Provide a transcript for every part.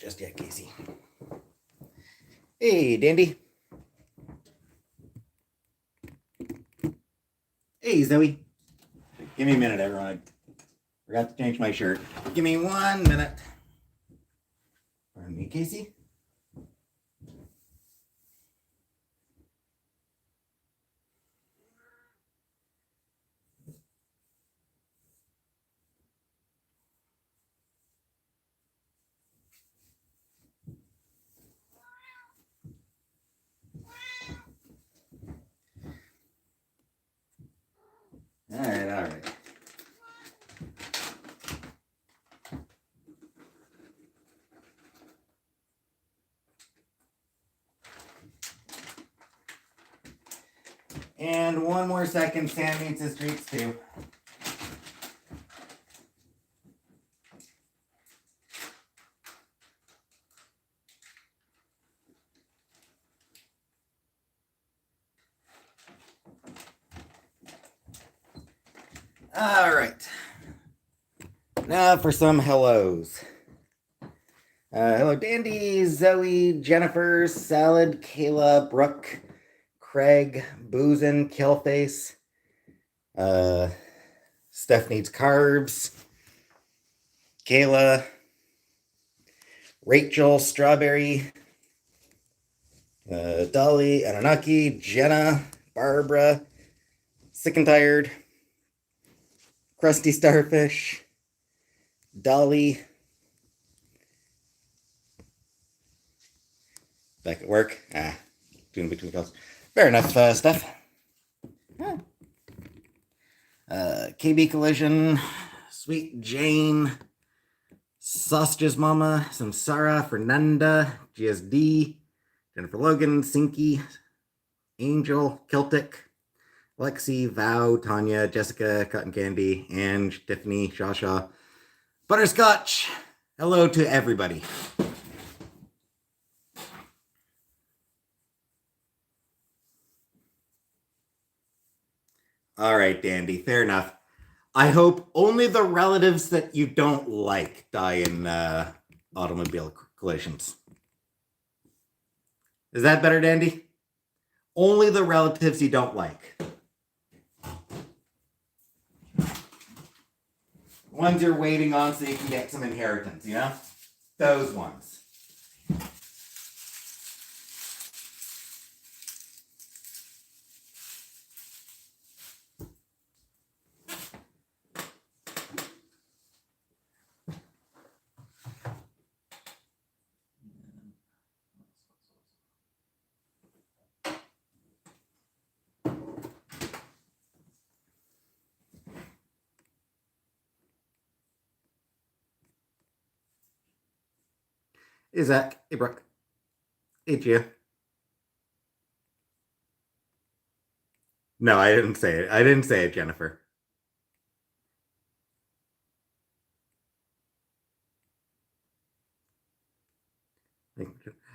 just yet, Casey. Hey, Dandy. Hey, Zoe. Give me a minute, everyone. I forgot to change my shirt. Give me 1 minute. Pardon me, Casey. All right. And 1 more second, Sam needs his treats too. All right. Now for some hellos. Hello, Dandy, Zoe, Jennifer, Salad, Kayla, Brooke, Craig, Boozin, Killface. Steph needs carbs. Kayla, Rachel, Strawberry, Dolly, Anunnaki, Jenna, Barbara, Sick and Tired, Krusty Starfish, Dolly, back at work. Doing between calls. Fair enough, Steph. KB Collision, Sweet Jane, Sausages Mama, Samsara, Fernanda, GSD, Jennifer Logan, Sinky, Angel, Celtic, Lexi, Val, Tanya, Jessica, Cotton Candy, Ange, Tiffany, Shasha, Butterscotch. Hello to everybody. All right, Dandy, fair enough. I hope only the relatives that you don't like die in automobile collisions. Is that better, Dandy? Only the relatives you don't like. Ones you're waiting on so you can get some inheritance, you know? Those ones. Hey, Zach. Hey, Brooke. Hey, Gia. No, I didn't say it. I didn't say it, Jennifer.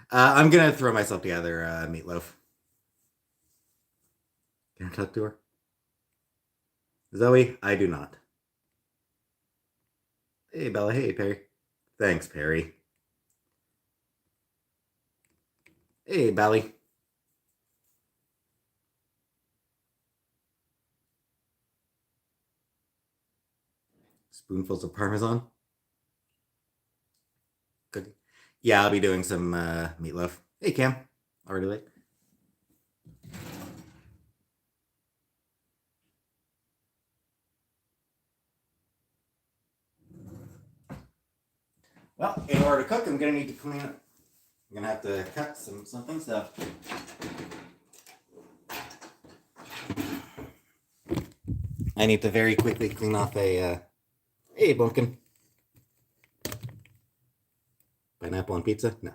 I'm gonna throw myself together, Meatloaf. Can I talk to her? Zoe, I do not. Hey, Bella. Hey, Perry. Thanks, Perry. Hey, Bally. Spoonfuls of Parmesan. Cookie. Yeah, I'll be doing some meatloaf. Hey, Cam. Already late. Well, in order to cook, I'm gonna need to clean up. I'm gonna have to cut something stuff. I need to very quickly clean off a hey, Bumpkin. Pineapple on pizza? No.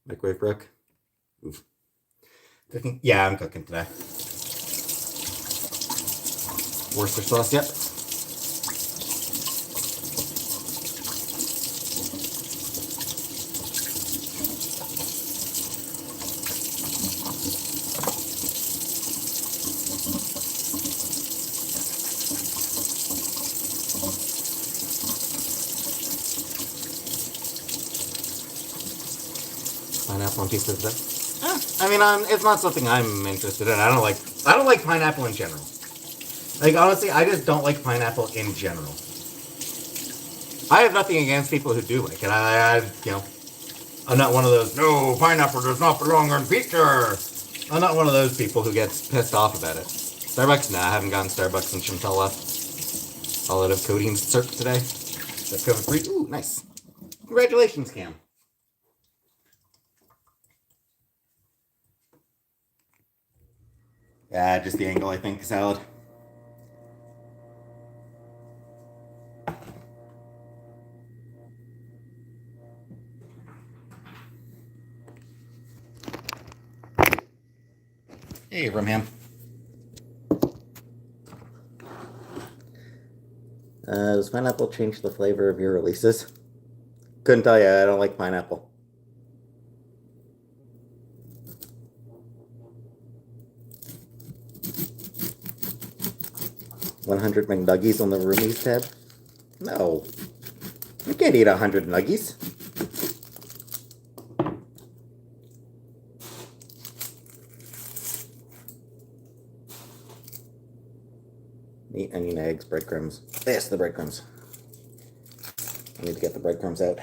Microwave broke. Oof. Cooking? Yeah, I'm cooking today. Worcester sauce, yep. pineapple on pizza today. I mean, it's not something I'm interested in. I don't like pineapple in general. Like, honestly, I just don't like pineapple in general. I have nothing against people who do like it. I'm not one of those, no, pineapple does not belong on pizza. I'm not one of those people who gets pissed off about it. Starbucks? Nah, I haven't gotten Starbucks since Chantal left. All out of codeine syrup today. That's COVID free. Ooh, nice. Congratulations, Cam. Yeah, just the angle, I think, salad. Hey, Rumham. Does pineapple change the flavor of your releases? Couldn't tell you. I don't like pineapple. 100 McNuggies on the Roomies tab? No. You can't eat 100 nuggies. Meat, onion, eggs, breadcrumbs. Yes, the breadcrumbs. I need to get the breadcrumbs out.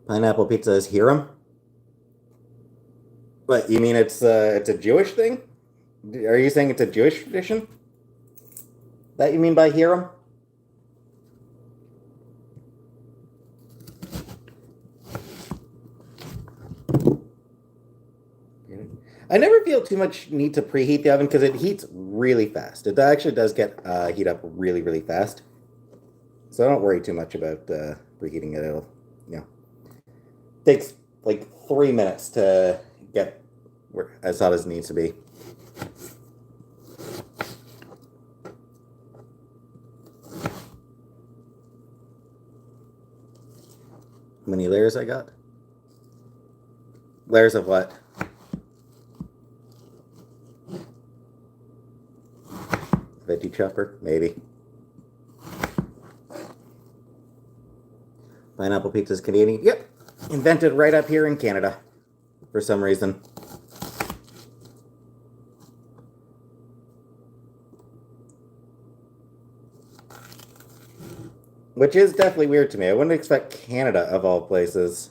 Pineapple pizza is Hiram? What, you mean it's a Jewish thing? Are you saying it's a Jewish tradition? That you mean by Hiram? I never feel too much need to preheat the oven because it heats really fast. It actually does get heat up really, really fast. So I don't worry too much about preheating it. It'll, takes like 3 minutes to get as hot as it needs to be. How many layers I got? Layers of what? Veggie chopper? Maybe. Pineapple pizza's Canadian? Yep. Invented right up here in Canada. For some reason. Which is definitely weird to me. I wouldn't expect Canada, of all places.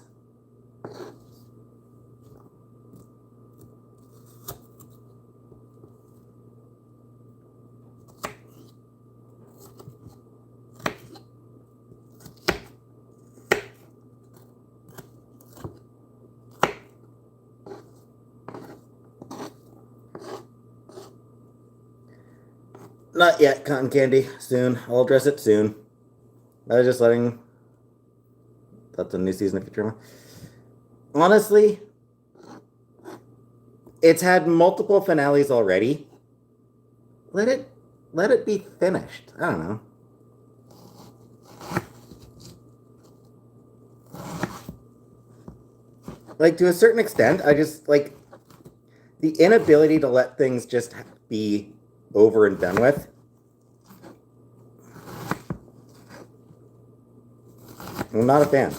Not yet, cotton candy. Soon. I'll address it soon. I was just letting... That's a new season of Futurama. Honestly, it's had multiple finales already. Let it be finished. I don't know. Like, to a certain extent, I just, like, the inability to let things just be over and done with. I'm not a fan.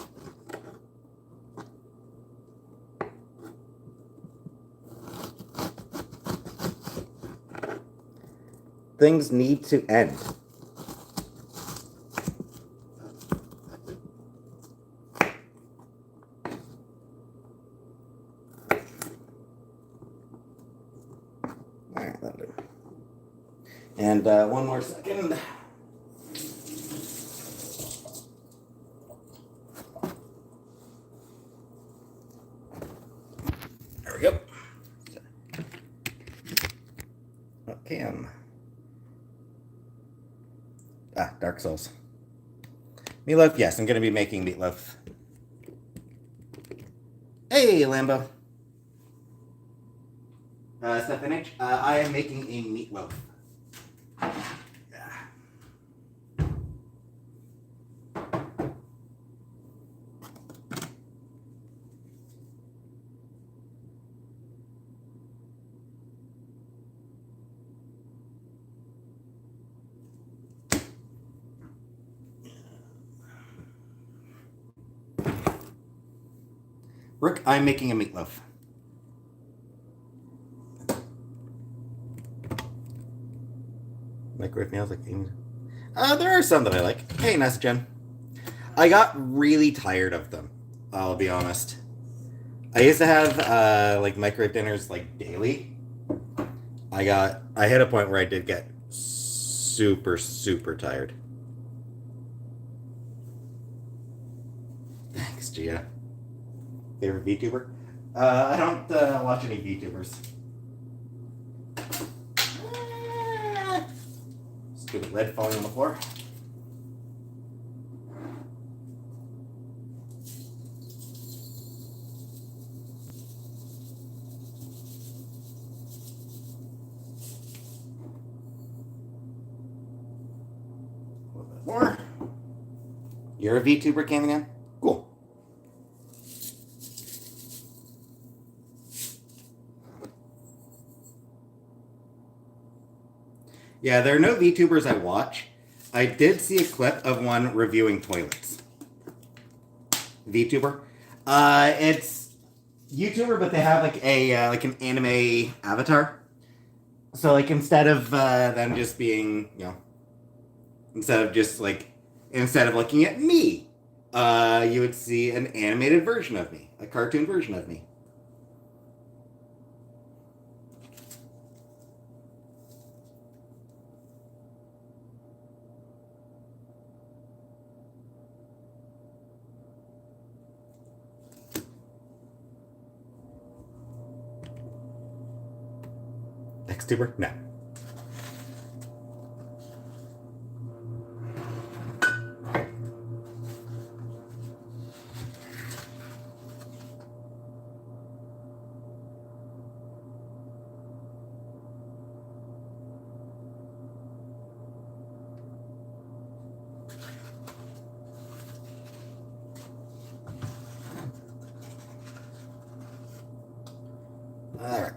Things need to end. All right, that'll do. And one more second. There we go. Okay. Dark Souls. Meatloaf, yes, I'm going to be making meatloaf. Hey, Lambo. Steph H, I am making a meatloaf. Brooke, I'm making a meatloaf. Microwave meals like there are some that I like. Hey, Nessa Jen. I got really tired of them. I'll be honest. I used to have like microwave dinners like daily. I hit a point where I did get super tired. Thanks, Gia. Favorite VTuber? I don't watch any VTubers. Stupid lead falling on the floor. A little bit more. You're a VTuber, Candyman? Cool. Yeah, there are no VTubers I watch. I did see a clip of one reviewing toilets. VTuber. It's YouTuber, but they have like a like an anime avatar. So like instead of them just being, instead of looking at me, you would see an animated version of me, a cartoon version of me. Xtuber? No. All right.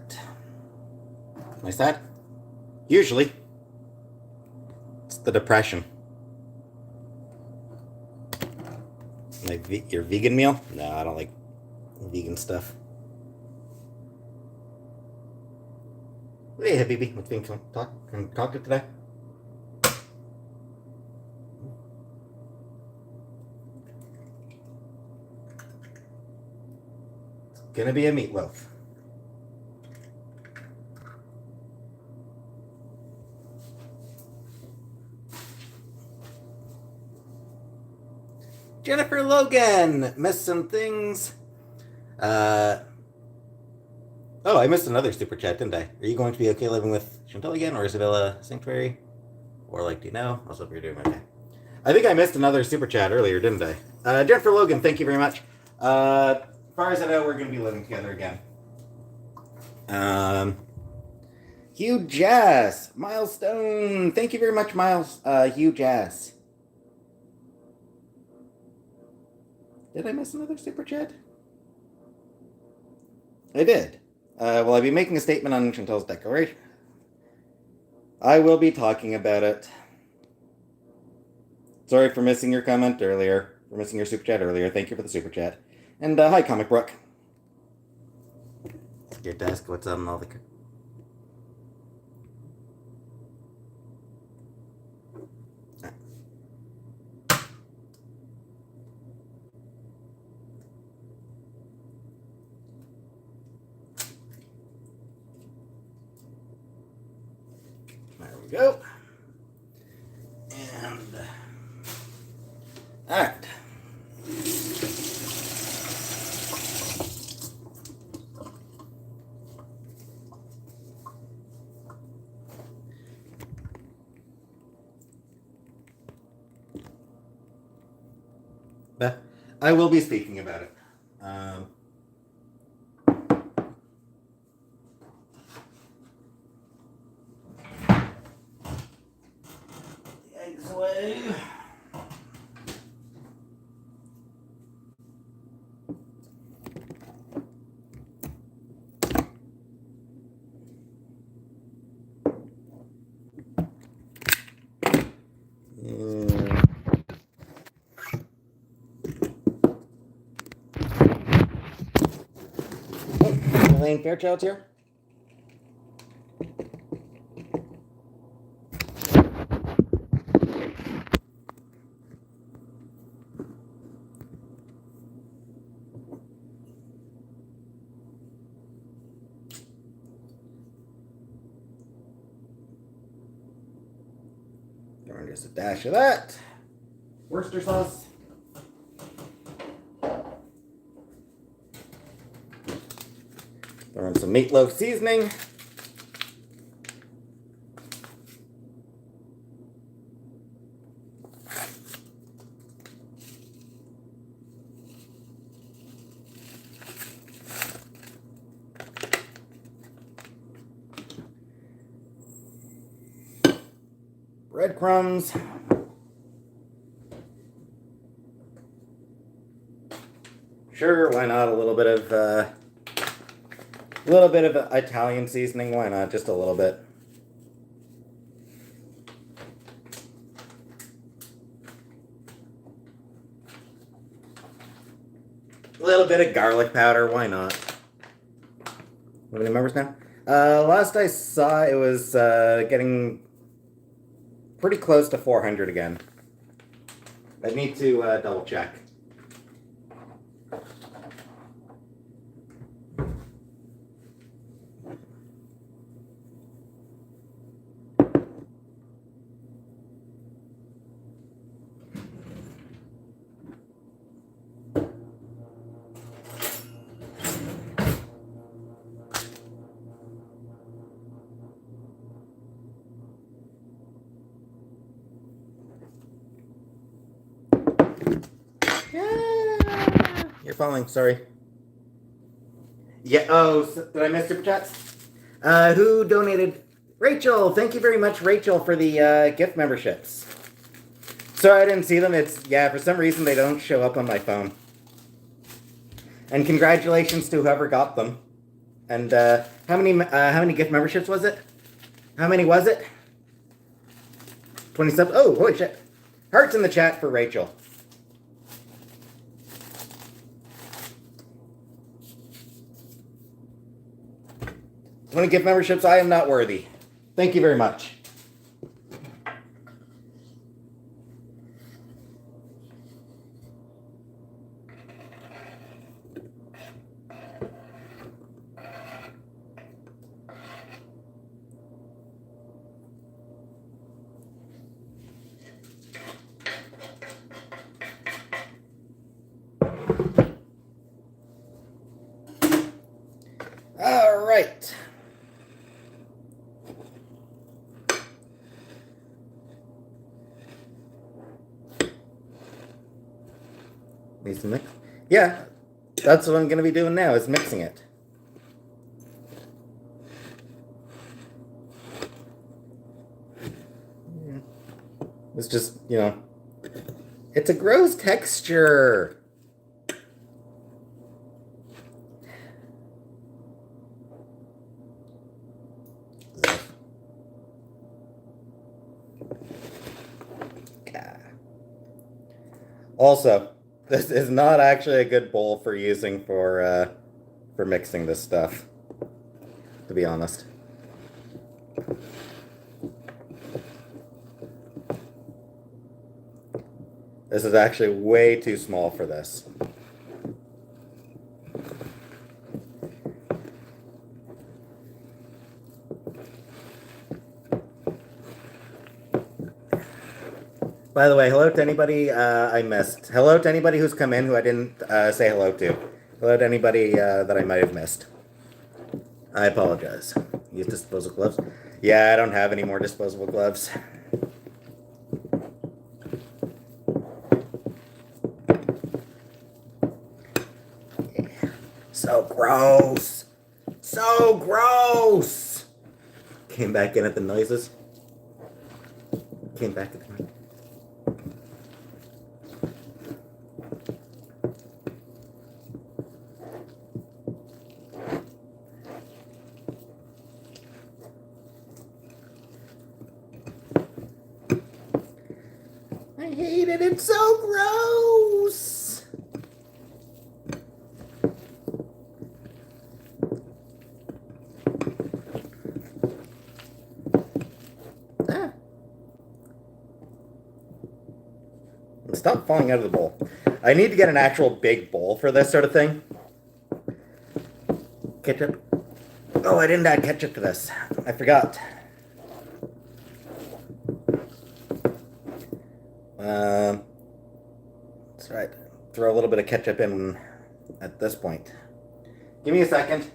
My sad? Usually. It's the depression. Like your vegan meal? No, I don't like vegan stuff. Hey, Habibi, what's being talked to today? It's gonna be a meatloaf. Jennifer Logan, missed some things. Oh, I missed another super chat, didn't I? Are you going to be okay living with Chantal again, or Isabella Sanctuary? Or like, do you know? I hope you're doing okay. I think I missed another super chat earlier, didn't I? Jennifer Logan, thank you very much. As far as I know, we're going to be living together again. Hugh Jazz, Milestone, thank you very much, Hugh Jazz. Did I miss another super chat? I did. Will I be making a statement on Chantal's declaration? I will be talking about it. Sorry for missing your comment earlier, for missing your super chat earlier. Thank you for the super chat. And hi, Comic Brook. Your desk, what's on all the... There we go. And all right. But I will be speaking about it. Eggs away. Elaine Fairchild's here. Throwing just a dash of that. Worcester sauce. Throwing some meatloaf seasoning. Breadcrumbs. Sure, why not a little bit of Italian seasoning? Why not? Just a little bit. A little bit of garlic powder. Why not? How many members now? Last I saw, it was getting pretty close to 400 again. I need to double check. You're falling, sorry. Yeah, oh, did I miss super chats? Who donated? Rachel, thank you very much, Rachel, for the gift memberships. Sorry I didn't see them. Yeah, for some reason they don't show up on my phone. And congratulations to whoever got them. And how many gift memberships was it? How many was it? 27. Oh, holy shit. Hearts in the chat for Rachel. 20 gift memberships, I am not worthy. Thank you very much. All right. Need some mix? Yeah, that's what I'm going to be doing now, is mixing it. It's just, you know, it's a gross texture. Also, this is not actually a good bowl for using for mixing this stuff, to be honest. This is actually way too small for this. By the way, hello to anybody I missed. Hello to anybody who's come in who I didn't say hello to. Hello to anybody that I might have missed. I apologize. Use disposable gloves? Yeah, I don't have any more disposable gloves. Yeah. So gross. So gross. Came back in at the noises. Came back at the noises. I hate it. It's so gross. Stop falling out of the bowl. I need to get an actual big bowl for this sort of thing. Ketchup. Oh, I didn't add ketchup to this. I forgot. That's right. Throw a little bit of ketchup in at this point. Give me a second.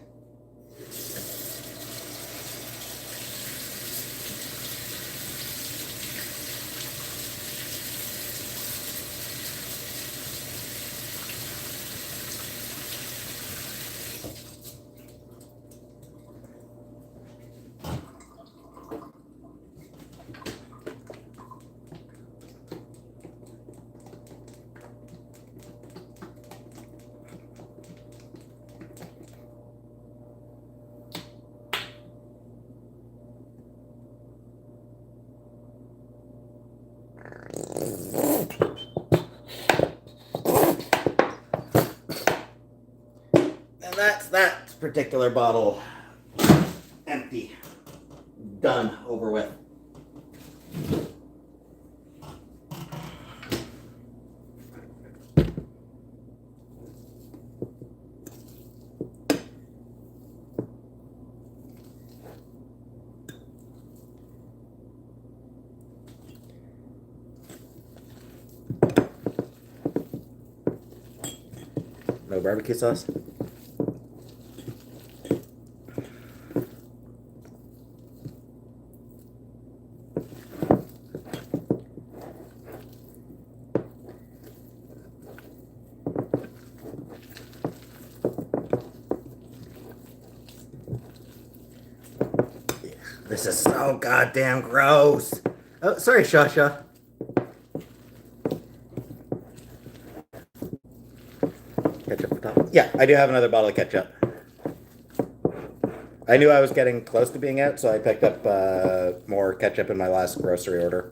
And that's that particular bottle empty. Done. Over with. No barbecue sauce? This is so goddamn gross. Oh, sorry, Shasha. Ketchup on top. Yeah, I do have another bottle of ketchup. I knew I was getting close to being out, so I picked up more ketchup in my last grocery order.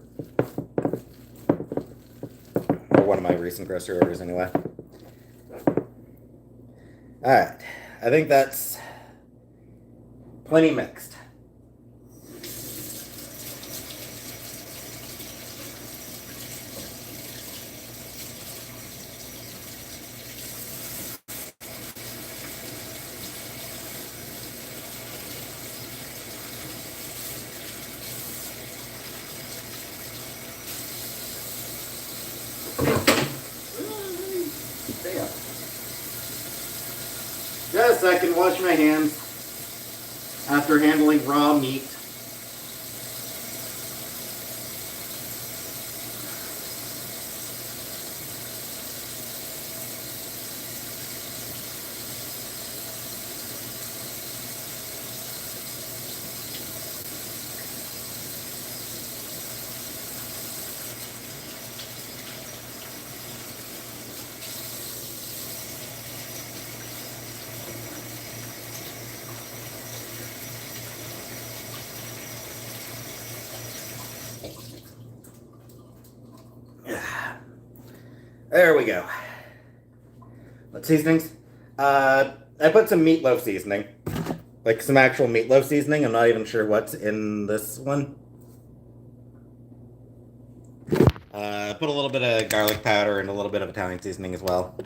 Or one of my recent grocery orders, anyway. Alright. I think that's plenty mixed. Just a second, wash my hands after handling raw meat. There we go. What seasonings? I put some meatloaf seasoning. Like some actual meatloaf seasoning. I'm not even sure what's in this one. Put a little bit of garlic powder and a little bit of Italian seasoning as well.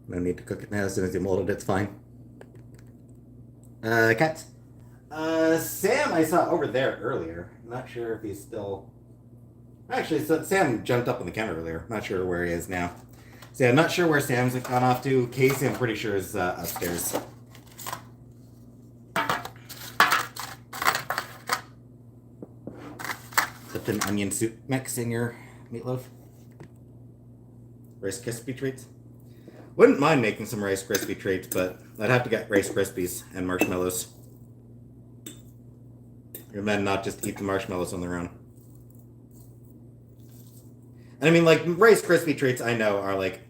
No need to cook it now. As soon as you mold it, it's fine. Cats. Sam I saw over there earlier. Not sure if he's still... Actually, so Sam jumped up on the counter earlier. Not sure where he is now. So yeah, I'm not sure where Sam's gone off to. Casey, I'm pretty sure, is upstairs. Put an onion soup mix in your meatloaf. Rice Krispie treats. Wouldn't mind making some Rice Krispie treats, but I'd have to get Rice Krispies and marshmallows. And then not just eat the marshmallows on their own. And I mean, like, Rice Krispie treats I know are, like,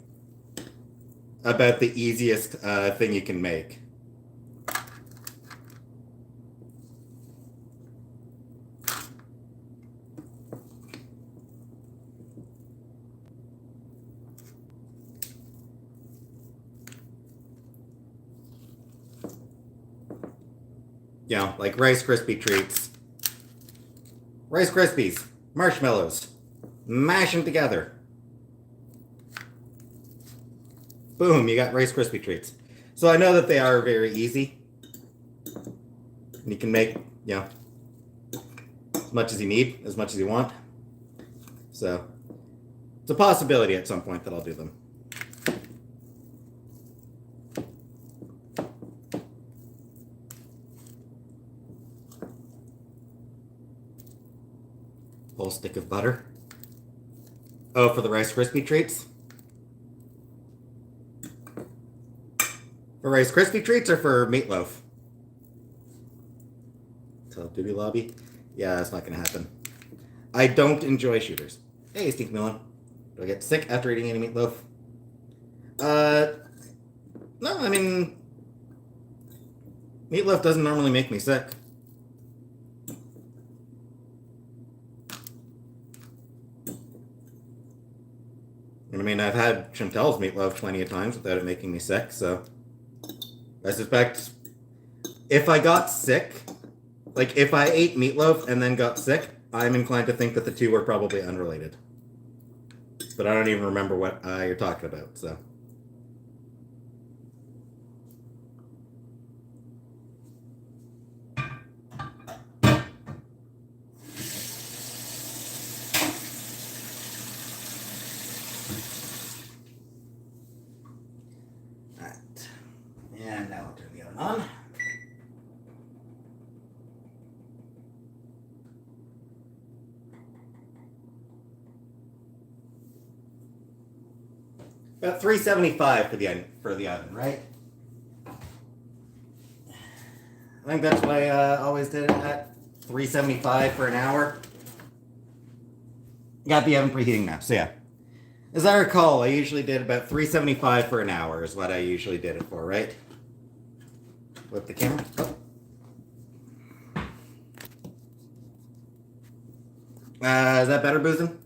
about the easiest thing you can make. You know, like Rice Krispie treats. Rice Krispies, marshmallows, mash them together. Boom, you got Rice Krispie treats. So I know that they are very easy. You can make, you know, as much as you need, as much as you want. So it's a possibility at some point that I'll do them. Whole stick of butter. Oh, for the Rice Krispie treats? For Rice Krispie treats or for meatloaf? Call of Duty lobby? Yeah, that's not gonna happen. I don't enjoy shooters. Hey, Steve Millen. Do I get sick after eating any meatloaf? No, I mean, meatloaf doesn't normally make me sick. I mean, I've had Chantel's meatloaf plenty of times without it making me sick, so I suspect if I got sick, like if I ate meatloaf and then got sick, I'm inclined to think that the two were probably unrelated. But I don't even remember what you're talking about, so. Alright. And now I'll turn the oven on. About 375 for the oven, right? I think that's what I always did it at 375 for an hour. Got the oven preheating now, so yeah. As I recall, I usually did about 375 for an hour is what I usually did it for, right? Flip the camera. Oh. Is that better, Boozin?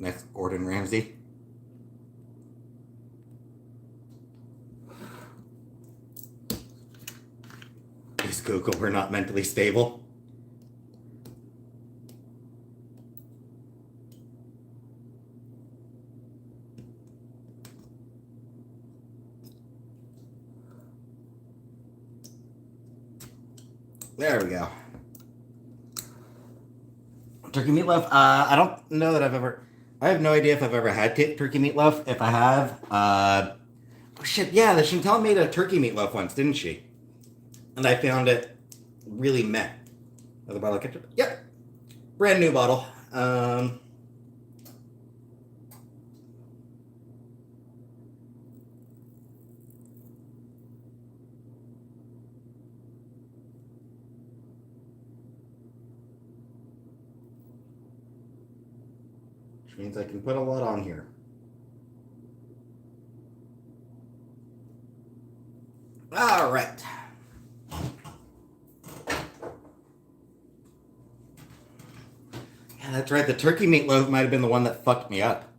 Next, Gordon Ramsay. Please, Google, we're not mentally stable. There we go. Turkey meatloaf. I don't know that I've ever. I have no idea if I've ever had turkey meatloaf. If I have, oh shit, yeah, the Chantal made a turkey meatloaf once, didn't she? And I found it really meh. Another bottle of ketchup? Yep. Brand new bottle. Which means I can put a lot on here. All right. Yeah, that's right. The turkey meatloaf might have been the one that fucked me up.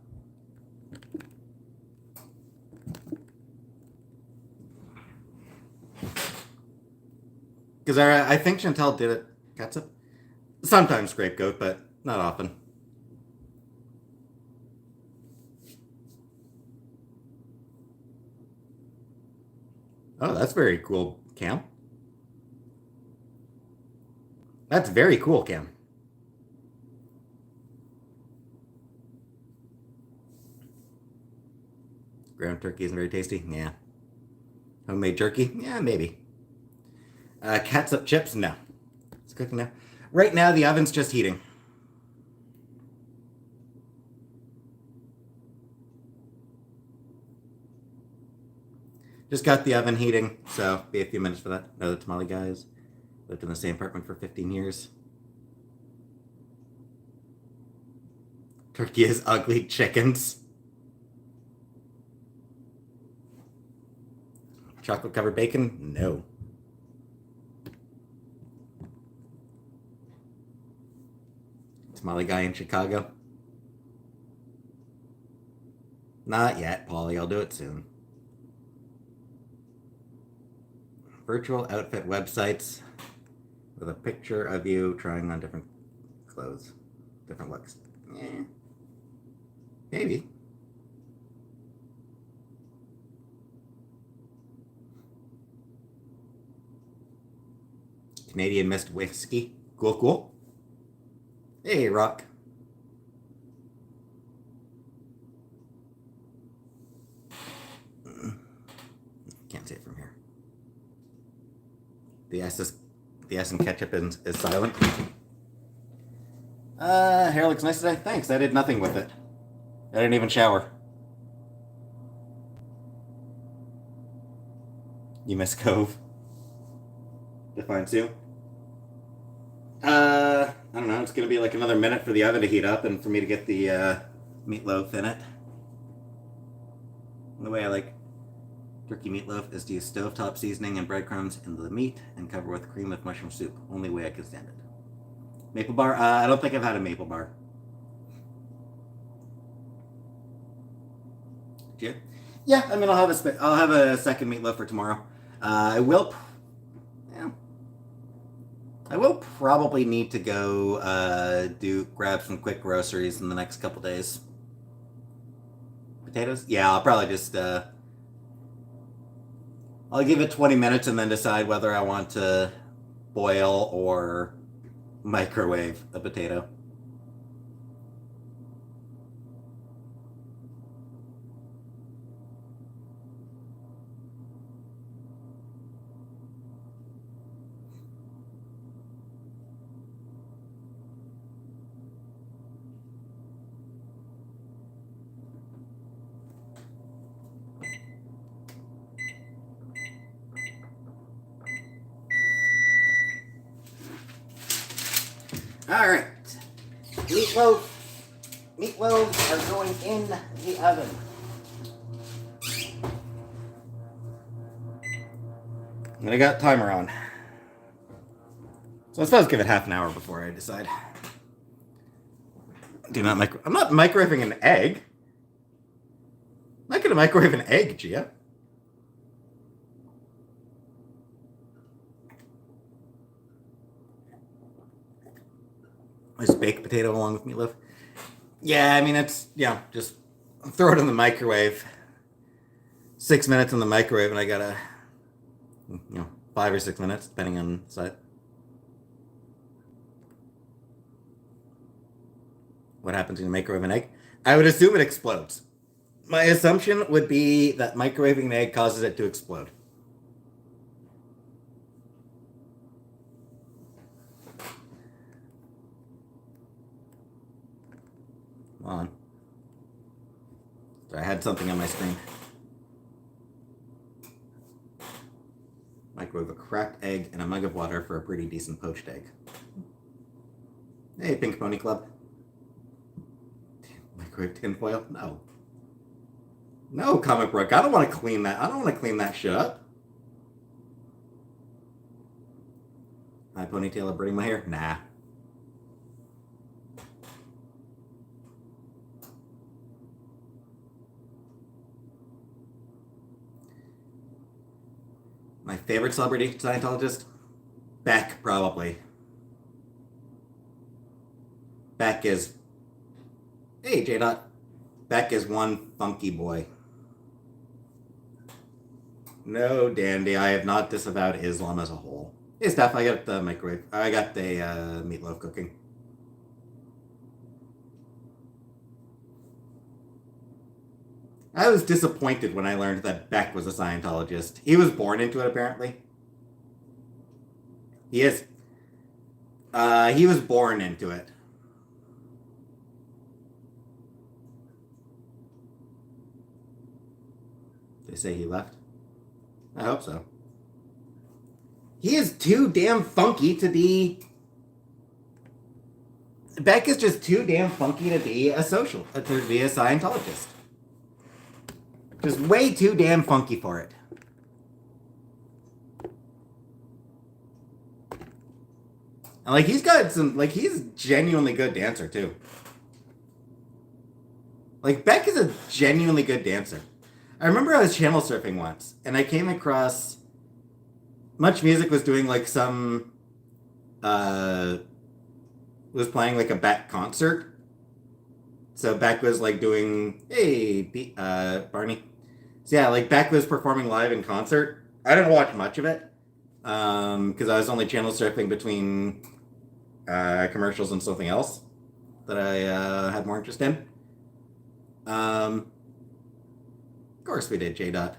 Because I think Chantal did it. Catsup? Sometimes scapegoat, but not often. Oh, that's very cool, Cam. That's very cool, Cam. Ground turkey isn't very tasty? Yeah. Homemade jerky? Yeah, maybe. Catsup chips? No. It's cooking now. Right now, the oven's just heating. Just got the oven heating, so be a few minutes for that. No, the tamale guys lived in the same apartment for 15 years. Turkey is ugly chickens. Chocolate covered bacon? No. Tamale guy in Chicago? Not yet, Polly. I'll do it soon. Virtual outfit websites with a picture of you trying on different clothes, different looks. Yeah. Maybe. Canadian Mist Whiskey. Cool, cool. Hey, Rock. Can't see it from here. The S in ketchup is silent. Hair looks nice today. Thanks. I did nothing with it. I didn't even shower. You miss Cove. Define Sue. I don't know. It's gonna be like another minute for the oven to heat up and for me to get the meatloaf in it. The way I like turkey meatloaf is to use stovetop seasoning and breadcrumbs in the meat and cover with cream of mushroom soup. Only way I can stand it. Maple bar? I don't think I've had a maple bar. Did you? Yeah, I mean, I'll have a second meatloaf for tomorrow. I will probably need to go grab some quick groceries in the next couple days. Potatoes? Yeah, I'll probably just I'll give it 20 minutes and then decide whether I want to boil or microwave a potato. All right, meatloaves are going in the oven. And I got timer on. So I suppose give it half an hour before I decide. I'm not microwaving an egg. I'm not gonna microwave an egg, Gia. Just baked potato along with meatloaf. Yeah, I mean, just throw it in the microwave. 6 minutes in the microwave, and I gotta, 5 or 6 minutes, depending on the side. What happens when you microwave an egg? I would assume it explodes. My assumption would be that microwaving an egg causes it to explode. Come on. I had something on my screen. Microwave a cracked egg and a mug of water for a pretty decent poached egg. Hey, Pink Pony Club. Microwave tinfoil? No. No, Comic Book. I don't want to clean that. I don't want to clean that shit up. My ponytail or braiding my hair? Nah. My favorite celebrity Scientologist? Beck, probably. Beck is... Hey, J-Dot. Beck is one funky boy. No, Dandy, I have not disavowed Islam as a whole. Hey, Steph, I got the microwave. I got the meatloaf cooking. I was disappointed when I learned that Beck was a Scientologist. He was born into it, apparently. He is. He was born into it. They say he left? I hope so. He is too damn funky to be... Beck is just too damn funky to be a Scientologist. Just way too damn funky for it. And like he's got some like he's genuinely good dancer too. Like Beck is a genuinely good dancer. I remember I was channel surfing once and I came across Much Music was doing like some was playing like a Beck concert. So Beck was like doing Barney. So yeah, like Beck was performing live in concert. I didn't watch much of it because I was only channel surfing between commercials and something else that I had more interest in. Of course we did, J. Dot.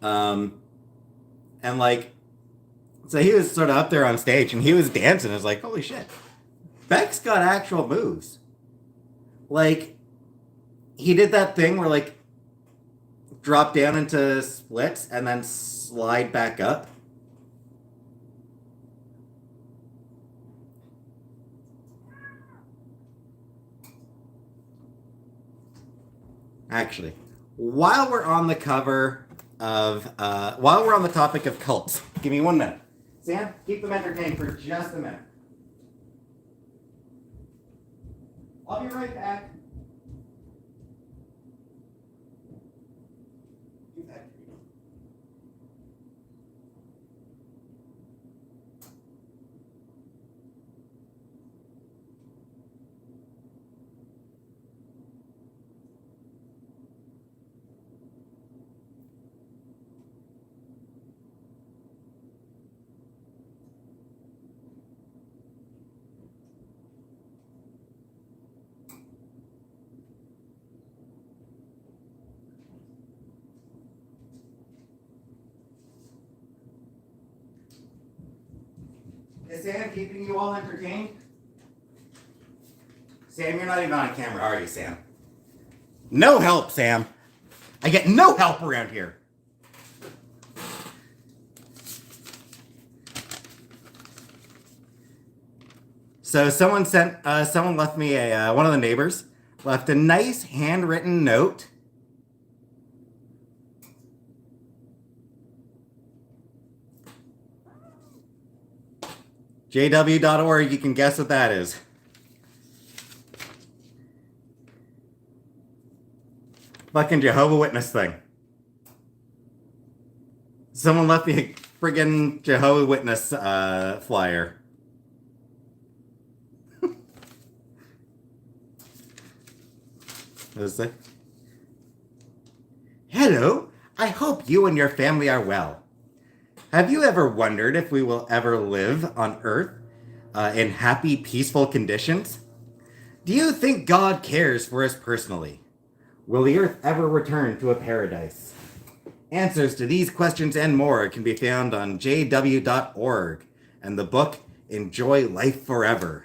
And like, so he was sort of up there on stage and he was dancing. I was like, holy shit, Beck's got actual moves. Like, he did that thing where like drop down into splits and then slide back up. Actually, while we're on the topic of cults, give me 1 minute. Sam, keep them entertained for just a minute. I'll be right back. Is Sam keeping you all entertained? Sam, you're not even on camera, are you, Sam? No help, Sam. I get no help around here. So someone left me one of the neighbors left a nice handwritten note. JW.org, you can guess what that is. Fucking Jehovah's Witness thing. Someone left me a friggin' Jehovah's Witness flyer. What does it say? Hello, I hope you and your family are well. Have you ever wondered if we will ever live on Earth in happy, peaceful conditions? Do you think God cares for us personally? Will the Earth ever return to a paradise? Answers to these questions and more can be found on jw.org and the book Enjoy Life Forever.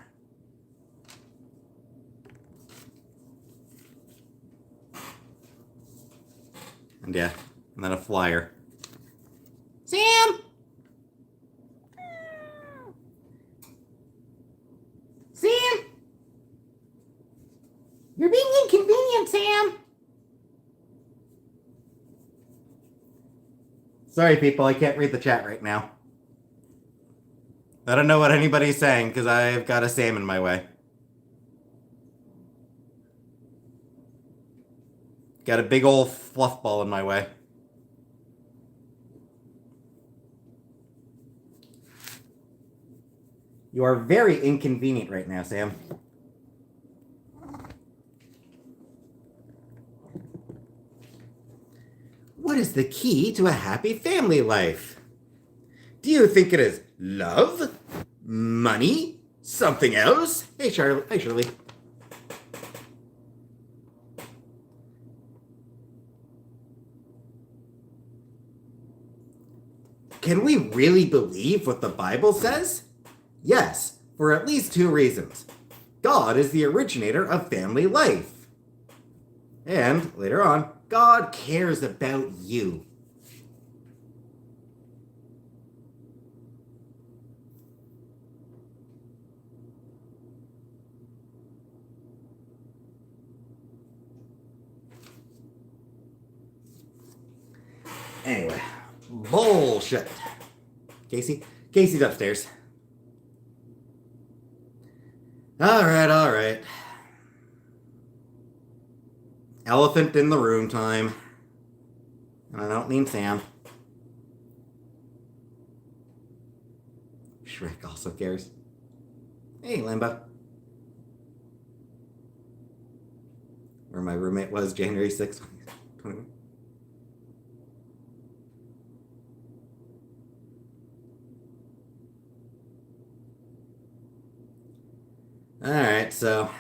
And yeah, and then a flyer. Sam! Sam! You're being inconvenient, Sam! Sorry, people, I can't read the chat right now. I don't know what anybody's saying because I've got a Sam in my way. Got a big old fluff ball in my way. You are very inconvenient right now, Sam. What is the key to a happy family life? Do you think it is love? Money? Something else? Hey, Charlie. Hey, Shirley. Can we really believe what the Bible says? Yes, for at least 2 reasons. God is the originator of family life. And, later on, God cares about you. Anyway, bullshit. Casey's upstairs. Elephant in the room time. And I don't mean Sam. Shrek also cares. Hey, Limbo. Where my roommate was January 6th, 2021. Alright, so.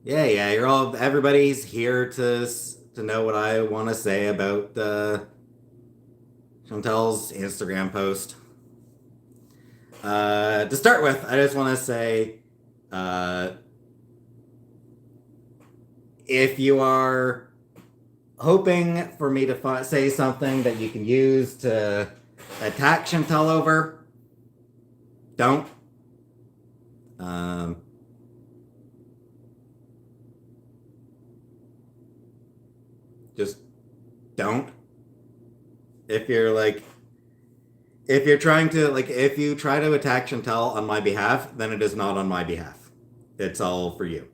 Yeah, you're all. Everybody's here to know what I want to say about Chantel's Instagram post. To start with, I just want to say, if you are hoping for me to say something that you can use to attack Chantel over, don't. Just don't. If you're trying to, if you try to attack Chantel on my behalf, then it is not on my behalf. It's all for you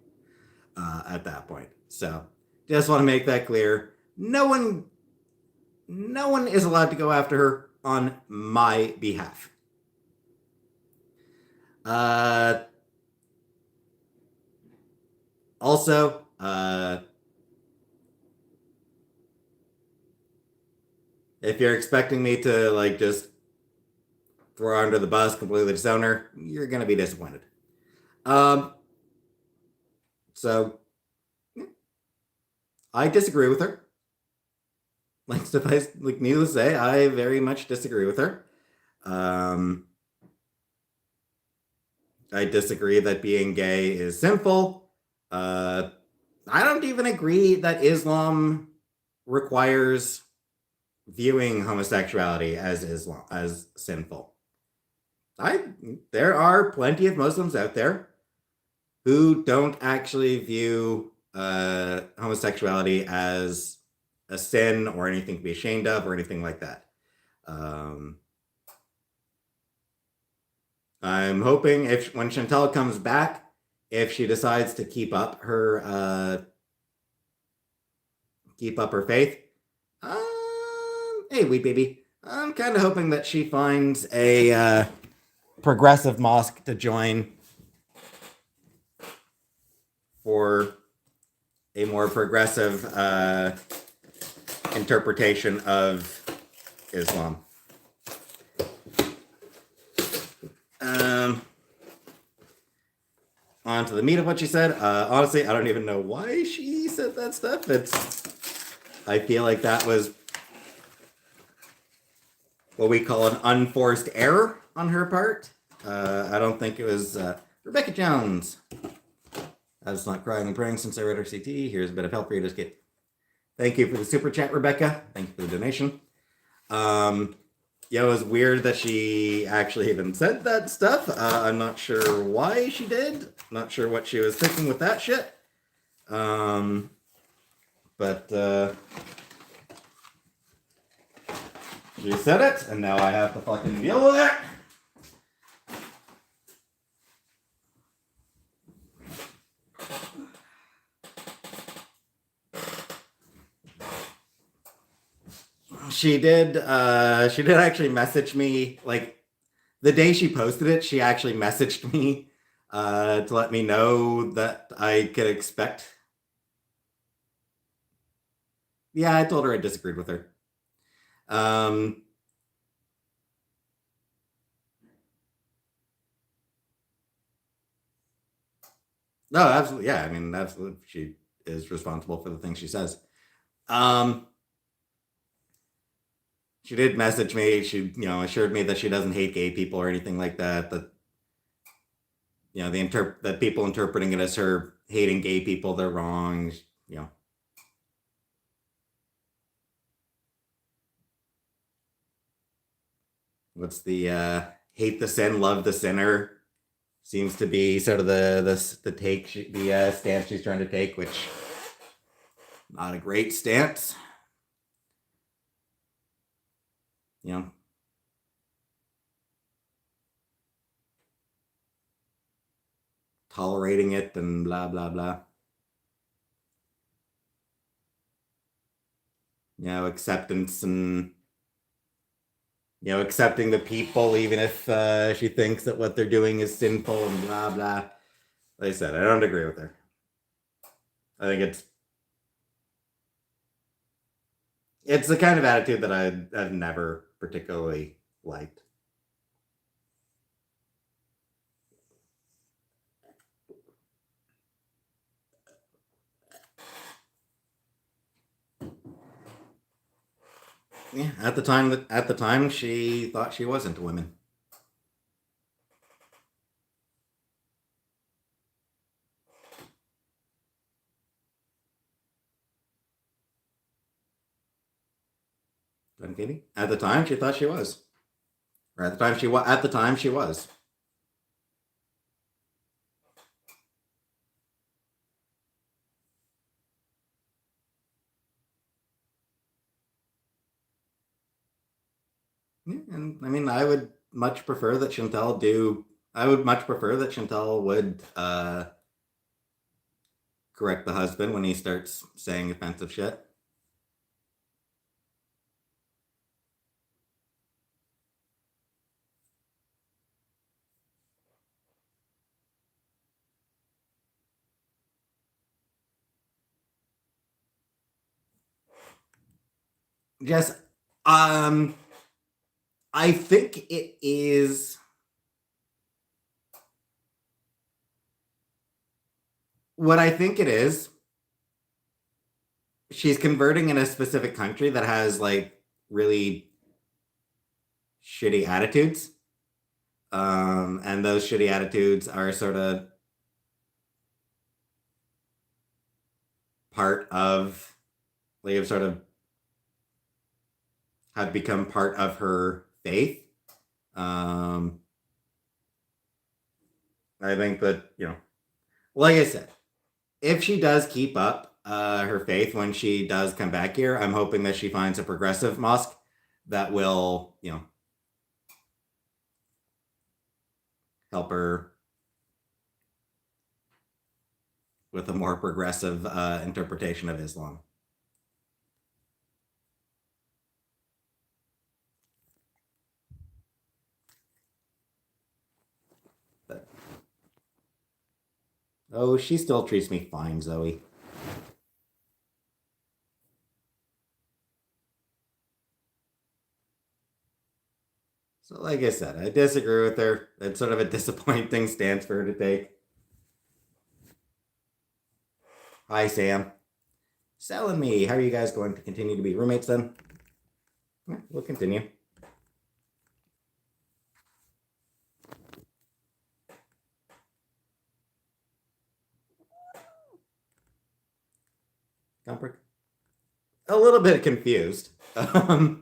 at that point. So, just want to make that clear. No one is allowed to go after her on my behalf. Also, if you're expecting me to just throw her under the bus, completely disown her, you're gonna be disappointed. So I disagree with her. Needless to say, I very much disagree with her. I disagree that being gay is sinful. I don't even agree that Islam requires viewing homosexuality as sinful. There are plenty of Muslims out there who don't actually view homosexuality as a sin or anything to be ashamed of or anything like that. I'm hoping when Chantel comes back, if she decides to keep up her faith, hey, wee baby, I'm kind of hoping that she finds a progressive mosque to join for a more progressive interpretation of Islam. On to the meat of what she said. Honestly, I don't even know why she said that stuff. I feel like that was what we call an unforced error on her part. I don't think it was Rebecca Jones. I was not crying and praying since I read her CT. Here's a bit of help for you to skip. Thank you for the super chat, Rebecca. Thank you for the donation. It was weird that she actually even said that stuff. I'm not sure why she did. Not sure what she was thinking with that shit. But she said it, and now I have to fucking deal with it. She did actually message me, the day she posted it, she actually messaged me to let me know that I could expect. Yeah, I told her I disagreed with her. No, absolutely. Yeah, I mean, absolutely. She is responsible for the things she says. She did message me. She, assured me that she doesn't hate gay people or anything like that. That, that people interpreting it as her hating gay people, they're wrong. What's the hate the sin, love the sinner? Seems to be sort of the take, the stance she's trying to take, which not a great stance. Tolerating it and blah blah blah. acceptance and accepting the people, even if she thinks that what they're doing is sinful and blah blah. Like I said, I don't agree with her. I think it's the kind of attitude that I've never particularly liked. Yeah, at the time she thought she was into women. Katie? At the time she thought she was. Or at the time she was. Yeah, and I mean, I would much prefer that Chantal would correct the husband when he starts saying offensive shit. Just, um, I think it is what I think it is. She's converting in a specific country that has like really shitty attitudes. And those shitty attitudes are sort of part of, like, have sort of have become part of her faith. Um, I think that, like I said, if she does keep up her faith when she does come back here, I'm hoping that she finds a progressive mosque that will, help her with a more progressive interpretation of Islam. But, oh, she still treats me fine, Zoe. So, like I said, I disagree with her. It's sort of a disappointing stance for her to take. Hi, Sam. Sal and me, how are you guys going to continue to be roommates then? Yeah, we'll continue. Gumbrick? A little bit confused. But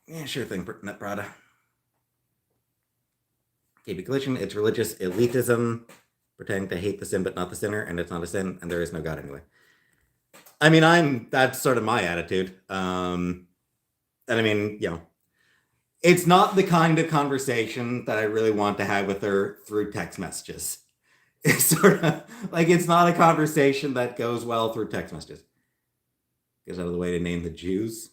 yeah, sure thing, Net Prada. KB Collision, it's religious elitism, pretending to hate the sin but not the sinner, and it's not a sin, and there is no God anyway. I mean, that's sort of my attitude. And I mean, it's not the kind of conversation that I really want to have with her through text messages. It's sort of like it's not a conversation that goes well through text messages. Goes out of the way to name the Jews.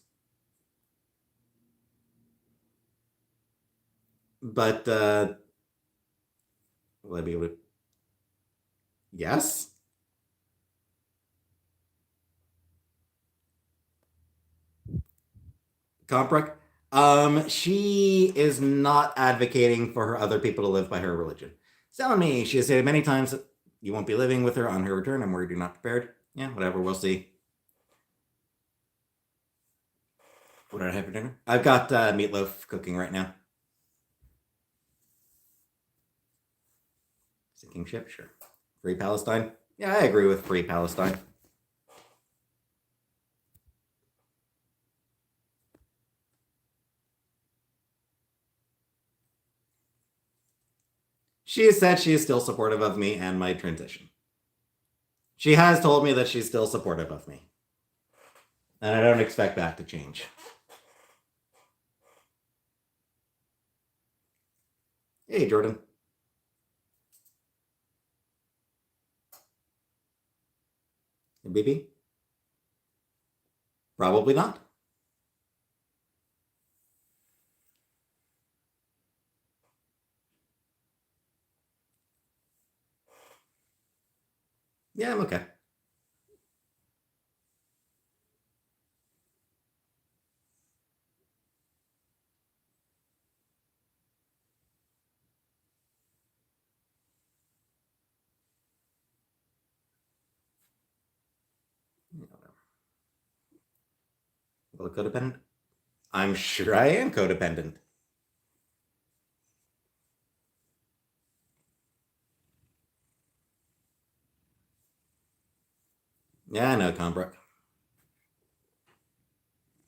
But will I be able to? Yes. Comprek. She is not advocating for her other people to live by her religion. Telling me she has stated many times that you won't be living with her on her return. I'm worried you're not prepared. Yeah, whatever. We'll see. What did I have for dinner? I've got meatloaf cooking right now. Sinking ship, sure. Free Palestine. Yeah, I agree with Free Palestine. She has said she is still supportive of me and my transition. She has told me that she's still supportive of me. And I don't expect that to change. Hey, Jordan. BB? Probably not. Yeah, I'm okay. Well, codependent? I'm sure I am codependent. Yeah, I know, Conbrook.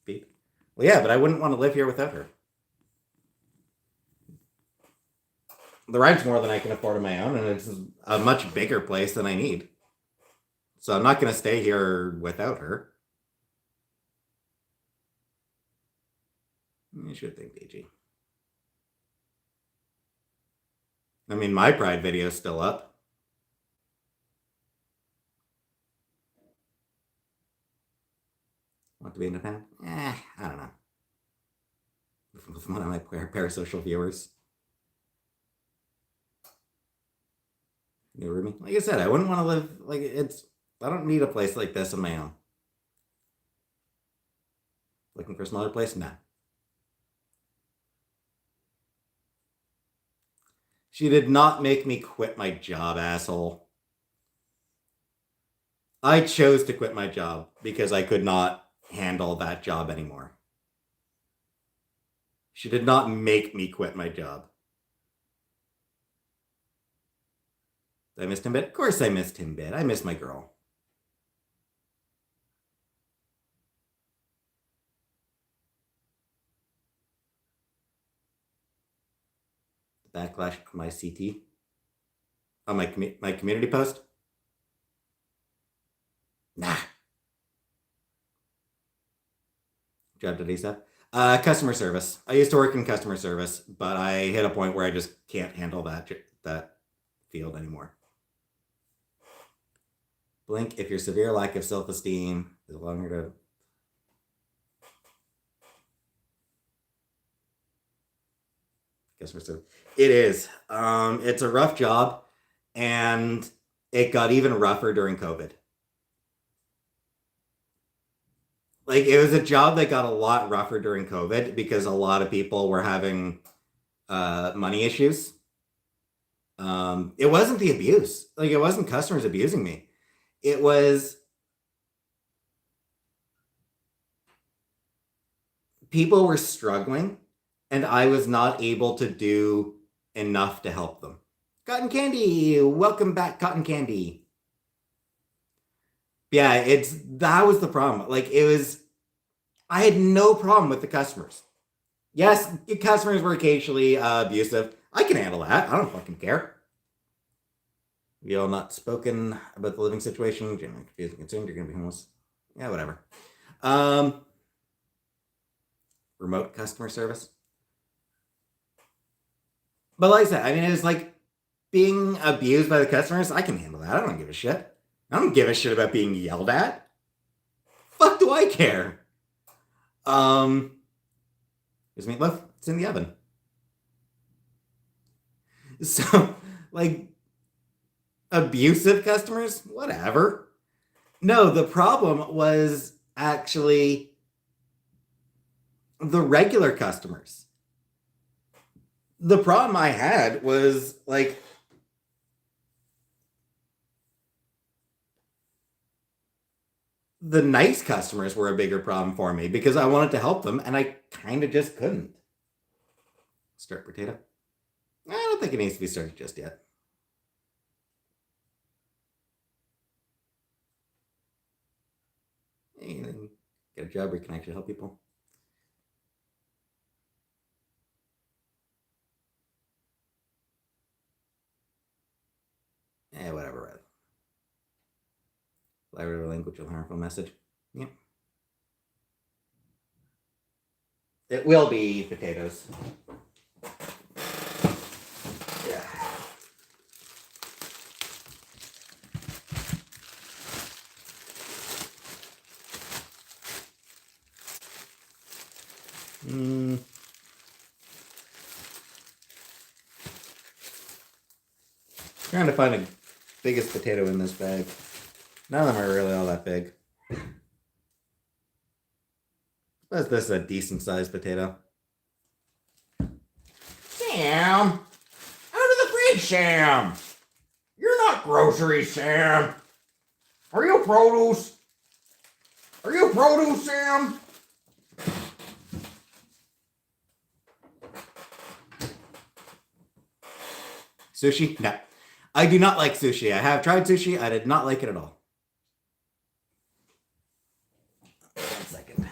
Beep. Well, yeah, but I wouldn't want to live here without her. The ride's more than I can afford on my own, and it's a much bigger place than I need. So I'm not going to stay here without her. You should think, DG. I mean, my Pride video's still up. Want to be independent? I don't know. With one of my parasocial viewers. New roomie. Like I said, I wouldn't want to live like it's. I don't need a place like this on my own. Looking for a smaller place? Nah. She did not make me quit my job, asshole. I chose to quit my job because I could not handle that job anymore. She did not make me quit my job. Did I miss Timbit? Of course I missed Timbit. I miss my girl. Backlash my CT. Oh, my community post? Nah. Job did ASAP. Customer service. I used to work in customer service, but I hit a point where I just can't handle that field anymore. Blink if your severe lack of self-esteem is longer to. Customer service. It is. It's a rough job, and it got even rougher during COVID. Like, it was a job that got a lot rougher during COVID because a lot of people were having money issues. It wasn't the abuse. Like, it wasn't customers abusing me. It was people were struggling, and I was not able to do enough to help them. Cotton Candy, welcome back, Cotton Candy. Yeah, that was the problem. Like, I had no problem with the customers. Yes, customers were occasionally abusive. I can handle that. I don't fucking care. We all not spoken about the living situation. Generally confused and concerned. You're gonna be homeless. Yeah, whatever. Remote customer service. But like I said, I mean, it was like being abused by the customers. I can handle that. I don't give a shit. I don't give a shit about being yelled at. Fuck do I care? Here's meatloaf. It's in the oven. So, like, abusive customers, whatever. No, the problem was actually the regular customers. The problem I had was like the nice customers were a bigger problem for me because I wanted to help them and I kind of just couldn't. Start potato. I don't think it needs to be started just yet. Get a job where you can actually help people. Whatever. Library language with harmful message. Yep. It will be potatoes. Yeah. Trying to find the biggest potato in this bag. None of them are really all that big. But this is a decent sized potato. Sam! Out of the fridge, Sam! You're not groceries, Sam! Are you produce? Are you produce, Sam? Sushi? No. I do not like sushi. I have tried sushi. I did not like it at all. 1 second.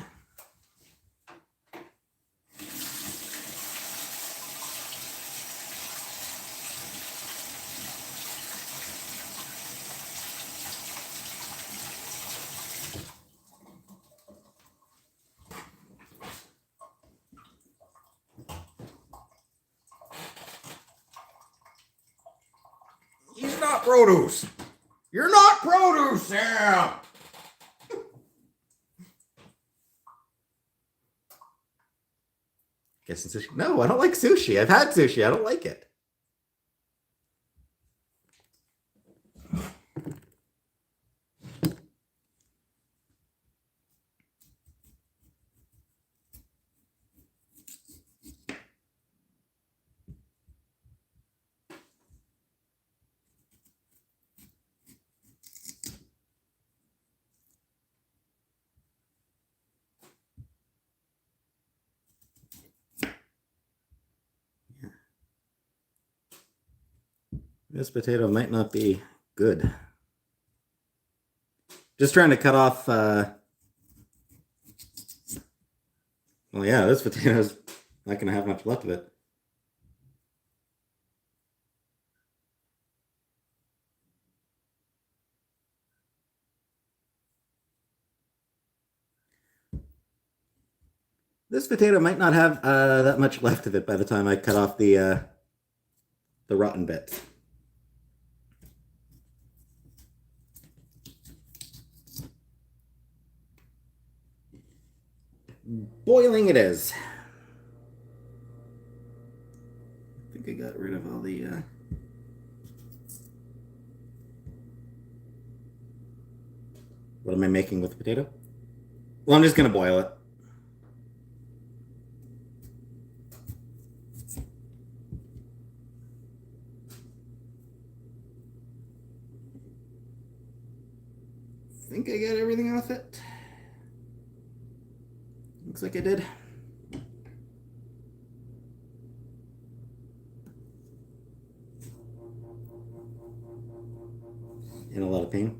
He's not produce. You're not produce, Sam. Guessing sushi? No, I don't like sushi. I've had sushi. I don't like it. This potato might not be good. Just trying to cut off, well, yeah, this potato's not going to have much left of it. This potato might not have that much left of it by the time I cut off the rotten bits. Boiling it is. I think I got rid of all the what am I making with the potato? Well, I'm just going to boil it. I think I got everything off it. Looks like I did. In a lot of pain.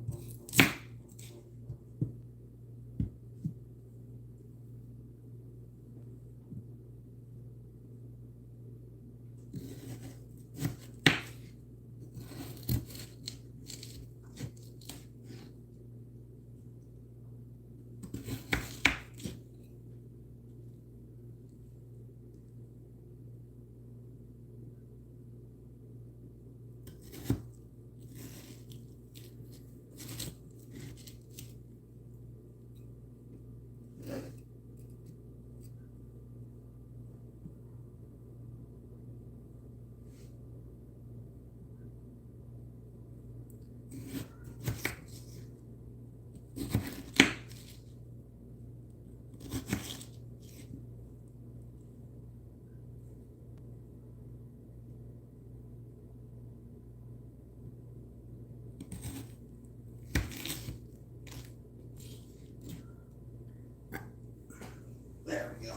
There we go.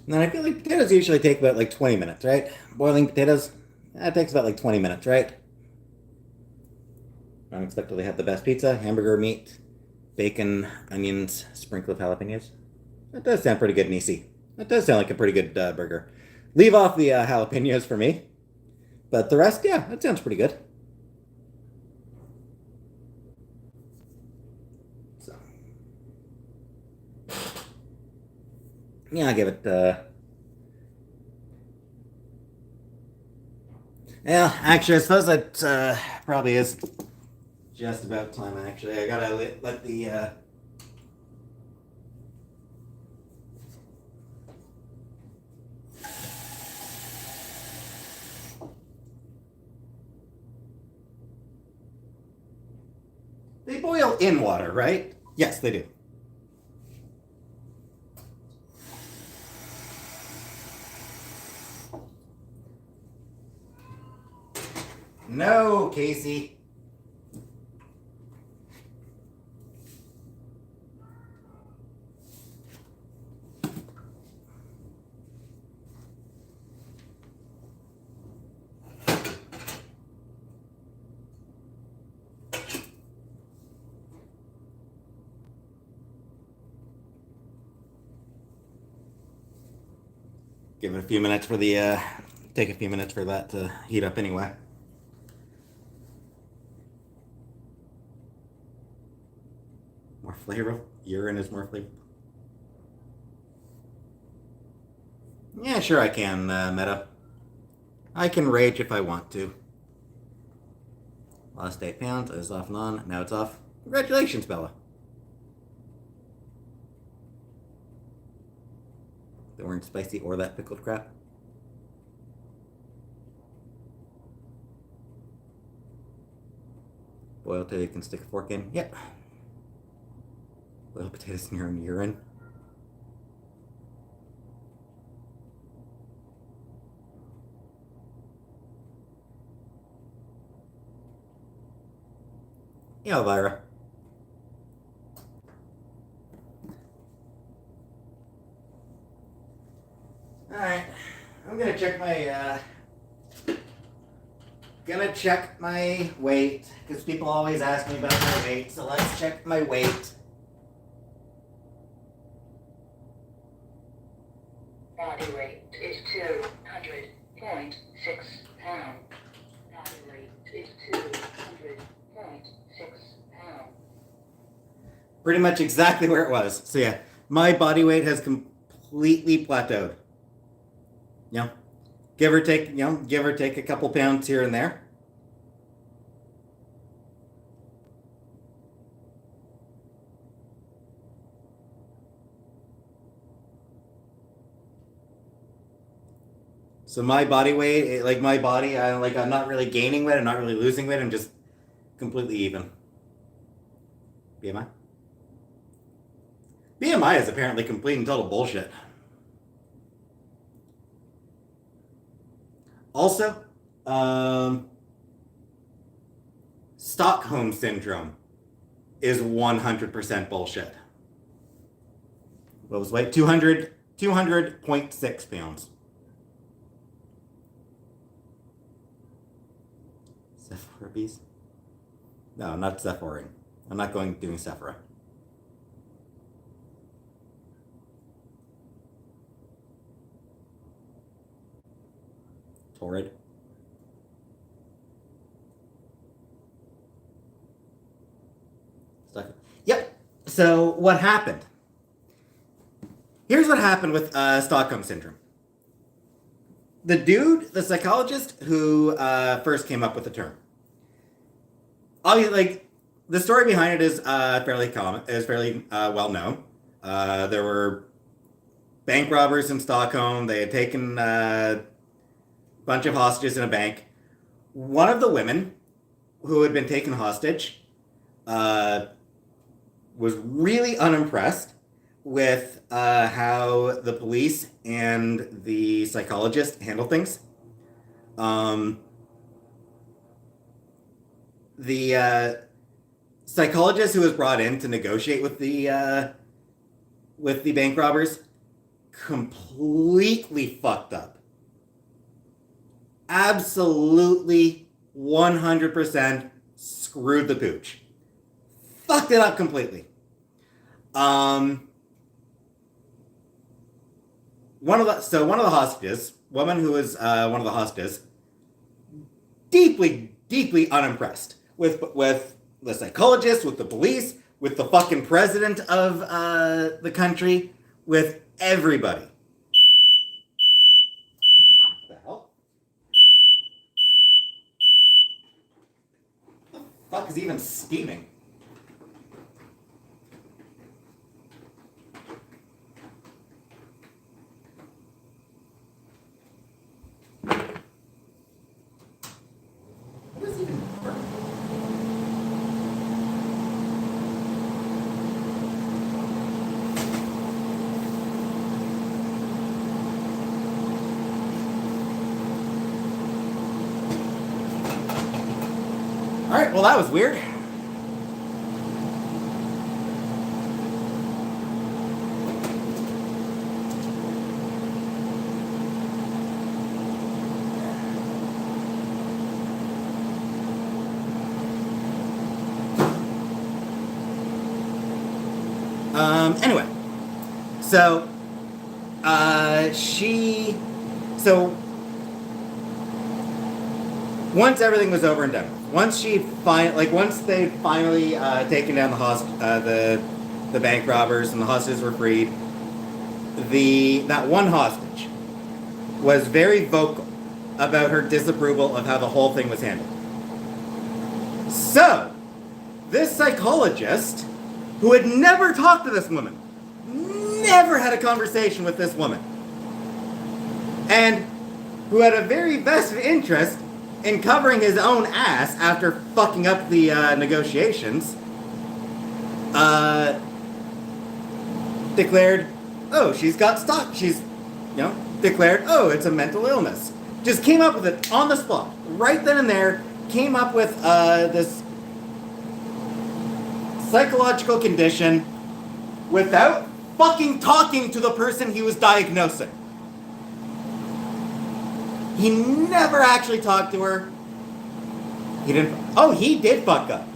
And then I feel like potatoes usually take about like 20 minutes, right? Boiling potatoes, that takes about like 20 minutes, right? Unexpectedly have the best pizza, hamburger, meat, bacon, onions, sprinkle of jalapenos. That does sound pretty good and easy. That does sound like a pretty good burger. Leave off the jalapenos for me. But the rest, yeah, that sounds pretty good. So, yeah, I'll give it, yeah, actually, I suppose that probably is just about time, actually. I gotta let the boil in water, right? Yes, they do. No, Casey. Give it a few minutes for the, take a few minutes for that to heat up anyway. More flavor. Urine is more flavorful. Yeah, sure I can, Meta. I can rage if I want to. Lost 8 pounds. It was off and on. Now it's off. Congratulations, Bella. They weren't spicy or that pickled crap. Boiled till you can stick a fork in. Yep. Boiled potatoes in your own urine. Yeah, Elvira. Alright. I'm gonna check my weight, because people always ask me about my weight, so let's check my weight. Body weight is 200.6 pounds. Body weight is 200.6 pounds. Pretty much exactly where it was. So yeah, my body weight has completely plateaued. You know, give or take a couple pounds here and there. So my body weight, like my body, I'm not really gaining weight, I'm not really losing weight, I'm just completely even. BMI? BMI is apparently complete and total bullshit. Also, Stockholm Syndrome is 100% bullshit. What was weight? 200.6 pounds. Sephora bees? No, not Sephora. I'm not doing Sephora. Torrid. Yep. So what happened? Here's what happened with Stockholm Syndrome. The dude, the psychologist who first came up with the term. Obviously, the story behind it is fairly well known. There were bank robbers in Stockholm. They had taken a bunch of hostages in a bank. One of the women who had been taken hostage was really unimpressed with how the police and the psychologist handle things. The psychologist who was brought in to negotiate with the bank robbers completely fucked up. Absolutely 100% screwed the pooch. Fucked it up completely. One of the hostages, woman who was one of the hostages, deeply unimpressed with the psychologist, with the police, with the fucking president of the country, with everybody. What the hell? What the fuck is even steaming? What is even burning? Alright, well that was weird. Anyway. So, once everything was over and done, once they finally taken down the bank robbers and the hostages were freed, that one hostage was very vocal about her disapproval of how the whole thing was handled. So, this psychologist, who had never talked to this woman, never had a conversation with this woman, and who had a very vested interest in covering his own ass after fucking up the negotiations, declared, oh, she's got stock. Declared, oh, it's a mental illness. Just came up with it on the spot, right then and there, came up with this psychological condition without fucking talking to the person he was diagnosing. He never actually talked to her. He did fuck up.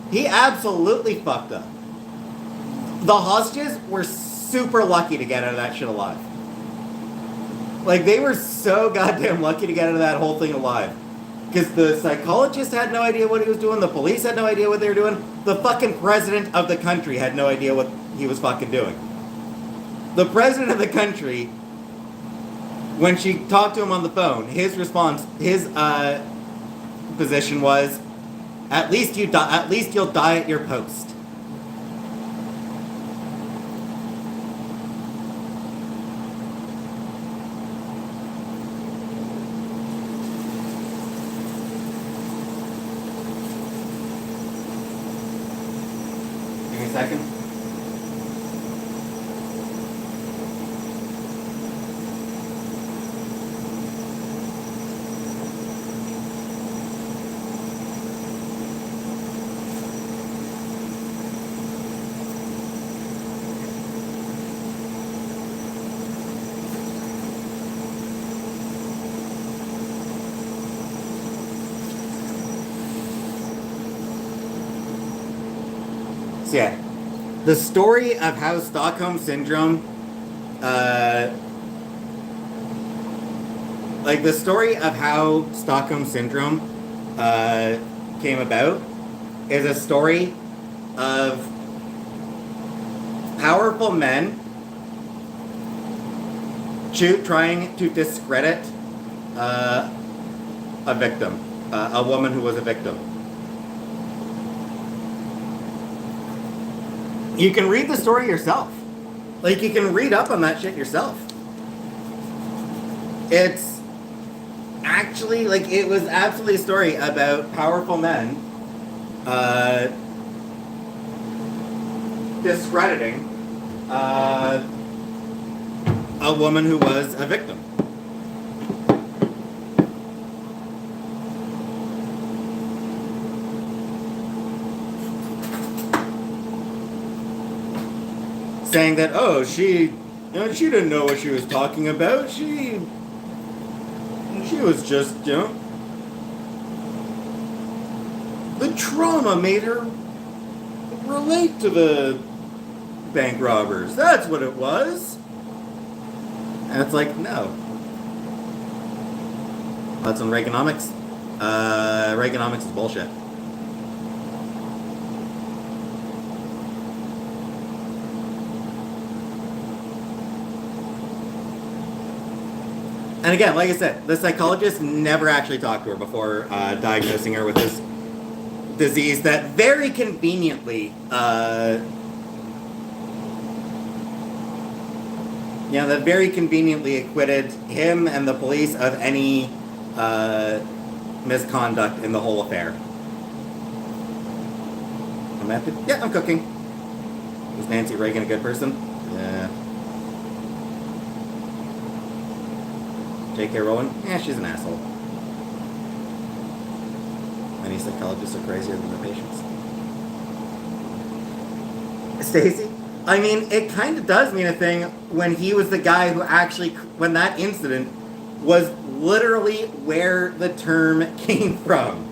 He absolutely fucked up. The hostages were super lucky to get out of that shit alive. Like, they were so goddamn lucky to get out of that whole thing alive. Because the psychologist had no idea what he was doing, the police had no idea what they were doing, the fucking president of the country had no idea what he was fucking doing. The president of the country, when she talked to him on the phone, his response, his position was, at least you'll die at your post. Give me a second. Yeah, the story of how Stockholm Syndrome, came about is a story of powerful men trying to discredit a victim, a woman who was a victim. You can read the story yourself. Like, you can read up on that shit yourself. It's actually, like, it was absolutely a story about powerful men discrediting a woman who was a victim. Saying that, oh, she didn't know what she was talking about. She was just, the trauma made her relate to the bank robbers. That's what it was. And it's like, no. That's on Reaganomics. Reaganomics is bullshit. And again, like I said, the psychologist never actually talked to her before diagnosing her with this disease that very conveniently, acquitted him and the police of any misconduct in the whole affair. I'm cooking. Is Nancy Reagan a good person? Yeah. J.K. Rowling? Yeah, she's an asshole. Many psychologists are crazier than their patients. Stacy? I mean, it kind of does mean a thing when he was the guy who actually, when that incident was literally where the term came from.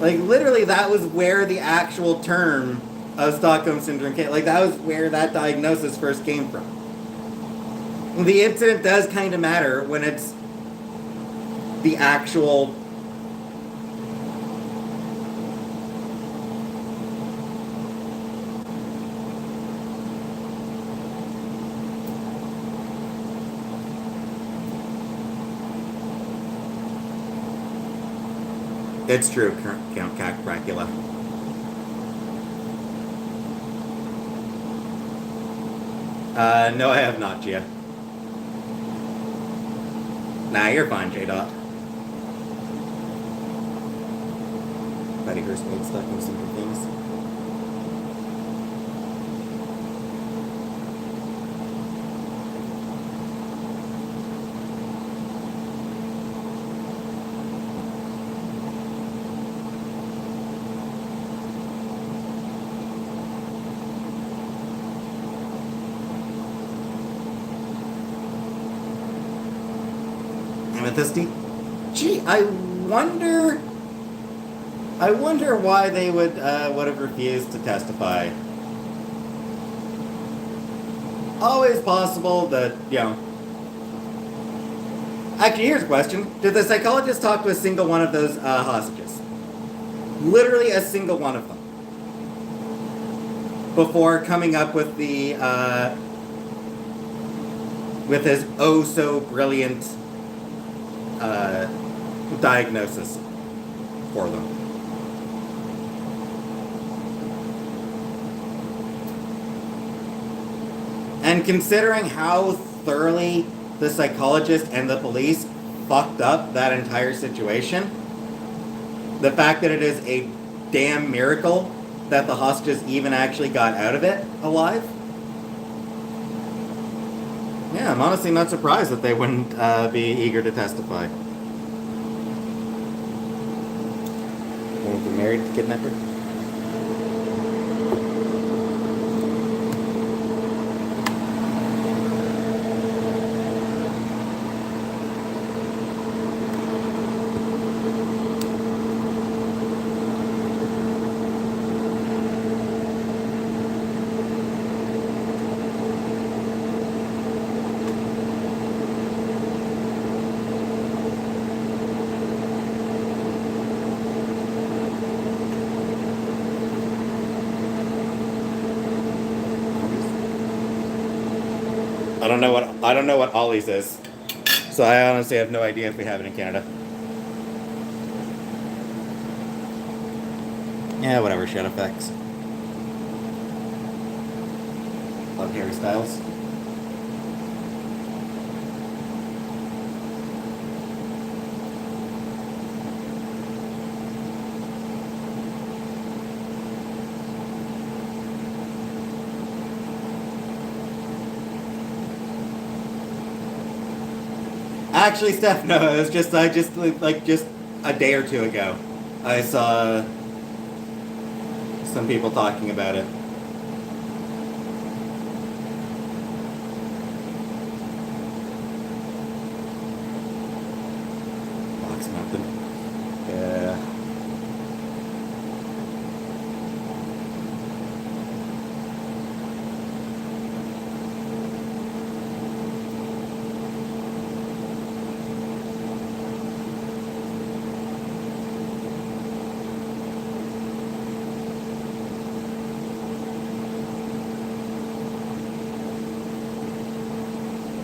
Like, literally, that was where the actual term of Stockholm Syndrome came. Like, that was where that diagnosis first came from. The incident does kind of matter when it's the actual... It's true, Count Dracula. No, I have not, Gia. Nah, you're fine, J-Dot. Betty Hearst made Stockholm Syndrome things. Amethyst? Gee, I wonder why they would have refused to testify. Always possible that, you know... Actually, here's a question. Did the psychologist talk to a single one of those hostages? Literally a single one of them. Before coming up with the, with his oh-so-brilliant diagnosis for them. And considering how thoroughly the psychologist and the police fucked up that entire situation, the fact that it is a damn miracle that the hostages even actually got out of it alive. Yeah, I'm honestly not surprised that they wouldn't be eager to testify. Want to be married to kidnapper? I don't know what Ollie's is. So I honestly have no idea if we have it in Canada. Yeah, whatever, shit effects. Love Harry Styles. Actually, Steph, no, it was just just a day or two ago, I saw some people talking about it. Box Mountain. Yeah.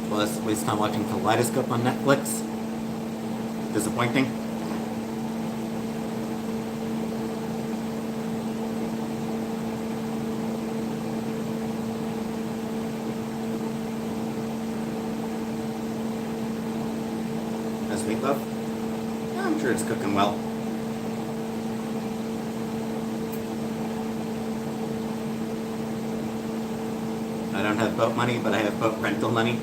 Plus, waste time watching Kaleidoscope on Netflix. Disappointing. That's meatloaf? Yeah, I'm sure it's cooking well. I don't have boat money, but I have boat rental money.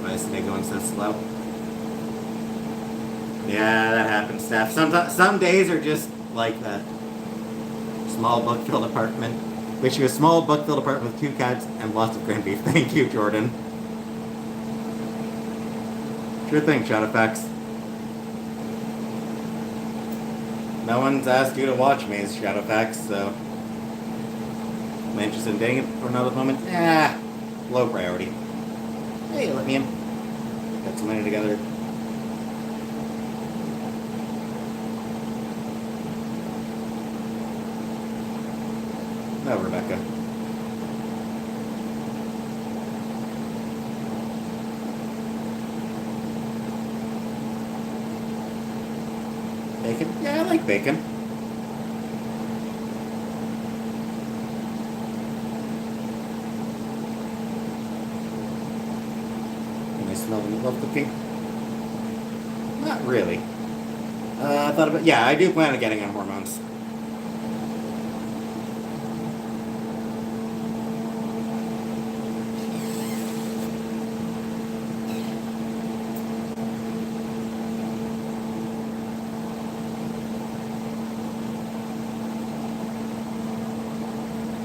Why is today going so slow? Yeah, that happens, Steph. Some days are just like that. Small book-filled apartment. Wish you a small book-filled apartment with 2 cats and lots of ground beef. Thank you, Jordan. Sure thing, Shadowfax. No one's asked you to watch me as Shadowfax, so... I'm interested in doing it for another moment. Low priority. Hey, let me in. Got some money together. No, Rebecca. Bacon? Yeah, I like bacon. Can I smell the meatloaf cooking? Not really. I thought about... Yeah, I do plan on getting on hormones.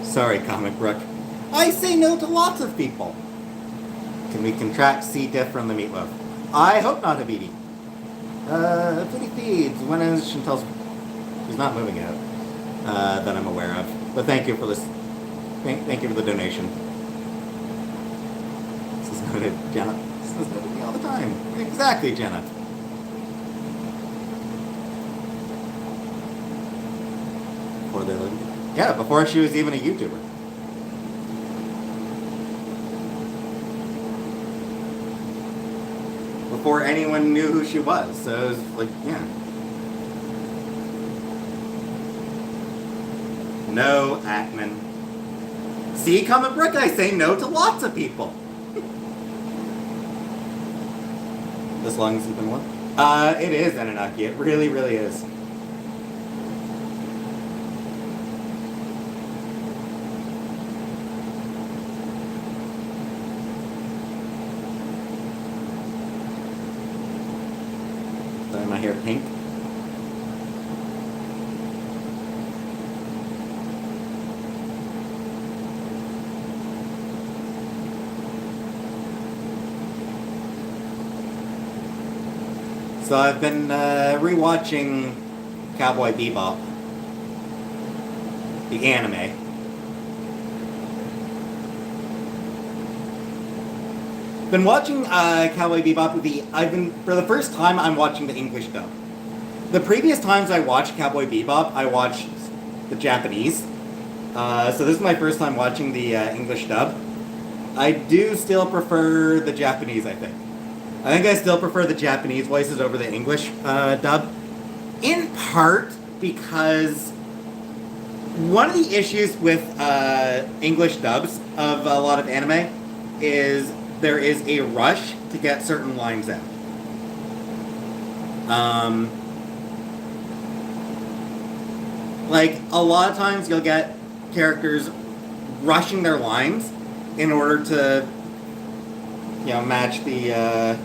Sorry, Comic Brook. I say no to lots of people. Can we contract C. diff from the meatloaf? I hope not, Habidi. Footy feeds. When is Chantel's... She's not moving out. That I'm aware of. But thank you for this. Thank you for the donation. This is noted, Jenna. This is noted me all the time. Exactly, Jenna. Before they lived. Yeah, before she was even a YouTuber. Before anyone knew who she was. So it was like, yeah. No, Ackman. See, Comic Brook, I say no to lots of people. As long as you've been one? It is, Anunnaki. It really, really is. Dye my hair pink. So I've been rewatching Cowboy Bebop, the anime. Been watching Cowboy Bebop for the first time I'm watching the English dub. The previous times I watched Cowboy Bebop, I watched the Japanese. So this is my first time watching the English dub. I do still prefer the Japanese, I think. I think I still prefer the Japanese voices over the English dub. In part because one of the issues with English dubs of a lot of anime is there is a rush to get certain lines out. Like, a lot of times you'll get characters rushing their lines in order to, match the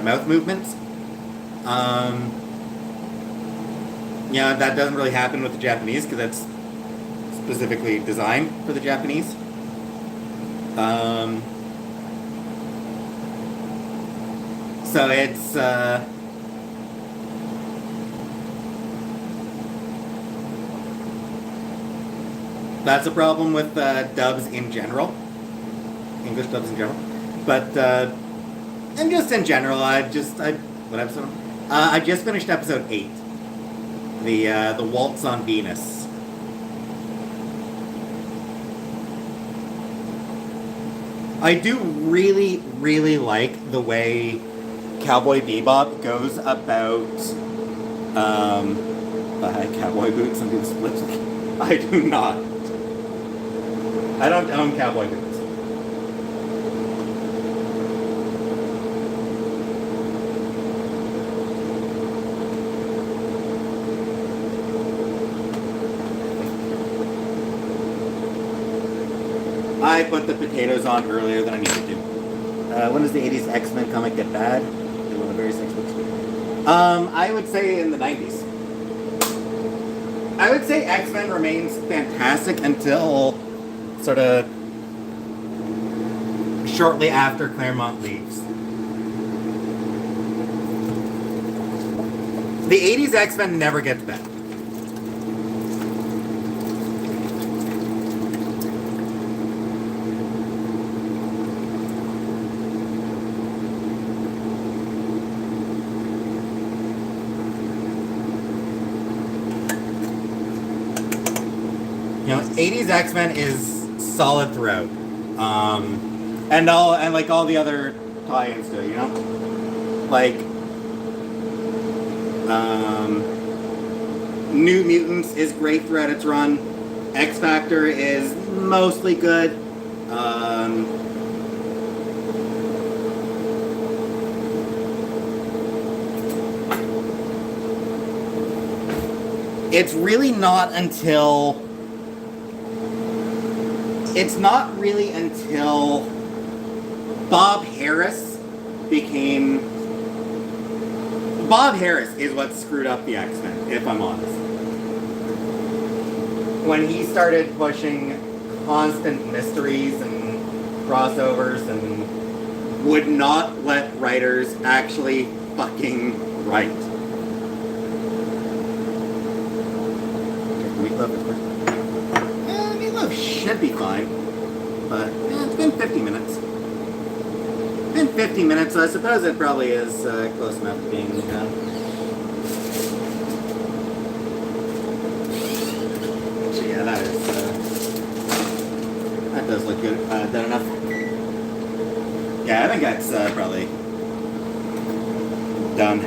mouth movements. That doesn't really happen with the Japanese because that's specifically designed for the Japanese. So it's that's a problem with dubs in general. English dubs in general. But and just in general, what episode? I just finished episode 8. The Waltz on Venus. I do really, really like the way Cowboy Bebop goes about cowboy boots and do the splits. I do not. I don't own cowboy boots. I put the potatoes on earlier than I needed to. When does the 80s X-Men comic get bad? They were the very 6 weeks. I would say in the 90s. I would say X-Men remains fantastic until sort of shortly after Claremont leaves. The 80s X-Men never gets bad. You know, 80s X-Men is solid throughout. And like all the other tie-ins to it, you know? Like New Mutants is great throughout its run. X Factor is mostly good. It's really not until... It's not really until Bob Harris became... Bob Harris is what screwed up the X-Men, if I'm honest. When he started pushing constant mysteries and crossovers and would not let writers actually fucking write. Meatloaf is quick. Meatloaf should be fine, but it's been 50 minutes. It's been 50 minutes, so I suppose it probably is close enough to being done. So yeah, that is that does look good. Done enough. Yeah, I think that's probably done.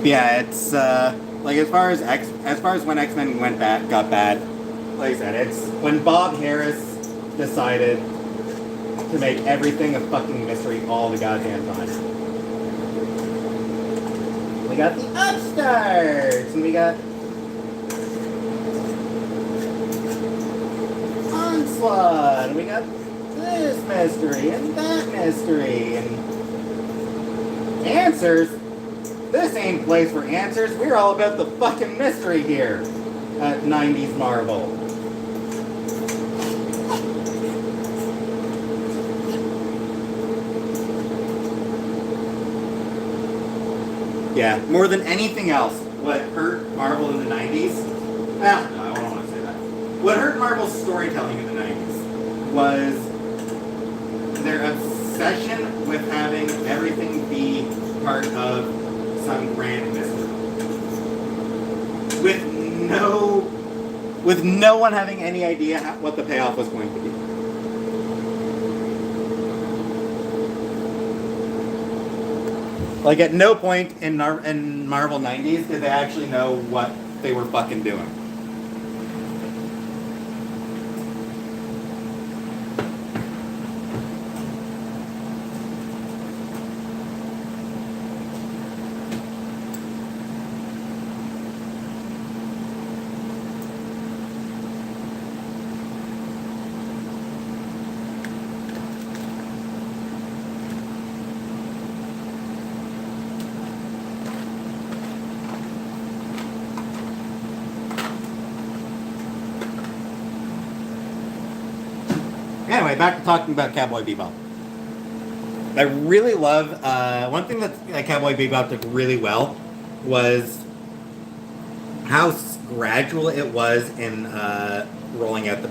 Yeah, it's like as far as when X-Men got bad, like I said, it's when Bob Harris decided to make everything a fucking mystery all the goddamn time. We got the Upstarts, and we got Onslaught, and we got this mystery and that mystery and answers. This ain't place for answers. We're all about the fucking mystery here at 90s Marvel. Yeah, more than anything else, what hurt Marvel in the 90s, well, no, I don't want to say that. What hurt Marvel's storytelling in the 90s was their obsession with having everything be part of some grand mystery. With no one having any idea what the payoff was going to be. Like at no point in Marvel 90s did they actually know what they were fucking doing. Anyway, back to talking about Cowboy Bebop. I really love, one thing that Cowboy Bebop did really well was how gradual it was in rolling out the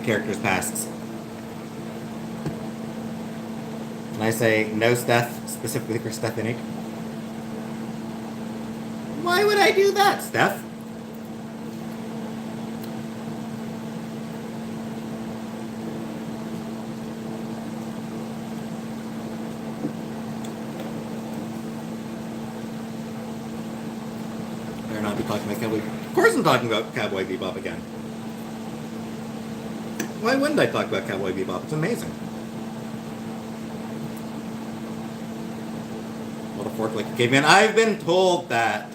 characters' pasts. Can I say no Steph, specifically for Stephanie? Why would I do that, Steph? not be talking about Cowboy. Of course I'm talking about Cowboy Bebop again. Why wouldn't I talk about Cowboy Bebop? It's amazing. What a fork like a caveman. I've been told that.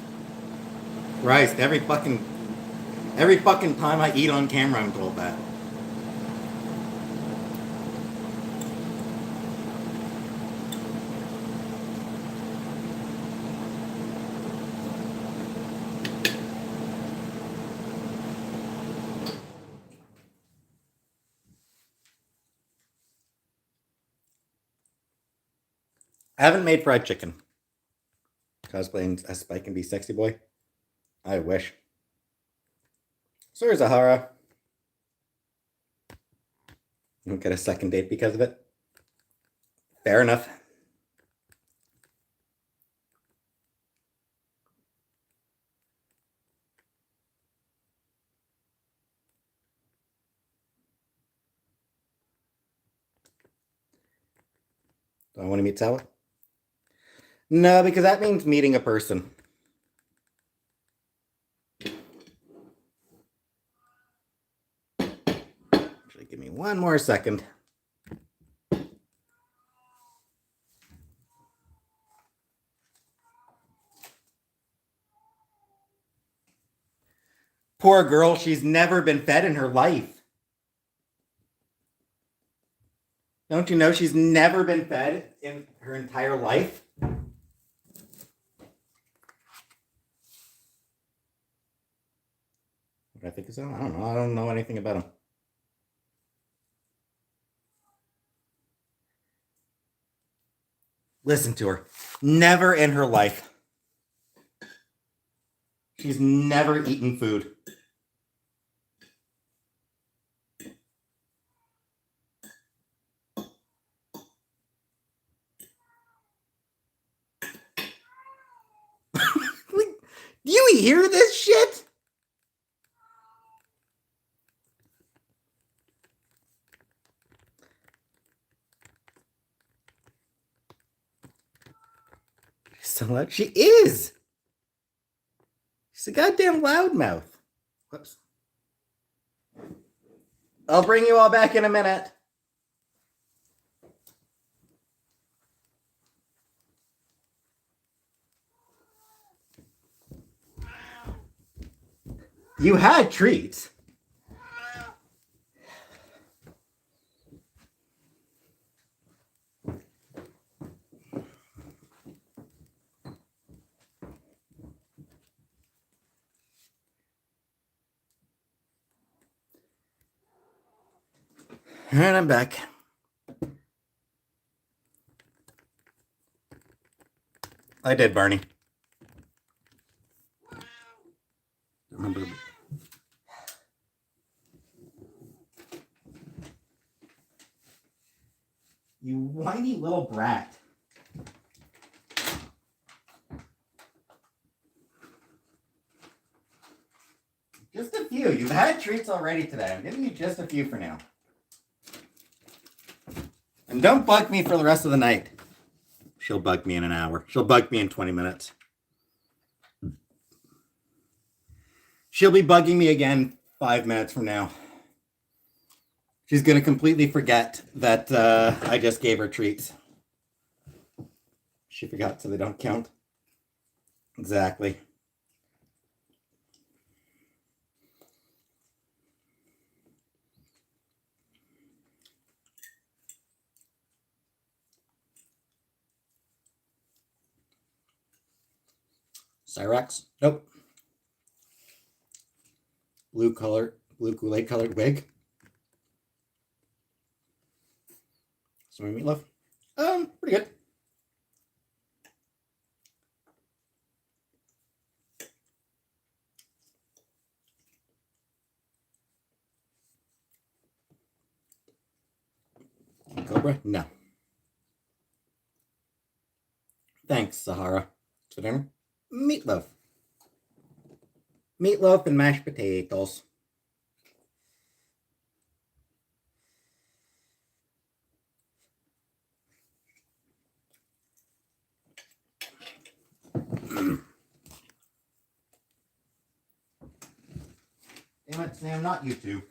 Christ, every fucking time I eat on camera, I'm told that. I haven't made fried chicken. Cosplaying as Spike and Be Sexy Boy. I wish. Sorry, Zahara. You don't get a second date because of it. Fair enough. Do I want to meet Sawa? No, because that means meeting a person. Actually, give me one more second. Poor girl, she's never been fed in her life. Don't you know she's never been fed in her entire life? What I think is that? I don't know. I don't know anything about him. Listen to her. Never in her life. She's never eaten food. Do you hear this shit? So loud. She is. She's a goddamn loudmouth. Whoops. I'll bring you all back in a minute. You had treats. And I'm back. I did, Barney. Remember. You whiny little brat. Just a few. You've had treats already today. I'm giving you just a few for now. And don't bug me for the rest of the night. She'll bug me in an hour. She'll bug me in 20 minutes. She'll be bugging me again 5 minutes from now. She's going to completely forget that I just gave her treats. She forgot, so they don't count. Exactly. Cyrax? Nope. Blue Kool-Aid colored wig. Some meatloaf. Pretty good. Cobra? No. Thanks, Sahara. For dinner? Meatloaf. Meatloaf and mashed potatoes. Damn it, Sam, not you two.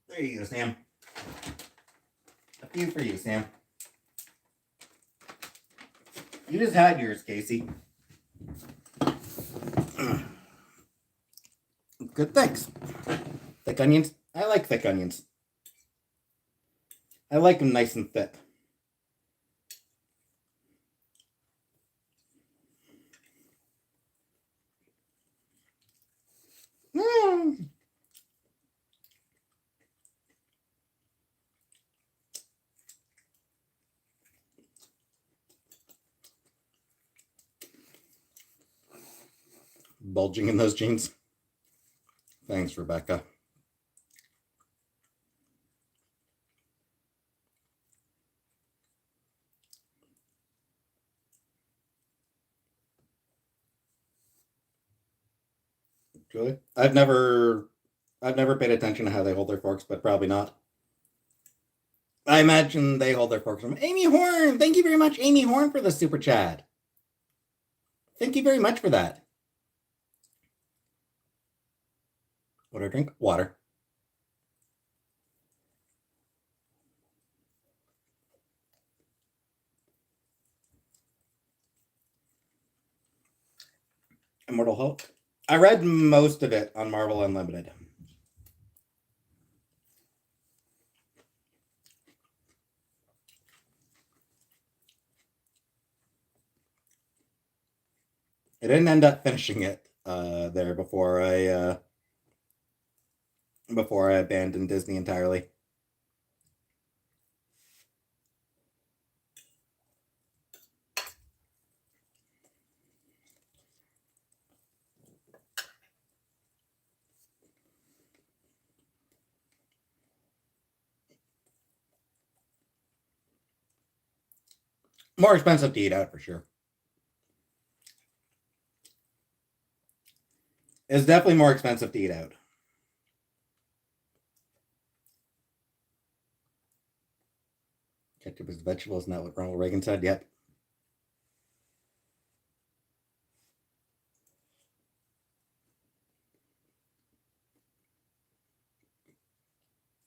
There you go, Sam. A few for you, Sam. You just had yours, Casey. Good, thanks. Thick onions? I like thick onions. I like them nice and thick. Bulging in those jeans. Thanks, Rebecca. Really? I've never paid attention to how they hold their forks, but probably not. I imagine they hold their forks from Amy Horn. Thank you very much, Amy Horn, for the super chat. Thank you very much for that. What do I drink? Water. Immortal Hulk. I read most of it on Marvel Unlimited. I didn't end up finishing it there before I abandoned Disney entirely. More expensive to eat out for sure. It's definitely more expensive to eat out. Ketchup is vegetables, not what Ronald Reagan said. Yep.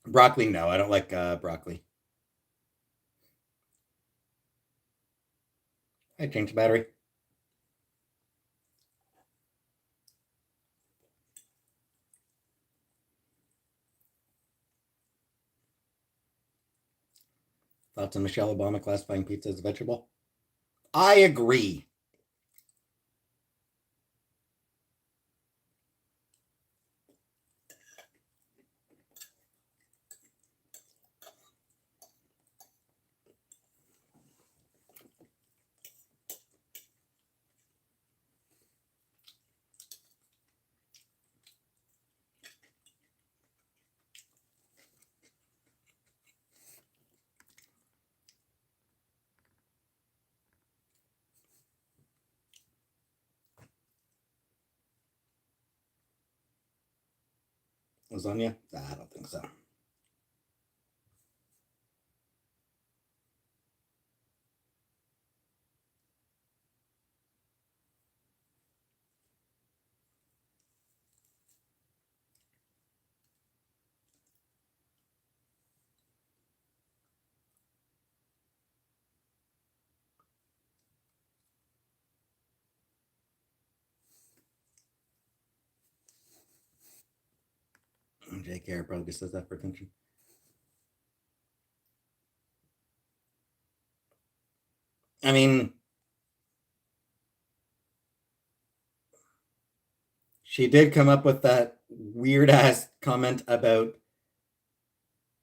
Broccoli, no. I don't like broccoli. I changed the battery. Thoughts on Michelle Obama classifying pizza as a vegetable? I agree. Lasagna? Nah, I don't think so. JKR probably says that for attention. I mean, she did come up with that weird ass comment about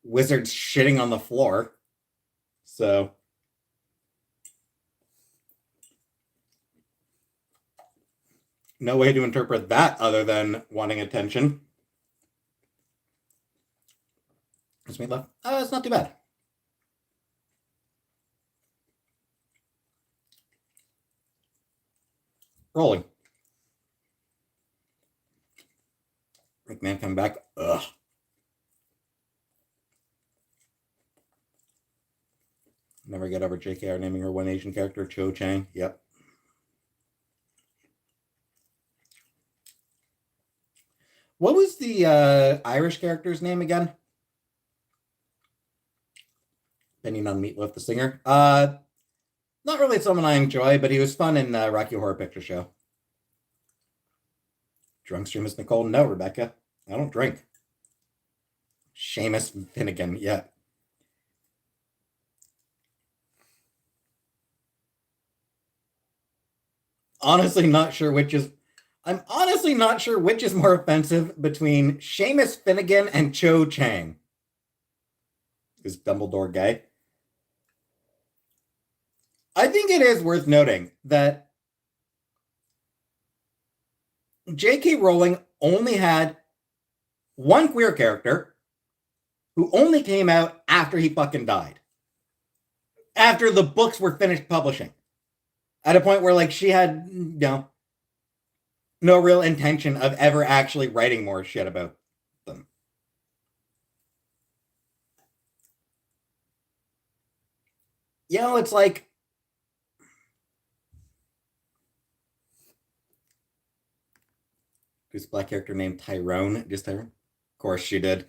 wizards shitting on the floor. So no way to interpret that other than wanting attention. It's meatloaf. It's not too bad. Rolling. McMahon coming back. Ugh. Never get over JKR naming her one Asian character, Cho Chang. Yep. What was the Irish character's name again? Depending on Meatloaf the singer. Not really someone I enjoy, but he was fun in Rocky Horror Picture Show. Drunk stream is Nicole. No, Rebecca. I don't drink. Seamus Finnegan. Yeah. Honestly, not sure which is. I'm honestly not sure which is more offensive between Seamus Finnegan and Cho Chang. Is Dumbledore gay? I think it is worth noting that J.K. Rowling only had one queer character who only came out after he fucking died. After the books were finished publishing. At a point where, like, she had, no real intention of ever actually writing more shit about them. It's like, this black character named Tyrone. Just Tyrone? Of course she did.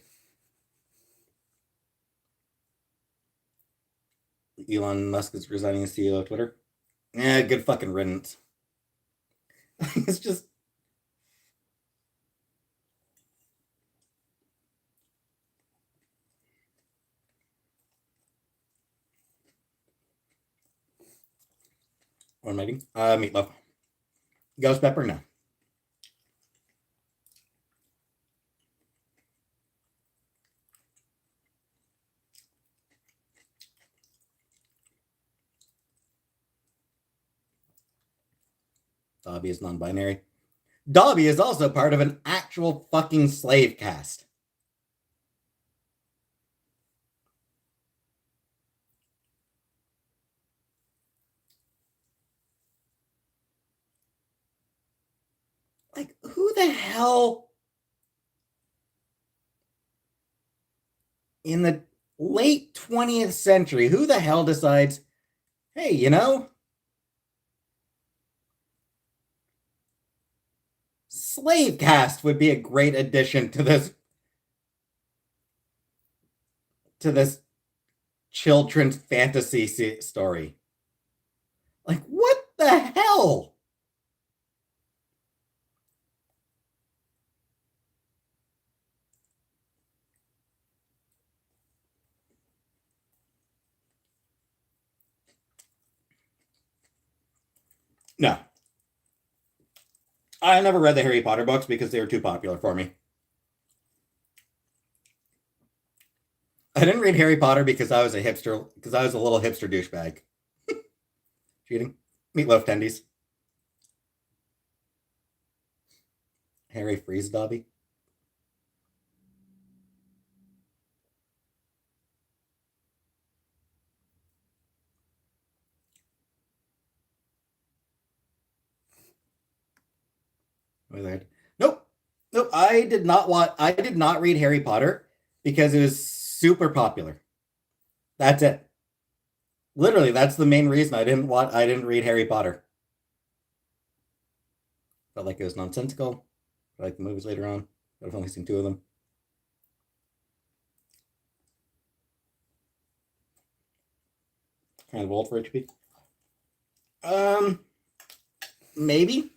Elon Musk is resigning as CEO of Twitter. Good fucking riddance. It's just. What am I eating? Meatloaf. Ghost pepper? No. Dobby is non-binary. Dobby is also part of an actual fucking slave caste. Like, who the hell in the late 20th century, who the hell decides, hey, slave caste would be a great addition to this children's fantasy story. Like, what the hell? No. I never read the Harry Potter books because they were too popular for me. I didn't read Harry Potter because I was a little hipster douchebag. Cheating. Meatloaf tendies. Harry Freeze Dobby. Nope. I did not read Harry Potter because it was super popular. That's it. Literally, that's the main reason I didn't read Harry Potter. Felt like it was nonsensical. I like the movies later on, but I've only seen 2 of them. Kind of old for it to be. Maybe.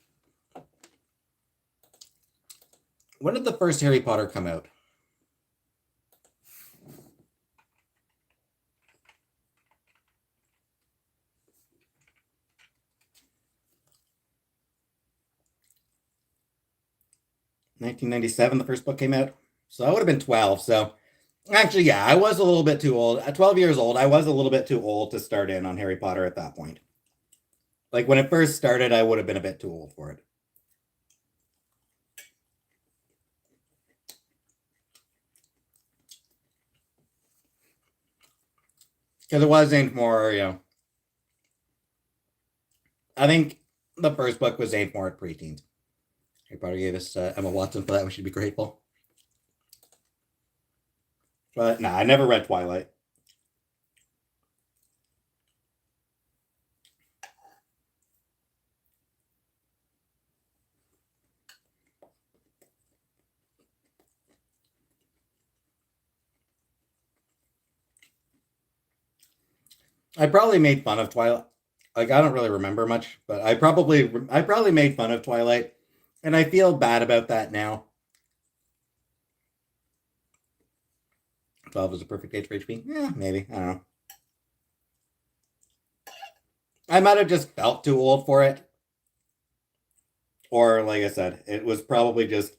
When did the first Harry Potter come out? (1997) the first book came out. So I would have been 12. So actually, yeah, I was a little bit too old. At 12 years old, I was a little bit too old to start in on Harry Potter at that point. Like, when it first started, I would have been a bit too old for it. Because it was aimed more, I think the first book was aimed more at preteens. Harry Potter gave us Emma Watson for that. We should be grateful. But, I never read Twilight. I probably made fun of Twilight. Like I don't really remember much, but I probably made fun of Twilight, and I feel bad about that now. 12 is a perfect age for HP. Yeah, maybe. I don't know. I might have just felt too old for it. Or, like I said, it was probably just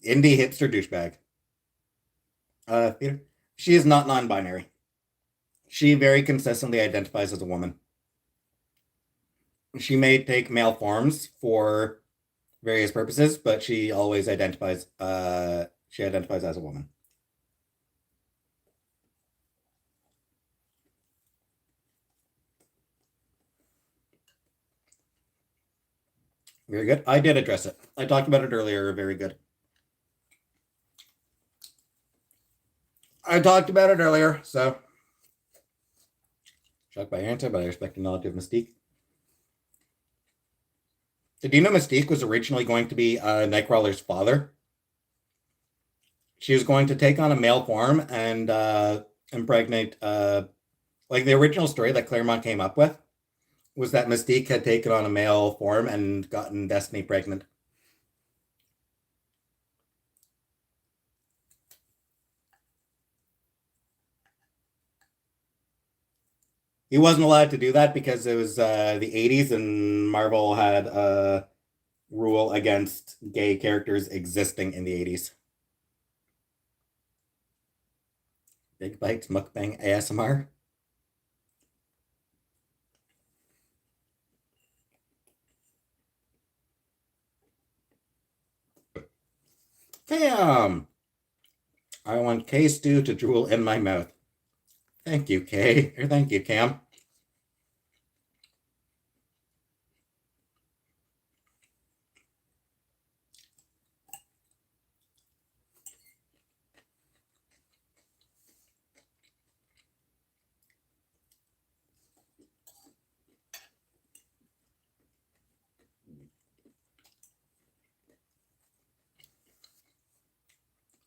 indie hipster douchebag. Peter. She is not non binary. She very consistently identifies as a woman. She may take male forms for various purposes, but she identifies as a woman. Very good. I did address it. I talked about it earlier. Very good. I talked about it earlier, so shocked by your answer, but I respect the knowledge of Mystique. Did you know Mystique was originally going to be Nightcrawler's father? She was going to take on a male form and impregnate. Like the original story that Claremont came up with was that Mystique had taken on a male form and gotten Destiny pregnant. He wasn't allowed to do that because it was the 80s and Marvel had a rule against gay characters existing in the 80s. Big Bites Mukbang ASMR. Damn! I want K stew to drool in my mouth. Thank you, Kay. Or thank you, Cam.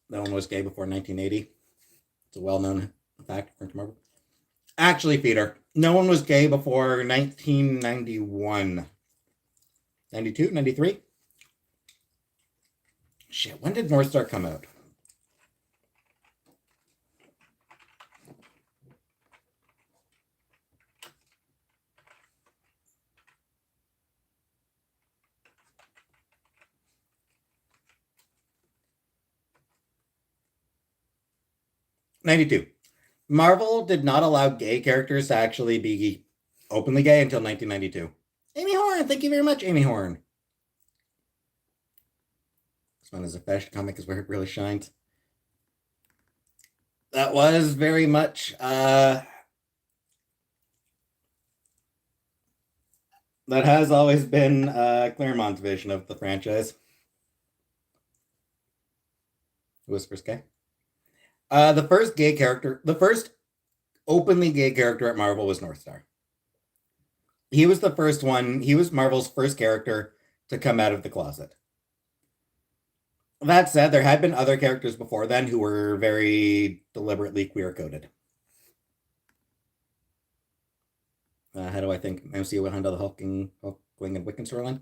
No one was gay before 1980. It's a well-known fact according to Marvel. Actually, Peter, no one was gay before 1991. 92, 93? Shit, when did North Star come out? '92. Marvel did not allow gay characters to actually be openly gay until 1992. Amy Horn, thank you very much, Amy Horn. This one is a fashion comic, is where it really shines. That was very much that has always been Claremont's vision of the franchise. Whispers gay. The first openly gay character at Marvel was Northstar. He was the first one. He was Marvel's first character to come out of the closet. That said, there had been other characters before then who were very deliberately queer coded. How do I think MCU would handle the Hulkling and Wiccan storyline?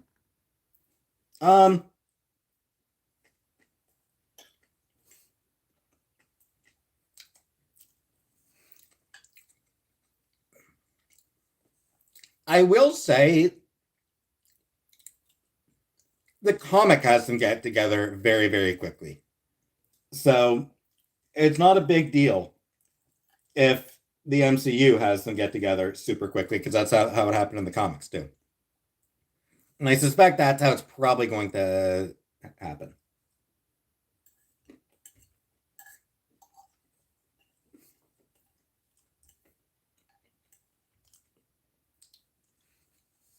I will say the comic has them get together very, very quickly. So it's not a big deal if the MCU has them get together super quickly, because that's how it happened in the comics too. And I suspect that's how it's probably going to happen.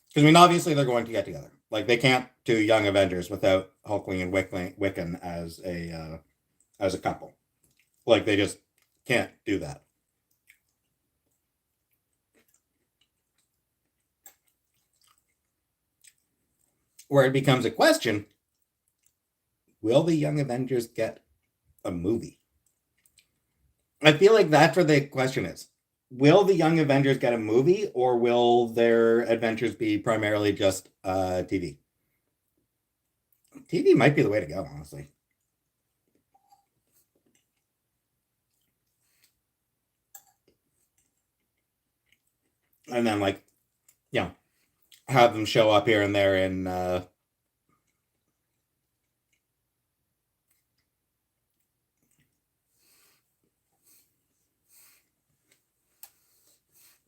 Because I mean, obviously they're going to get together. Like they can't do Young Avengers without Hulkling and Wiccan as a couple. Like they just can't do that. Where it becomes a question: will the Young Avengers get a movie? I feel like that's where the question is. Will the Young Avengers get a movie, or will their adventures be primarily just TV? TV might be the way to go, honestly. And then, like, you know, have them show up here and there in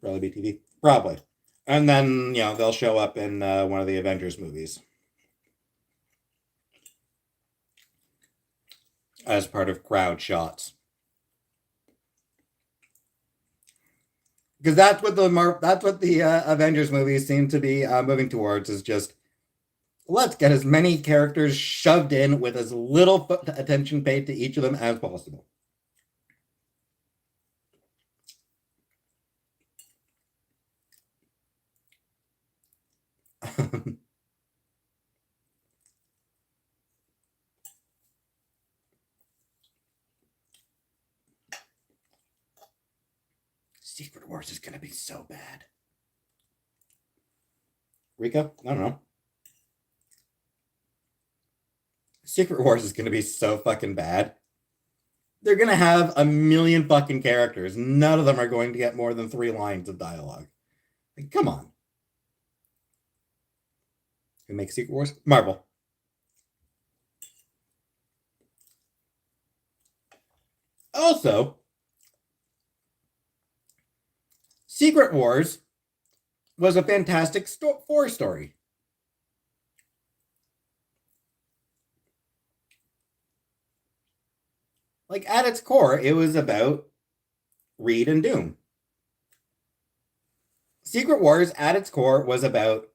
probably be TV, probably. And then, you know, they'll show up in one of the Avengers movies as part of crowd shots. Because that's what the Avengers movies seem to be moving towards, is just let's get as many characters shoved in with as little attention paid to each of them as possible. Secret Wars is going to be so bad. Rika? I don't know. Secret Wars is going to be so fucking bad. They're going to have a million fucking characters. None of them are going to get more than 3 lines of dialogue. Like, come on. Who makes Secret Wars? Marvel. Also, Secret Wars was a Fantastic Four story. Like, at its core, it was about Reed and Doom. Secret Wars, at its core, was about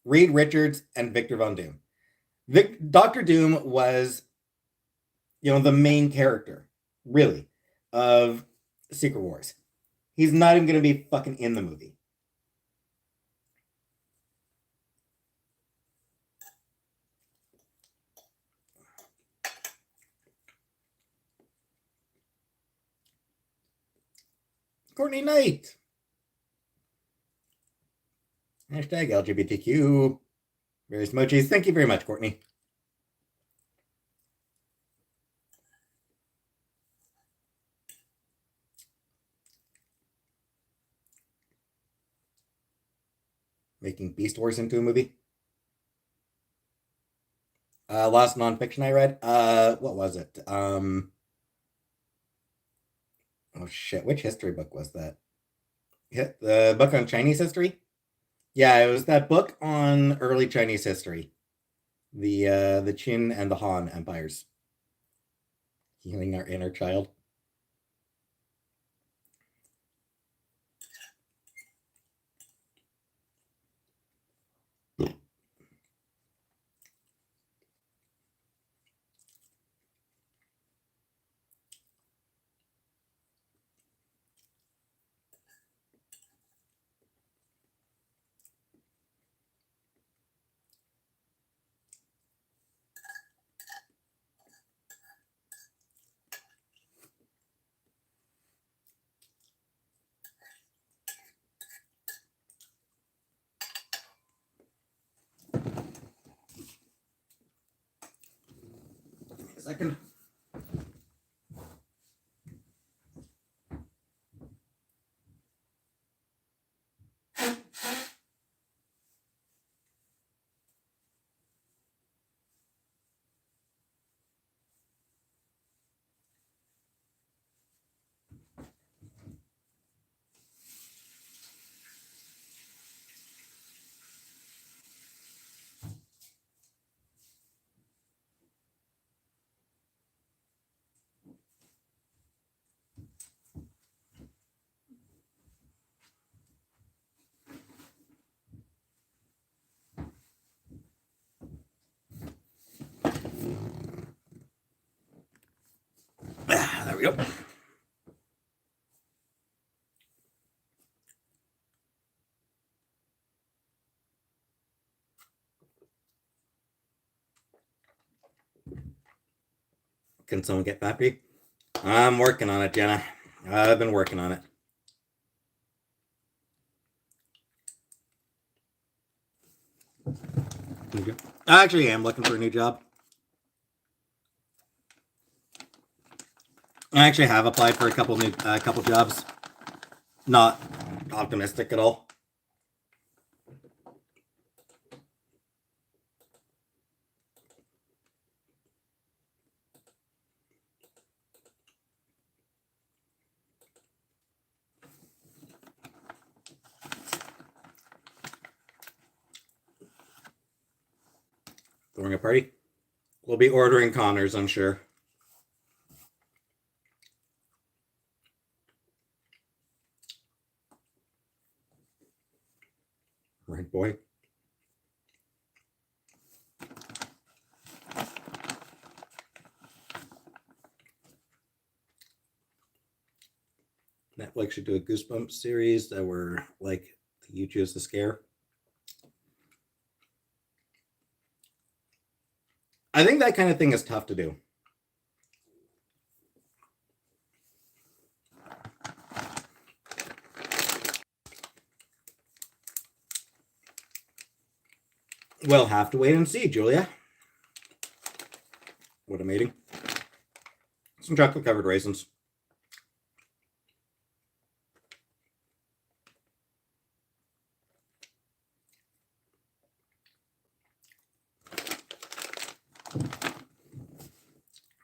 Reed Richards and Victor Von Doom. Dr. Doom was, you know, the main character, really, of Secret Wars. He's not even going to be fucking in the movie. Courtney Knight. Hashtag LGBTQ. Various emojis. Thank you very much, Courtney. Making Beast Wars into a movie. Last nonfiction I read. What was it? Oh shit! Which history book was that? The book on Chinese history. Yeah, it was that book on early Chinese history. The Qin and the Han empires. Healing our inner child. Second. There we go. Can someone get Pappy? I'm working on it, Jenna. I've been working on it. Okay. I actually am looking for a new job. I actually have applied for a couple jobs. Not optimistic at all. Throwing a party? We'll be ordering Connors, I'm sure. Right, boy. Netflix should do a Goosebumps series that were like You Choose the Scare. I think that kind of thing is tough to do. We'll have to wait and see, Julia. What I'm eating. Some chocolate covered raisins.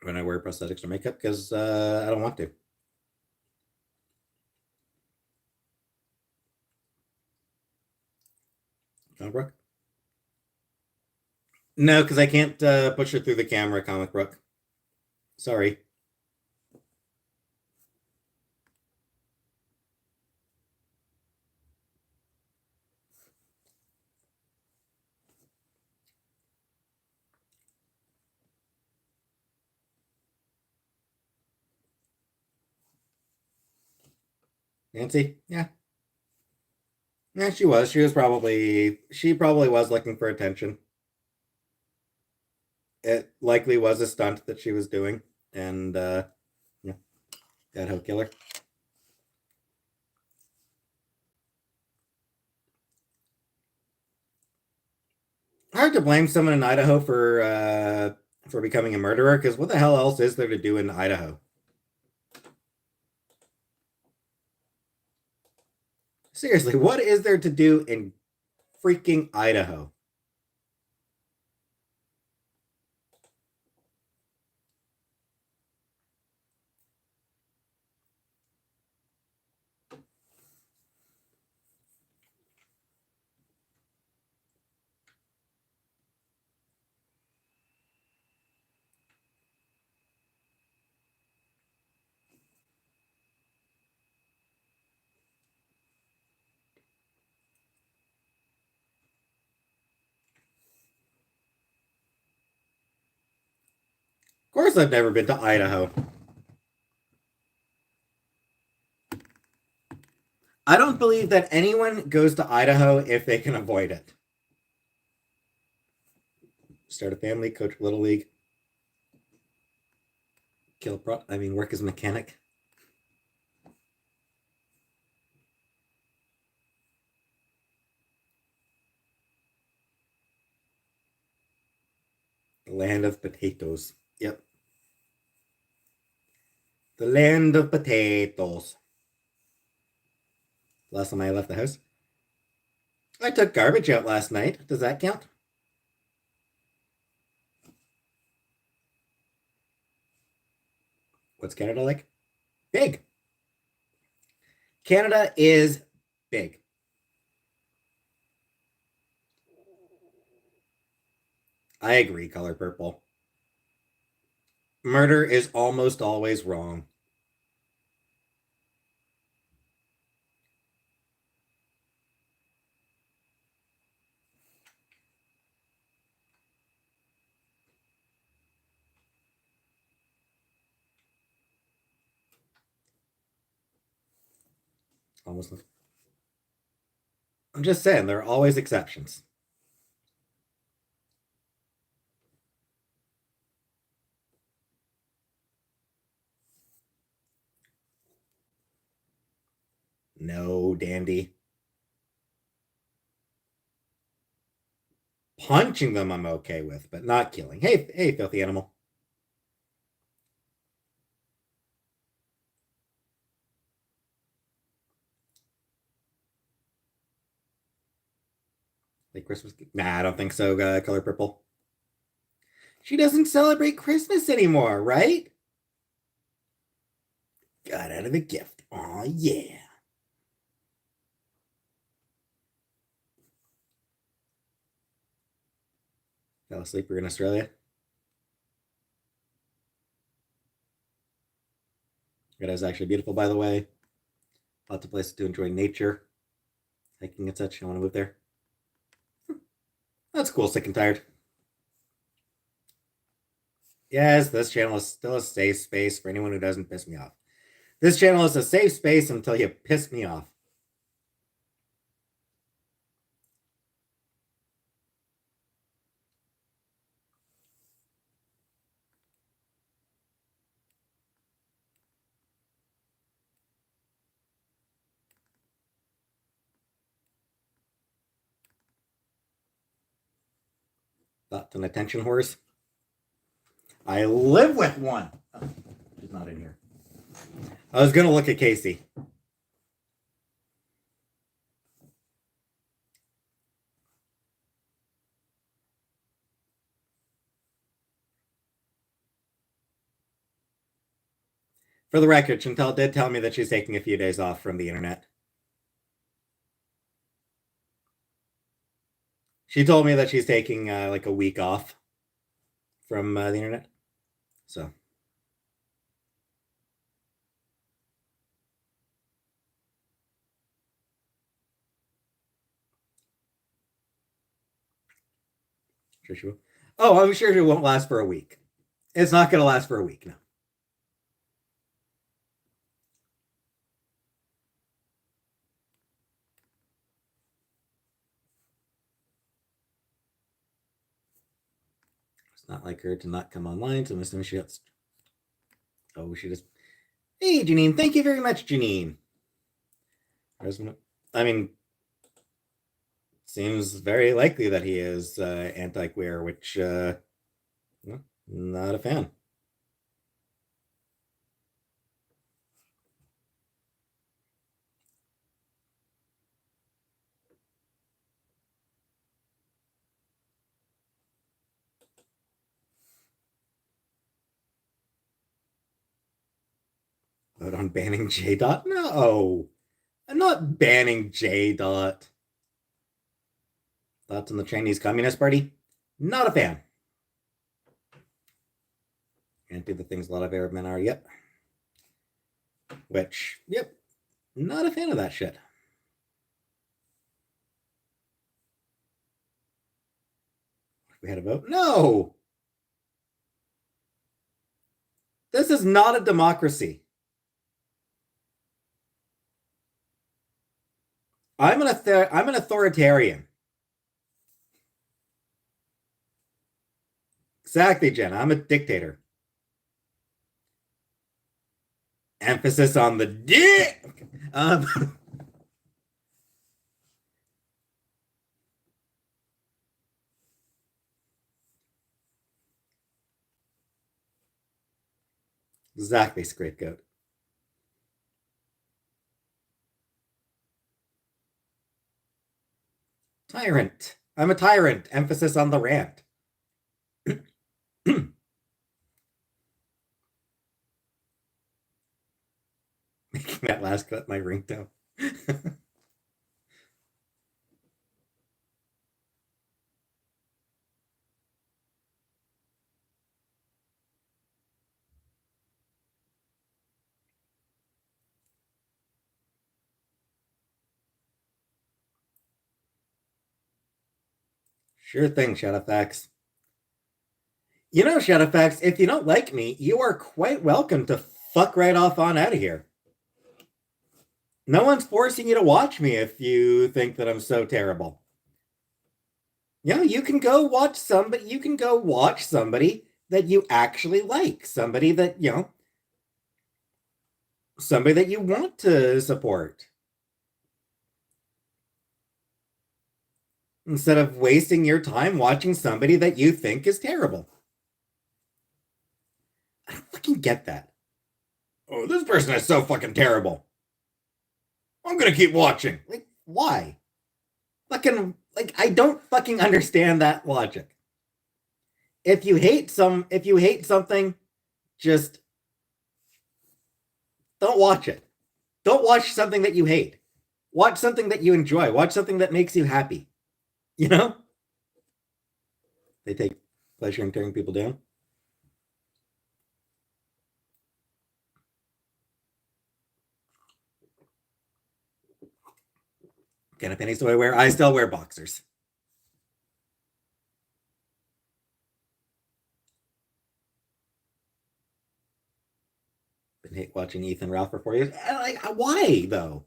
When I wear prosthetics or makeup because I don't want to. Comic Brook? No, because I can't push her through the camera, Comic Brook. Sorry. Nancy? Yeah. Yeah, she was. She probably was looking for attention. It likely was a stunt that she was doing. And yeah. That hoe killer. Hard to blame someone in Idaho for becoming a murderer, because what the hell else is there to do in Idaho? Seriously, what is there to do in freaking Idaho? Of course, I've never been to Idaho. I don't believe that anyone goes to Idaho if they can avoid it. Start a family, coach Little League, work as a mechanic. The land of potatoes. Yep. The land of potatoes. Last time I left the house. I took garbage out last night. Does that count? What's Canada like? Big. Canada is big. I agree, Color Purple. Murder is almost always wrong. Almost. I'm just saying, there are always exceptions. No, Dandy. Punching them I'm okay with, but not killing. Hey, filthy animal. Like Christmas? Nah, I don't think so. Color purple. She doesn't celebrate Christmas anymore, right? Got out of a gift. Oh yeah. Fell asleep. We're in Australia. It is actually beautiful, by the way. Lots of places to enjoy nature, hiking and such. You want to move there? That's cool. Sick and tired. Yes, this channel is still a safe space for anyone who doesn't piss me off. This channel is a safe space until you piss me off. Thoughts on attention whores? I live with one. Oh, she's not in here. I was going to look at Casey. For the record, Chantel did tell me that she's taking a few days off from the internet. She told me that she's taking like a week off from the internet. So. Sure she will. Oh, I'm sure it won't last for a week. It's not going to last for a week, no. It's not like her to not come online, so I'm assuming she has. Oh, she just. Hey, Janine. Thank you very much, Janine. I mean, seems very likely that he is anti-queer, which, not a fan. Vote on banning J. Dot? No, I'm not banning J. Dot. Thoughts on the Chinese Communist Party? Not a fan. Can't do the things a lot of Arab men are. Yep. Which, yep, not a fan of that shit. We had a vote? No. This is not a democracy. I'm an authoritarian. Exactly, Jen. I'm a dictator. Emphasis on the dick. Exactly, scapegoat. Tyrant. I'm a tyrant. Emphasis on the rant. Making that last cut my ringtone. Sure thing, Shadowfax. You know, Shadowfax, if you don't like me, you are quite welcome to fuck right off on out of here. No one's forcing you to watch me if you think that I'm so terrible. You know, you can go watch somebody that you actually like, somebody that, you know, somebody that you want to support. instead of wasting your time watching somebody that you think is terrible. I don't fucking get that. Oh, this person is so fucking terrible. I'm gonna keep watching. Like, why? Fucking, like, I don't fucking understand that logic. If you hate something, just don't watch it. Don't watch something that you hate. Watch something that you enjoy. Watch something that makes you happy. You know? They take pleasure in tearing people down. Kind of pennies do I wear? I still wear boxers. Been hate watching Ethan Ralph for 4 years. Like, why though?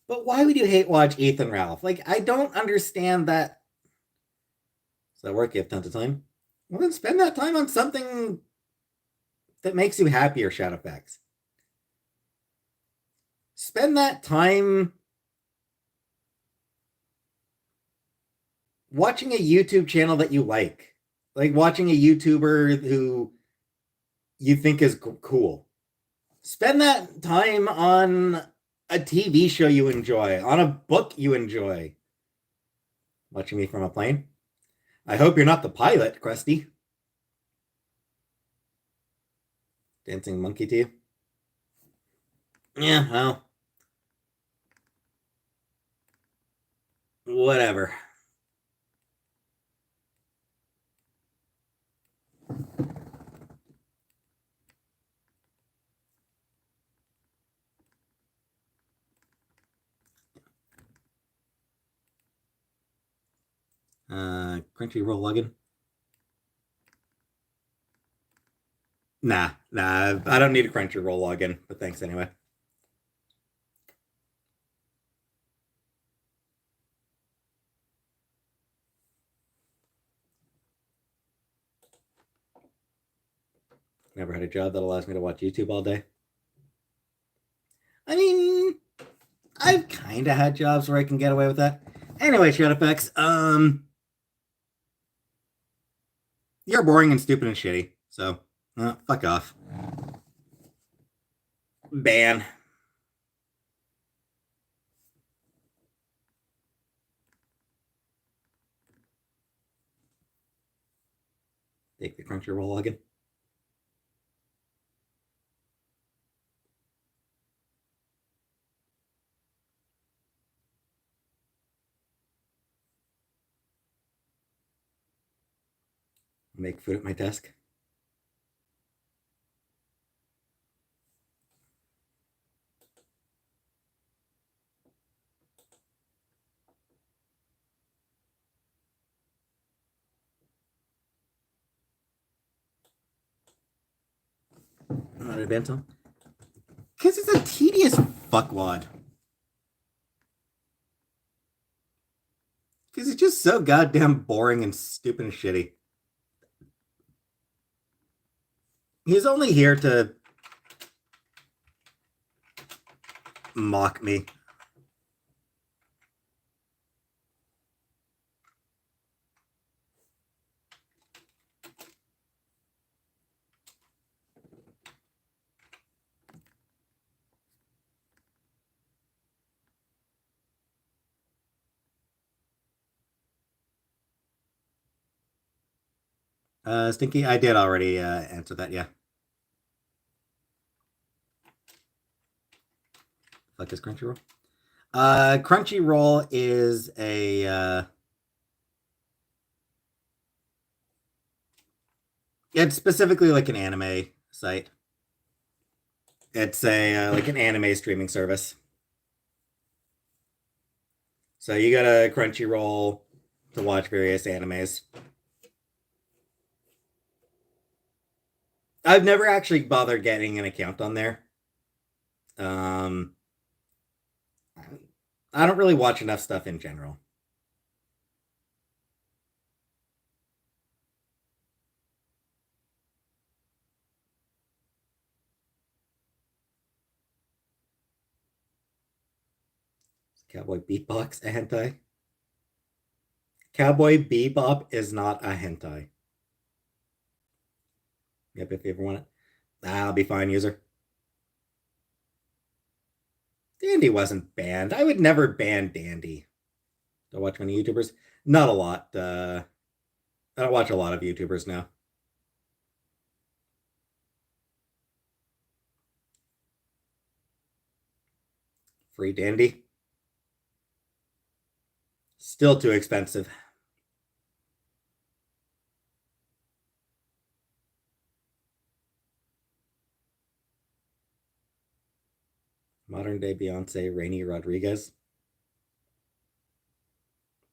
But why would you hate watch Ethan Ralph? Like, I don't understand that. Does that work? You have tons of time. Well, then spend that time on something that makes you happier, Shadowfax. Spend that time watching a YouTube channel that you like watching a YouTuber who you think is cool. Spend that time on a TV show you enjoy, on a book you enjoy. Watching me from a plane? I hope you're not the pilot, Krusty. Dancing monkey to you? Yeah, well. Whatever. Crunchyroll login. Nah, I don't need a Crunchyroll login, but thanks anyway. Never had a job that allows me to watch YouTube all day. I mean, I've kind of had jobs where I can get away with that. Anyway, Shadowfax, you're boring and stupid and shitty, so fuck off. Ban. Take the Crunchyroll login. Make food at my desk. Not advance on. Because it's a tedious fuckwad. Because it's just so goddamn boring and stupid and shitty. He's only here to mock me. Stinky, I did already answer that, yeah. Fuck is Crunchyroll? Crunchyroll is a it's specifically like an anime site. It's a like an anime streaming service. So you got a Crunchyroll to watch various animes. I've never actually bothered getting an account on there. I don't really watch enough stuff in general. Cowboy Beatbox hentai. Cowboy Bebop is not a hentai. Yep, if you ever want it. I'll be fine, user. Dandy wasn't banned. I would never ban Dandy. Do I watch many YouTubers? Not a lot. I don't watch a lot of YouTubers now. Free Dandy. Still too expensive. Modern day Beyonce, Rainy Rodriguez.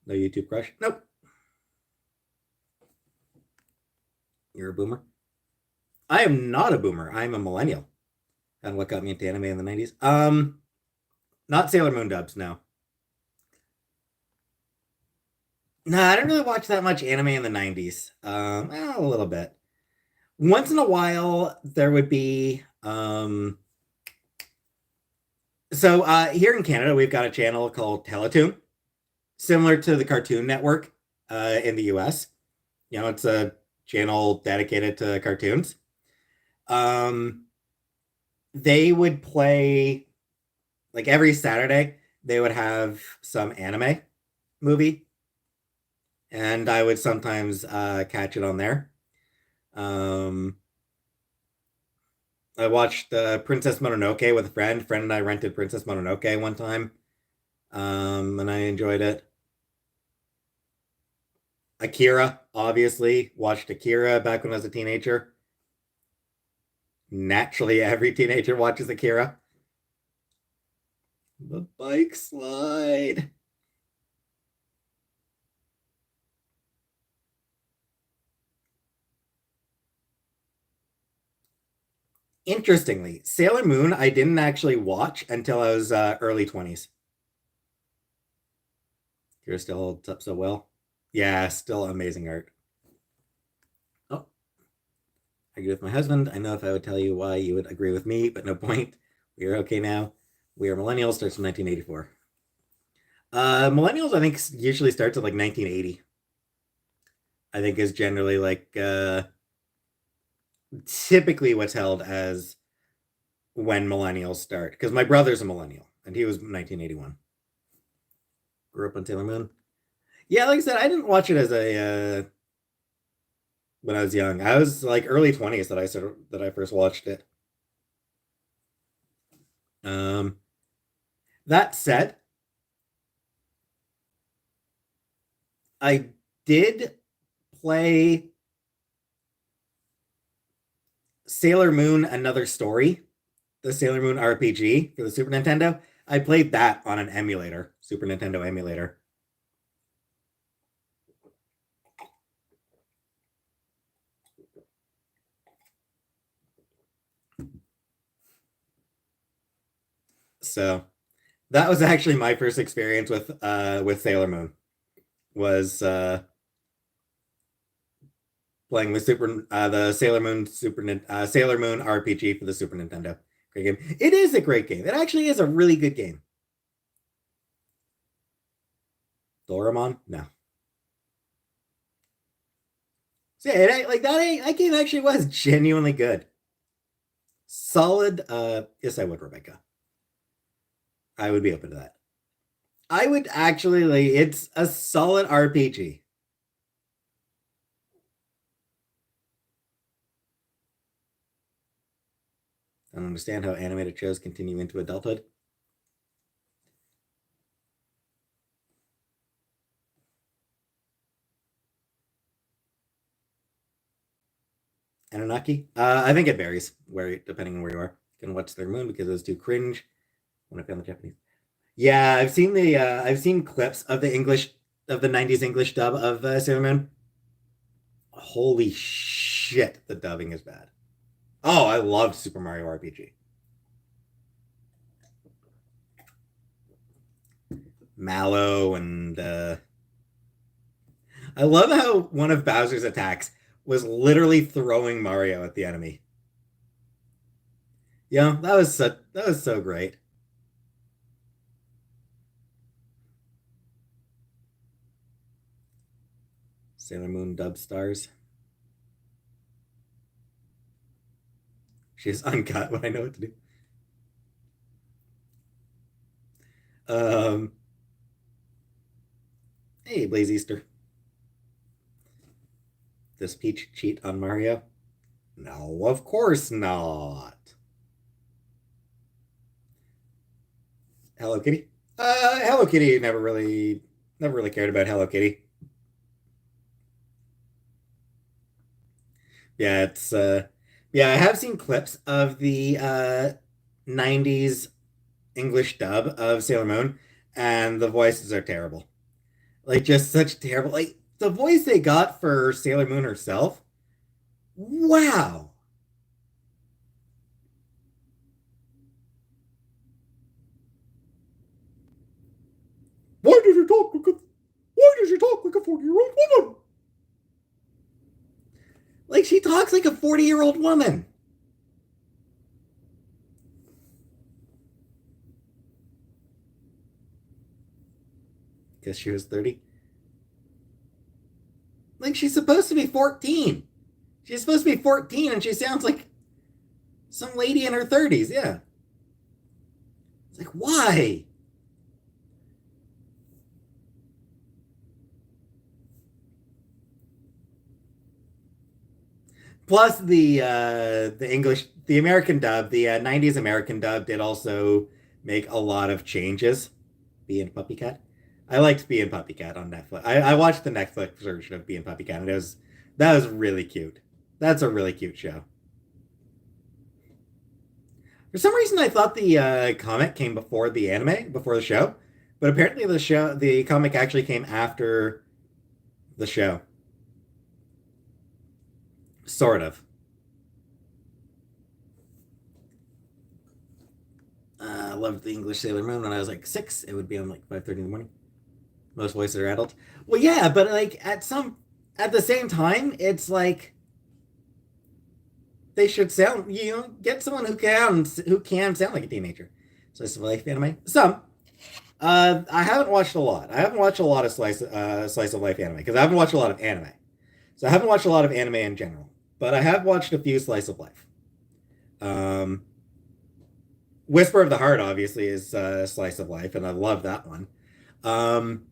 No YouTube crush? Nope. You're a boomer? I am not a boomer. I'm a millennial. And what got me into anime in the 90s? Not Sailor Moon dubs, no. No, I didn't really watch that much anime in the 90s. A little bit. Once in a while, there would be so here in Canada, we've got a channel called Teletoon, similar to the Cartoon Network in the US. You know, it's a channel dedicated to cartoons. They would play like every Saturday, they would have some anime movie, and I would sometimes catch it on there. I watched Princess Mononoke with a friend. Friend and I rented Princess Mononoke one time, and I enjoyed it. Akira, obviously, watched Akira back when I was a teenager. Naturally, every teenager watches Akira. The bike slide. Interestingly, Sailor Moon I didn't actually watch until I was early 20s. Akira still holds up so well. Yeah, still amazing art. Oh, I agree with my husband. I know if I would tell you why you would agree with me, but no point. We are okay now. We are millennials, starts in 1984. Millennials, I think, usually starts at like 1980. I think is generally like typically what's held as when millennials start. Because my brother's a millennial, and he was 1981. Grew up on Sailor Moon. Yeah, like I said, I didn't watch it as a when I was young. I was like early 20s that I first watched it. Um, that said, I did play Sailor Moon Another Story, the Sailor Moon RPG for the Super Nintendo. I played that on an emulator, Super Nintendo emulator. So that was actually my first experience with Sailor Moon. Was playing with the Sailor Moon Sailor Moon RPG for the Super Nintendo. Great game. It is a great game. It actually is a really good game. Doraemon? No. So yeah, like that game actually was genuinely good. Solid. Yes, I would, Rebecca. I would be open to that. I would actually like it's a solid RPG. I don't understand how animated shows continue into adulthood. Anunnaki? I think it varies depending on where you are. You can watch their moon because it was too cringe when I found the Japanese. Yeah, I've seen clips of the 90s English dub of Sailor Moon. Holy shit, the dubbing is bad. Oh, I loved Super Mario RPG. Mallow and I love how one of Bowser's attacks was literally throwing Mario at the enemy. Yeah, that was so great. Sailor Moon dub stars. She's uncut when I know what to do. Um, hey, Blaze Easter. Does Peach cheat on Mario? No, of course not. Hello Kitty. Hello Kitty never really cared about Hello Kitty. Yeah, it's yeah, I have seen clips of the 90s English dub of Sailor Moon, and the voices are terrible. Like just such terrible. Like the voice they got for Sailor Moon herself. Wow. Why did you talk like a Why did you talk like a 40-year-old woman? Like she talks like a 40-year-old woman. Guess she was 30. Like she's supposed to be 14. She's supposed to be 14 and she sounds like some lady in her 30s. Yeah. It's like, why? Plus the American dub, the 90s American dub did also make a lot of changes. Bee and Puppy Cat. I liked Bee and Puppy Cat on Netflix. I watched the Netflix version of Bee and Puppy Cat, and that was really cute. That's a really cute show. For some reason, I thought the comic came before the anime, before the show, but apparently the comic actually came after the show. Sort of. I loved the English Sailor Moon when I was like 6. It would be on like 5:30 in the morning. Most voices are adult. Well, yeah, but like at the same time, it's like they should sound, get someone who can sound like a teenager. Slice of life anime. Some. I haven't watched a lot. I haven't watched a lot of slice of life anime because I haven't watched a lot of anime. So I haven't watched a lot of anime in general, but I have watched a few slice of life. Um, Whisper of the Heart obviously is slice of life, and I love that one. Um,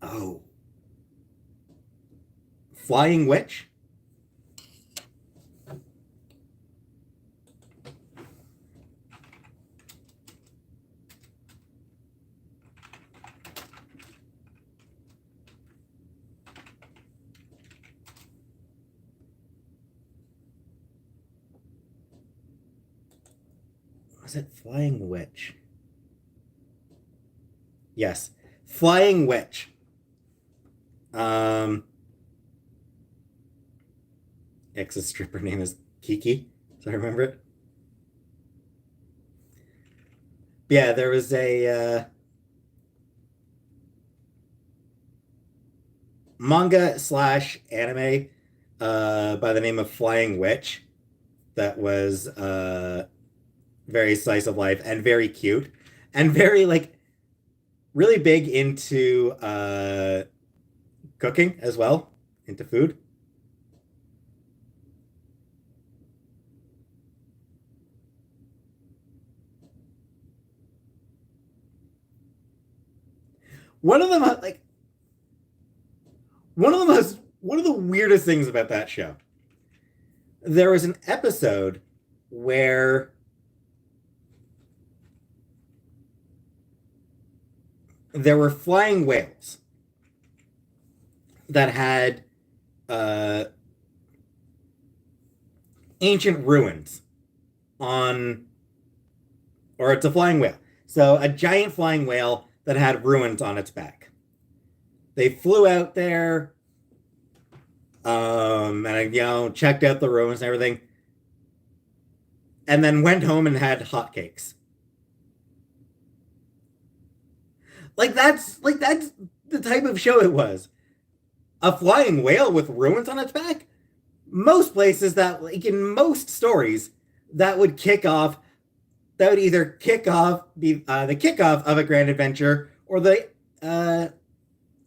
oh, Flying Witch. Was it Flying Witch? Yes, Flying Witch. Um, X's stripper name is Kiki. So I remember it. Yeah, there was a manga slash anime by the name of Flying Witch that was very slice of life and very cute and very like really big into cooking as well, into food. One of them like one of the weirdest things about that show. There was an episode where there were flying whales that had uh, ancient ruins on, or it's a flying whale. So a giant flying whale that had ruins on its back. They flew out there, and checked out the ruins and everything, and then went home and had hotcakes. Like that's the type of show it was. A flying whale with ruins on its back. Most places that, like in most stories, that would kick off. That would either kick off be the kickoff of a grand adventure or the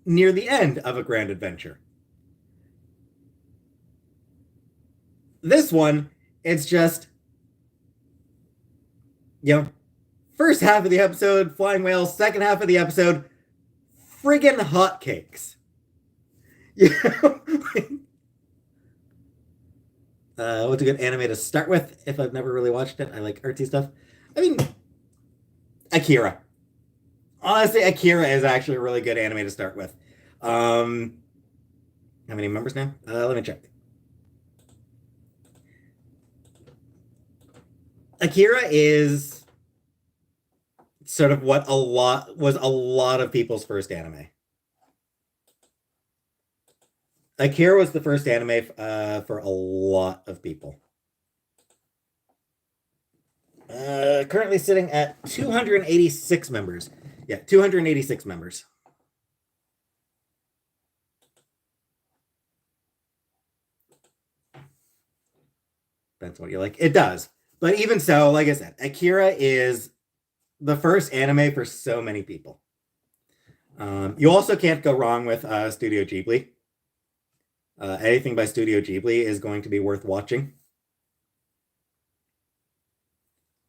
near the end of a grand adventure. This one, it's just, you know, first half of the episode, flying whales, second half of the episode, friggin' hotcakes. You know? What's a good anime to start with if I've never really watched it? I like artsy stuff. I mean, Akira. Honestly, Akira is actually a really good anime to start with. Um, how many members now? Let me check. Akira is sort of what a lot of people's first anime. Akira was the first anime for a lot of people. Currently sitting at 286 members. Yeah, 286 members. That's what you like. It does. But even so, like I said, Akira is the first anime for so many people. You also can't go wrong with Studio Ghibli. Anything by Studio Ghibli is going to be worth watching.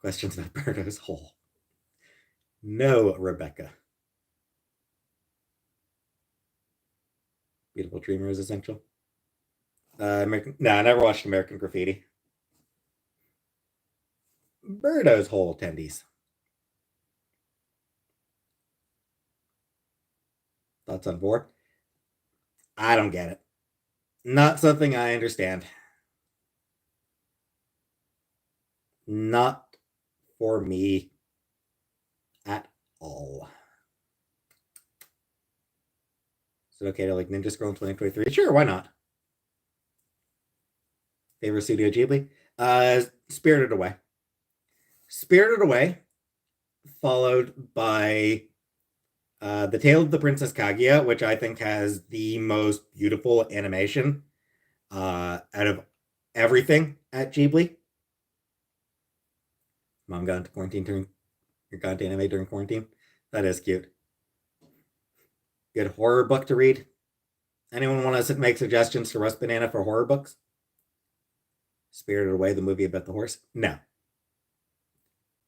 Questions about Birdo's Hole. No, Rebecca. Beautiful Dreamer is essential. No, I never watched American Graffiti. Birdo's Hole attendees. Thoughts on Vor? I don't get it. Not something I understand. Not for me at all. Is it okay to like Ninja Scroll in 2023? Sure, why not? Favorite Studio Ghibli? Spirited Away. Spirited Away, followed by The Tale of the Princess Kaguya, which I think has the most beautiful animation out of everything at Ghibli. Mom got into quarantine during got into anime during quarantine. That is cute. Good horror book to read. Anyone want to make suggestions to Russ Banana for horror books? Spirited Away, the movie about the horse? No.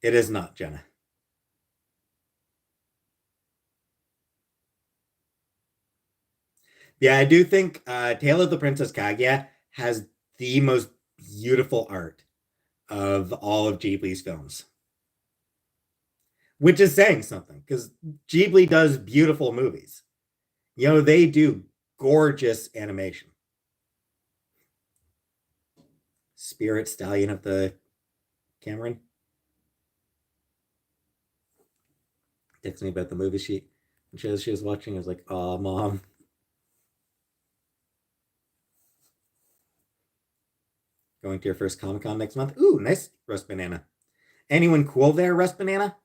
It is not, Jenna. Yeah, I do think Tale of the Princess Kaguya has the most beautiful art of all of Ghibli's films. Which is saying something, because Ghibli does beautiful movies. You know, they do gorgeous animation. Spirit Stallion of the Cameron texted me about the movie she was watching. I was like, "Oh, mom." Going to your first Comic Con next month. Ooh, nice, Rust Banana. Anyone cool there, Rust Banana?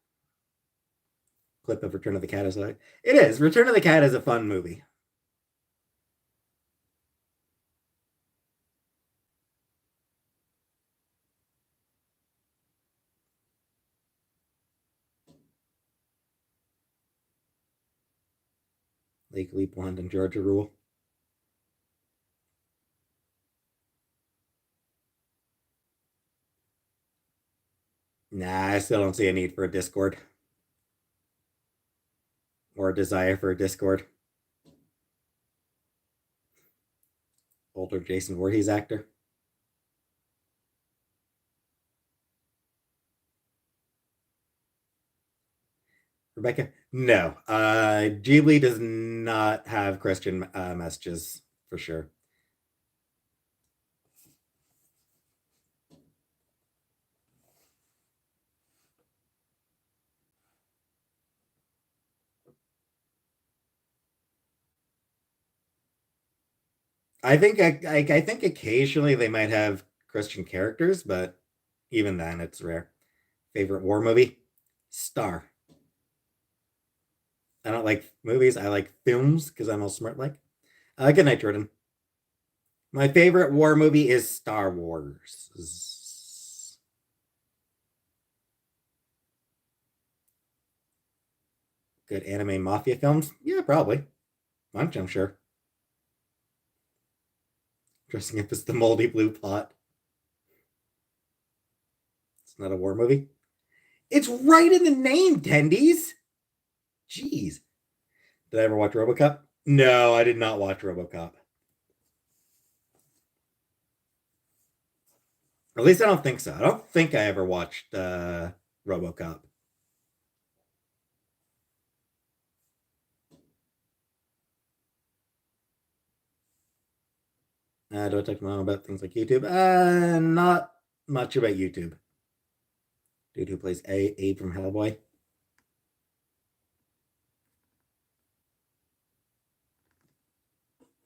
Clip of Return of the Cat is like it is. Return of the Cat is a fun movie. Legally Blonde and Georgia Rule. Nah, I still don't see a need for a Discord or a desire for a Discord. Older Jason Voorhees actor. Rebecca? No. Ghibli does not have Christian messages for sure. I think I think occasionally they might have Christian characters, but even then it's rare. Favorite war movie? Star. I don't like movies. I like films because I'm all smart like. Good night, Jordan. My favorite war movie is Star Wars. Good anime mafia films? Yeah, probably. Bunch, I'm sure. Dressing up as the moldy blue pot. It's not a war movie. It's right in the name, Tendies. Jeez. Did I ever watch RoboCop? No, I did not watch RoboCop. At least I don't think so. I don't think I ever watched RoboCop. Do I talk to mom about things like YouTube? Not much about YouTube. Dude who plays Abe from Hellboy.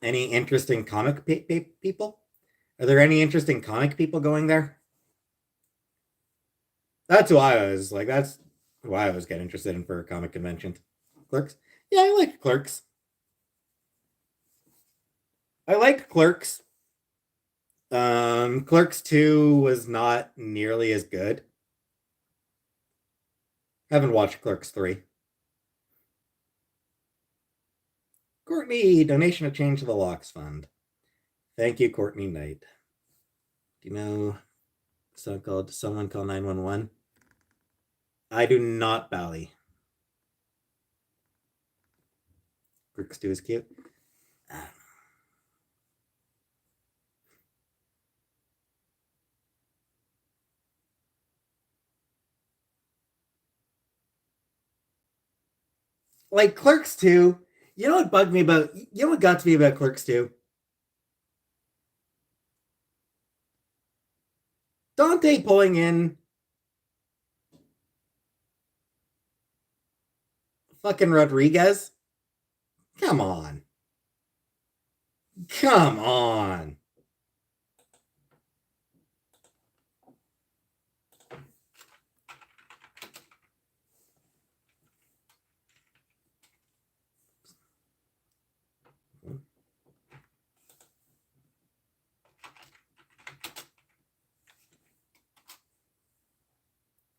Any interesting comic people? Are there any interesting comic people going there? That's who I was like. That's who I always get interested in for a comic convention. Clerks. Yeah, I like Clerks. I like Clerks. Clerks 2 was not nearly as good. Haven't watched Clerks 3. Courtney, donation to Change the Locks Fund. Thank you, Courtney Knight. Do you know Someone Call 911? I do not, Bally. Clerks 2 is cute. Like Clerks 2, you know what bugged me about, you know what got to me about Clerks 2? Dante pulling in fucking Rodriguez. Come on. Come on.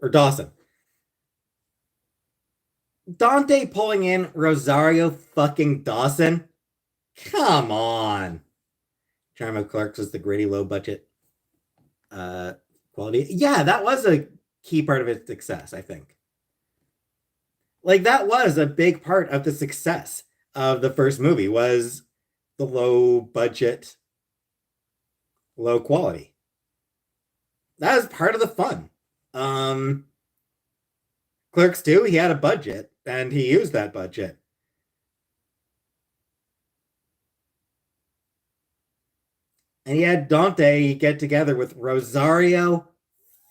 Or Dawson. Dante pulling in Rosario fucking Dawson. Come on. Charm of Clerks was the gritty, low budget quality. Yeah, that was a key part of its success, I think. Like, that was a big part of the success of the first movie, was the low budget, low quality. That was part of the fun. Clerks 2, he had a budget, and he used that budget. And he had Dante get together with Rosario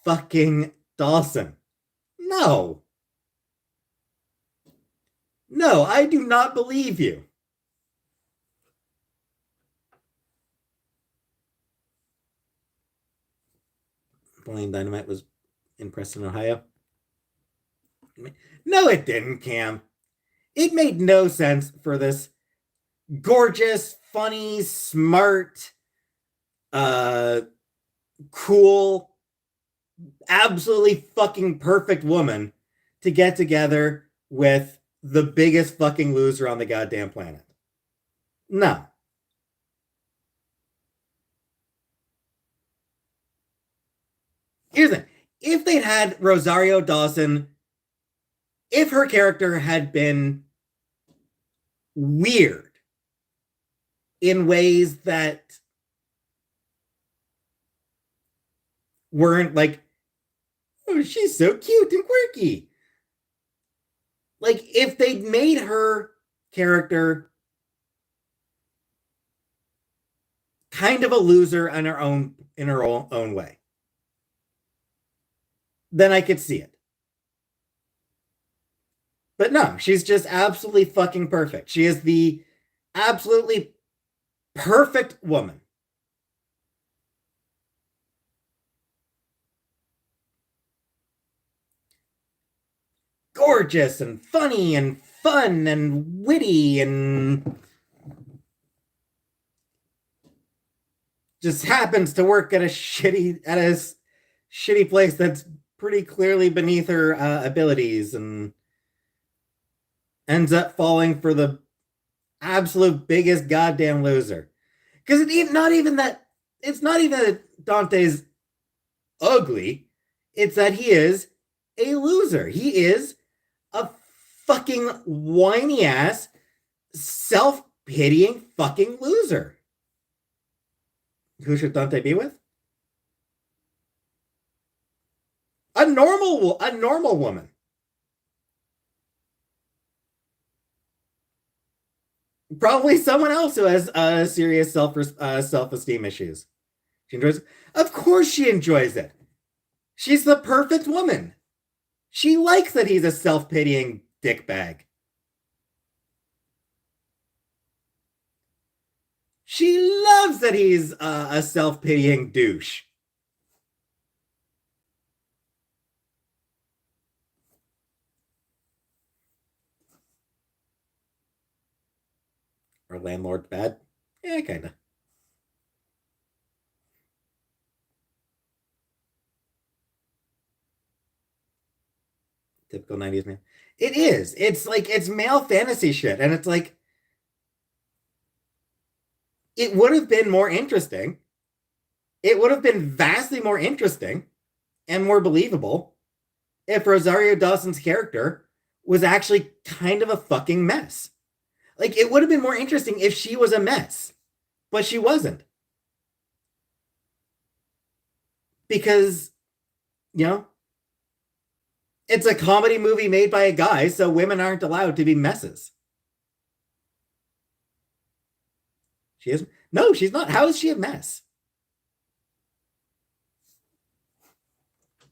fucking Dawson. No. No, I do not believe you. Napoleon Dynamite was in Preston, Ohio. No, it didn't, Cam. It made no sense for this gorgeous, funny, smart, cool, absolutely fucking perfect woman to get together with the biggest fucking loser on the goddamn planet. No. Here's the thing. If they'd had Rosario Dawson, if her character had been weird in ways that weren't like, oh, she's so cute and quirky. Like, if they'd made her character kind of a loser in her own way, then I could see it. But no, she's just absolutely fucking perfect. She is the absolutely perfect woman. Gorgeous and funny and fun and witty and just happens to work at a shitty place that's pretty clearly beneath her abilities, and ends up falling for the absolute biggest goddamn loser. Because it's not even that Dante's ugly. It's that he is a loser. He is a fucking whiny ass, self-pitying fucking loser. Who should Dante be with? A normal woman. Probably someone else who has serious self-esteem issues. She enjoys it. Of course she enjoys it. She's the perfect woman. She likes that he's a self-pitying dickbag. She loves that he's a self-pitying douche. Our landlord's bad? Yeah, kinda. Typical 90s man. It is. It's like, it's male fantasy shit. And it's like, it would have been more interesting. It would have been vastly more interesting and more believable if Rosario Dawson's character was actually kind of a fucking mess. Like, it would have been more interesting if she was a mess, but she wasn't. Because, you know, it's a comedy movie made by a guy, so women aren't allowed to be messes. She is? No, she's not. How is she a mess?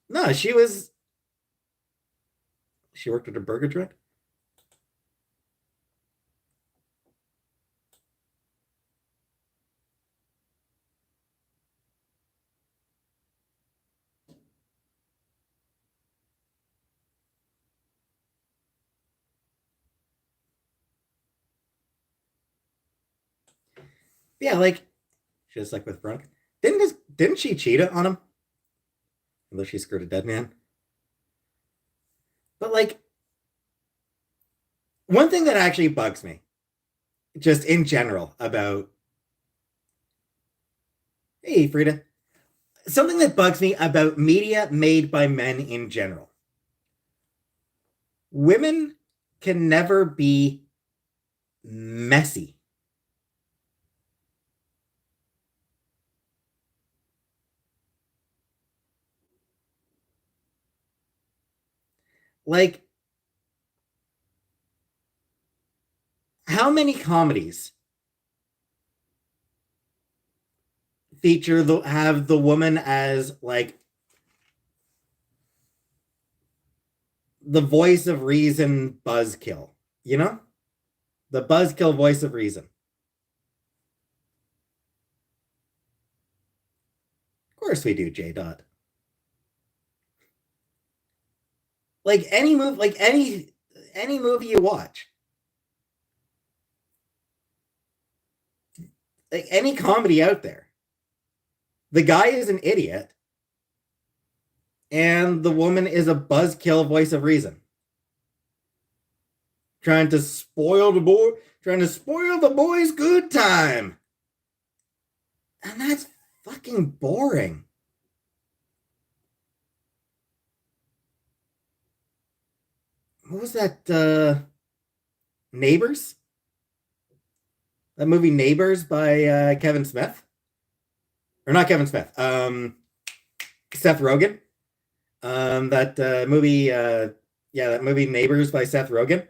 No, she was. She worked at a burger joint. Yeah, like, just like with Brunk. Didn't she cheat on him? Although she screwed a dead man. But like, one thing that actually bugs me, just in general, about, hey Frida, something that bugs me about media made by men in general. Women can never be messy. Like, how many comedies have the woman as like the voice of reason, buzzkill, you know? The buzzkill voice of reason. Of course we do, J. Dot. Like any movie you watch. Like any comedy out there. The guy is an idiot and the woman is a buzzkill voice of reason. Trying to spoil the boy's good time. And that's fucking boring. What was that? Neighbors? That movie Neighbors by Kevin Smith? Or not Kevin Smith. Seth Rogen. That movie, that movie Neighbors by Seth Rogen.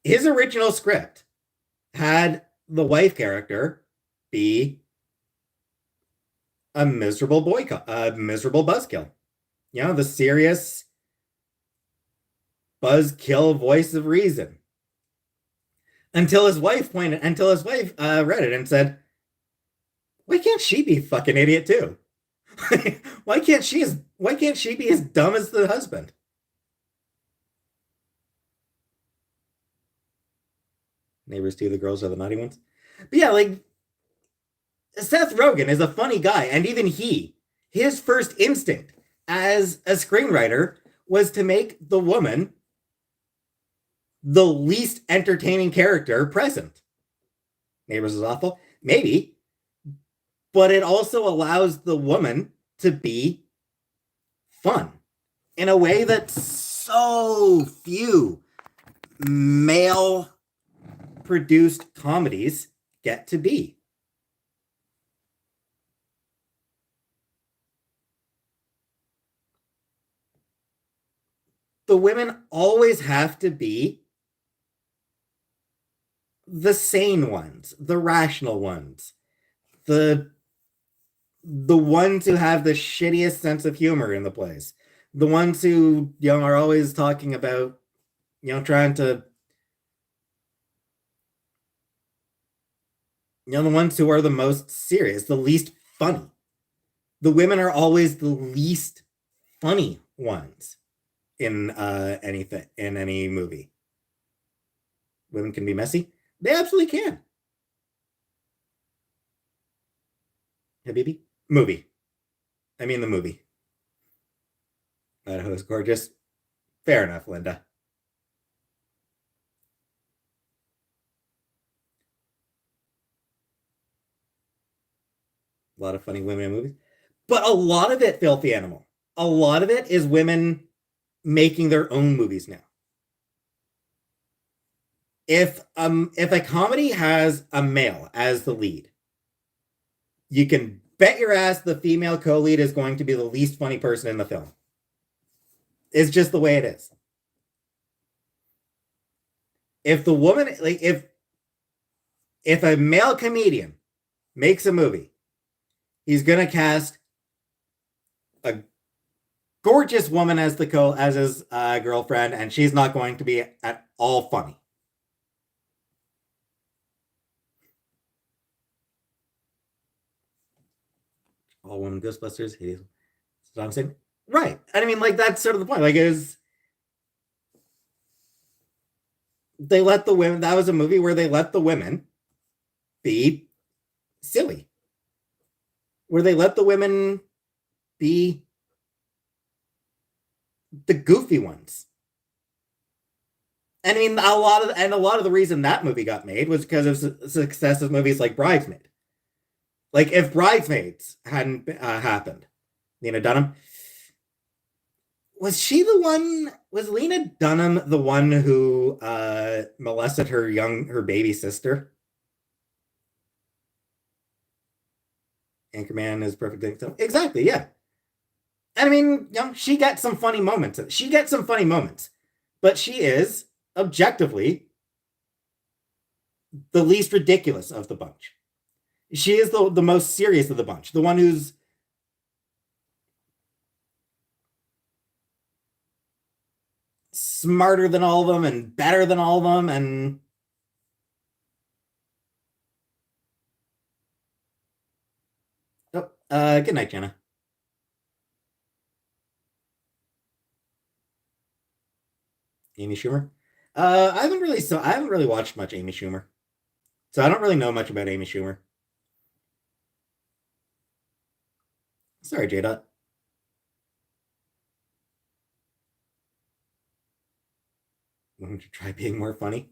His original script had the wife character be a miserable buzzkill. You know, the serious buzzkill voice of reason. Until his wife read it and said, why can't she be a fucking idiot too? Why can't she be as dumb as the husband? Neighbors 2, the girls are the naughty ones. But yeah, like, Seth Rogen is a funny guy, and even his first instinct as a screenwriter was to make the woman the least entertaining character present. Neighbors is awful, maybe, but it also allows the woman to be fun in a way that so few male produced comedies get to be. The women always have to be the sane ones, the rational ones, the ones who have the shittiest sense of humor in the place, the ones who are always talking about trying to the ones who are the most serious, the least funny. The women are always the least funny ones in anything, in any movie. Women can be messy. They absolutely can. Habibi? Movie. I mean the movie. Idaho is gorgeous. Fair enough, Linda. A lot of funny women in movies. But a lot of it, Filthy Animal, a lot of it is women making their own movies now. If a comedy has a male as the lead, you can bet your ass the female co-lead is going to be the least funny person in the film. It's just the way it is. If the woman, like, if a male comedian makes a movie, he's gonna cast a gorgeous woman as his girlfriend, and she's not going to be at all funny. All women Ghostbusters. That's what I'm saying. Right. And I mean, like, that's sort of the point. Like, they let the women, that was a movie where they let the women be silly. Where they let the women be the goofy ones. And I mean, a lot of the reason that movie got made was because of success of movies like Bridesmaid. Like, if Bridesmaids hadn't happened, Lena Dunham, was Lena Dunham the one who molested her baby sister? Anchorman is perfect example. Exactly, yeah. And I mean, she gets some funny moments. But she is objectively the least ridiculous of the bunch. She is the most serious of the bunch. The one who's smarter than all of them and better than all of them. And good night, Jenna. Amy Schumer. I haven't really watched much Amy Schumer, so I don't really know much about Amy Schumer. Sorry, J-Dot. Want to try being more funny?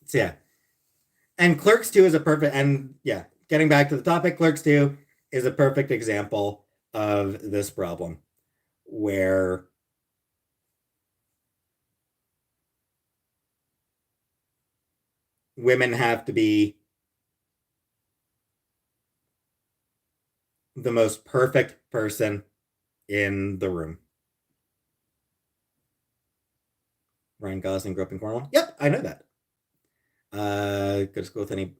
So yeah. And Clerks 2 is a perfect, and yeah, getting back to the topic, Clerks 2 is a perfect example of this problem where women have to be the most perfect person in the room. Ryan Gosling grew up in Cornwall. Yep, I know that. Go to school with any.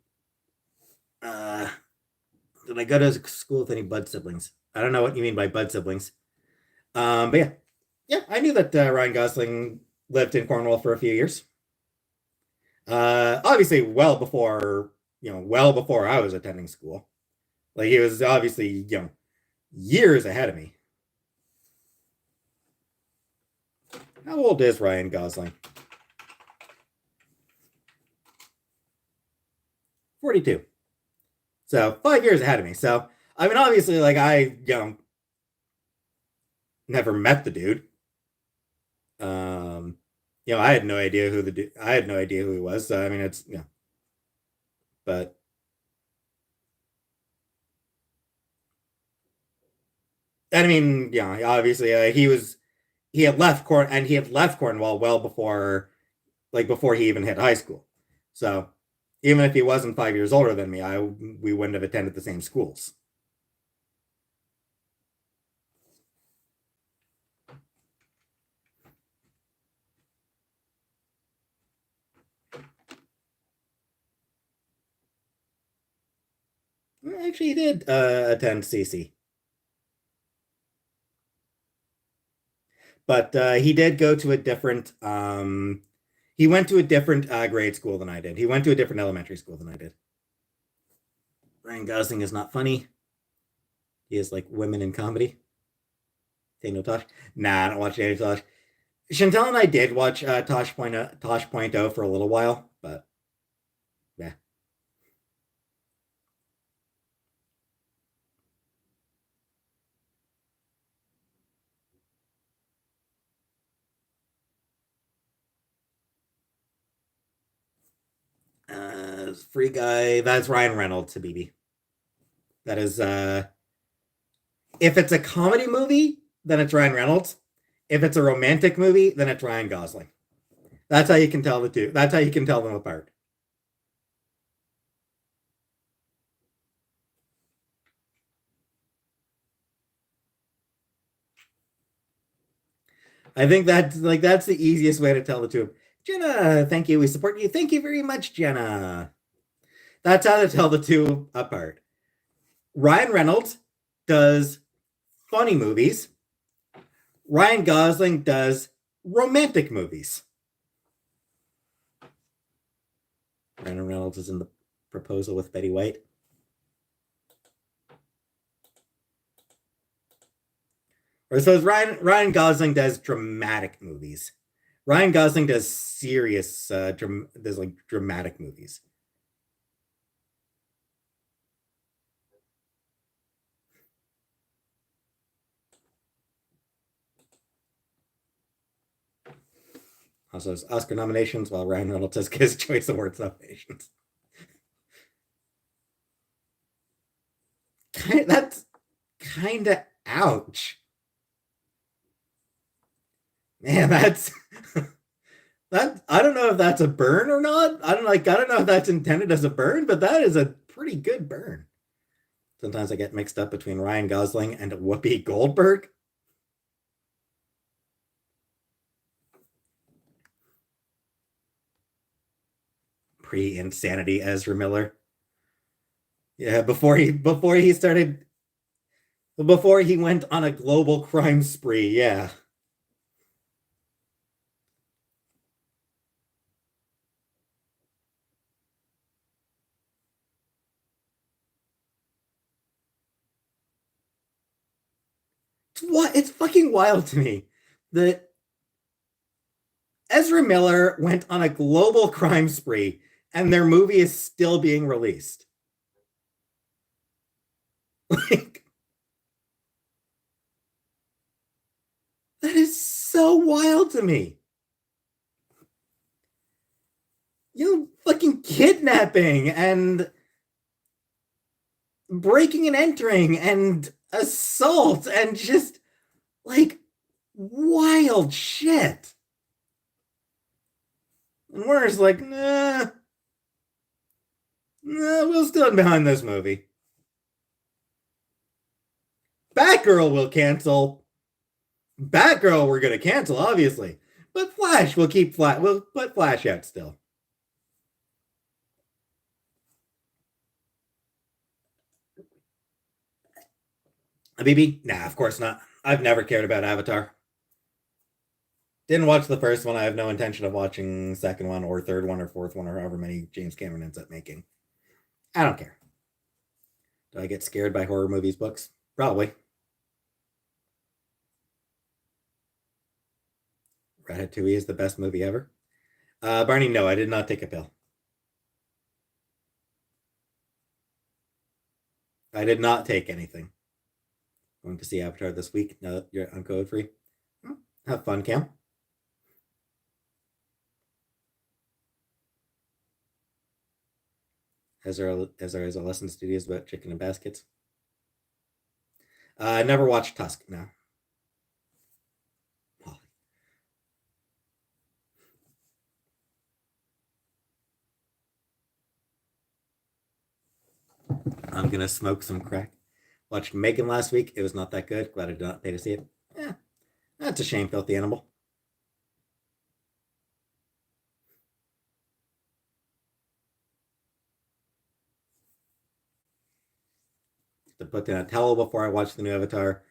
Did I go to school with any Bud siblings? I don't know what you mean by Bud siblings. But yeah, I knew that Ryan Gosling lived in Cornwall for a few years. Obviously, well before I was attending school. Like, he was obviously years ahead of me. How old is Ryan Gosling? 42. So 5 years ahead of me. So I mean, obviously, like, I never met the dude. I had no idea I had no idea who he was. So I mean, it's but I mean, obviously he had left Cornwall well before before he even hit high school. So even if he wasn't 5 years older than me, I we wouldn't have attended the same schools. Actually, he did attend CC, but he did go to a different. He went to a different grade school than I did. He went to a different elementary school than I did. Ryan Gosling is not funny. He is like women in comedy. Daniel Tosh. Nah, I don't watch Daniel Tosh. Chantel and I did watch Tosh Point oh for a little while, but yeah. Free Guy. That's Ryan Reynolds, Habibi. That is if it's a comedy movie, then it's Ryan Reynolds. If it's a romantic movie, then it's Ryan Gosling. That's how you can tell the two. That's how you can tell them apart. I think that's the easiest way to tell the two. Jenna, thank you. We support you. Thank you very much, Jenna. That's how to tell the two apart. Ryan Reynolds does funny movies. Ryan Gosling does romantic movies. Ryan Reynolds is in The Proposal with Betty White. Or so Ryan Gosling does dramatic movies. Ryan Gosling does serious does like dramatic movies. Also has Oscar nominations, while Ryan Reynolds has Kids Choice Awards nominations. That's kind of ouch. Man, that's that. I don't know if that's a burn or not. I don't know if that's intended as a burn, but that is a pretty good burn. Sometimes I get mixed up between Ryan Gosling and Whoopi Goldberg. Pre-insanity Ezra Miller. Yeah, before he went on a global crime spree. Yeah. It's fucking wild to me that Ezra Miller went on a global crime spree and their movie is still being released. Like, that is so wild to me. Fucking kidnapping and breaking and entering and assault and just like wild shit. And we're just like, nah, we'll stand behind this movie. Batgirl will cancel. Batgirl we're gonna cancel, obviously. But Flash will keep we'll put Flash out still. BB? Nah, of course not. I've never cared about Avatar. Didn't watch the first one. I have no intention of watching second one or third one or fourth one or however many James Cameron ends up making. I don't care. Do I get scared by horror movies, books? Probably. Ratatouille is the best movie ever. Barney, no, I did not take a pill. I did not take anything. Going to see Avatar this week. Now that you're on code free. Have fun, Cam. as there is a lesson studios about chicken and baskets. I never watched Tusk. No. I'm gonna smoke some crack. Watched Megan last week. It was not that good. Glad I did not pay to see it. Yeah, that's a shame, filthy animal. To put down a towel before I watch the new Avatar.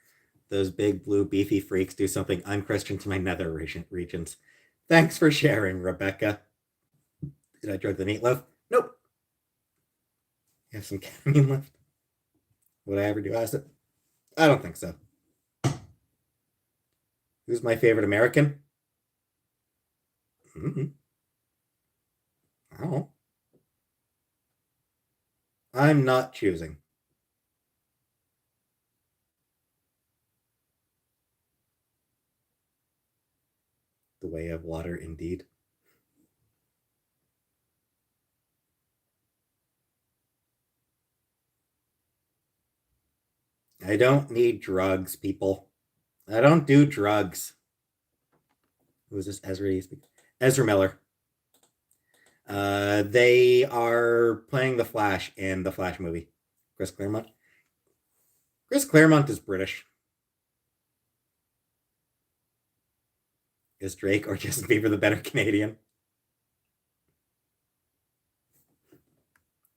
Those big blue beefy freaks do something unchristian to my nether regions. Thanks for sharing, Rebecca. Did I drug the meatloaf? Nope. You have some ketamine left? Would I ever do acid? I don't think so. Who's my favorite American? Mm-hmm. I don't know. I'm not choosing. The Way of Water, indeed. I don't need drugs, people. I don't do drugs. Who is this? Ezra Miller. They are playing the Flash in the Flash movie. Chris Claremont. Chris Claremont is British. Is Drake or Justin Bieber the better Canadian?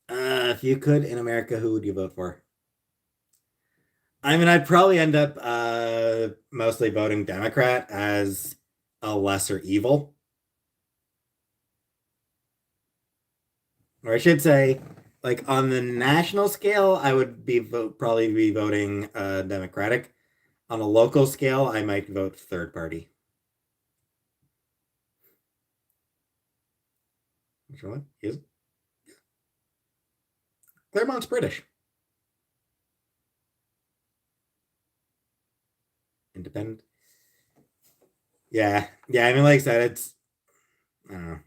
If you could in America, who would you vote for? I mean, I'd probably end up mostly voting Democrat as a lesser evil. Or I should say, like on the national scale, I would probably be voting Democratic. On a local scale, I might vote third party. Which one is? Claremont's British. Independent. Yeah. I mean, like I said, it's. I don't know.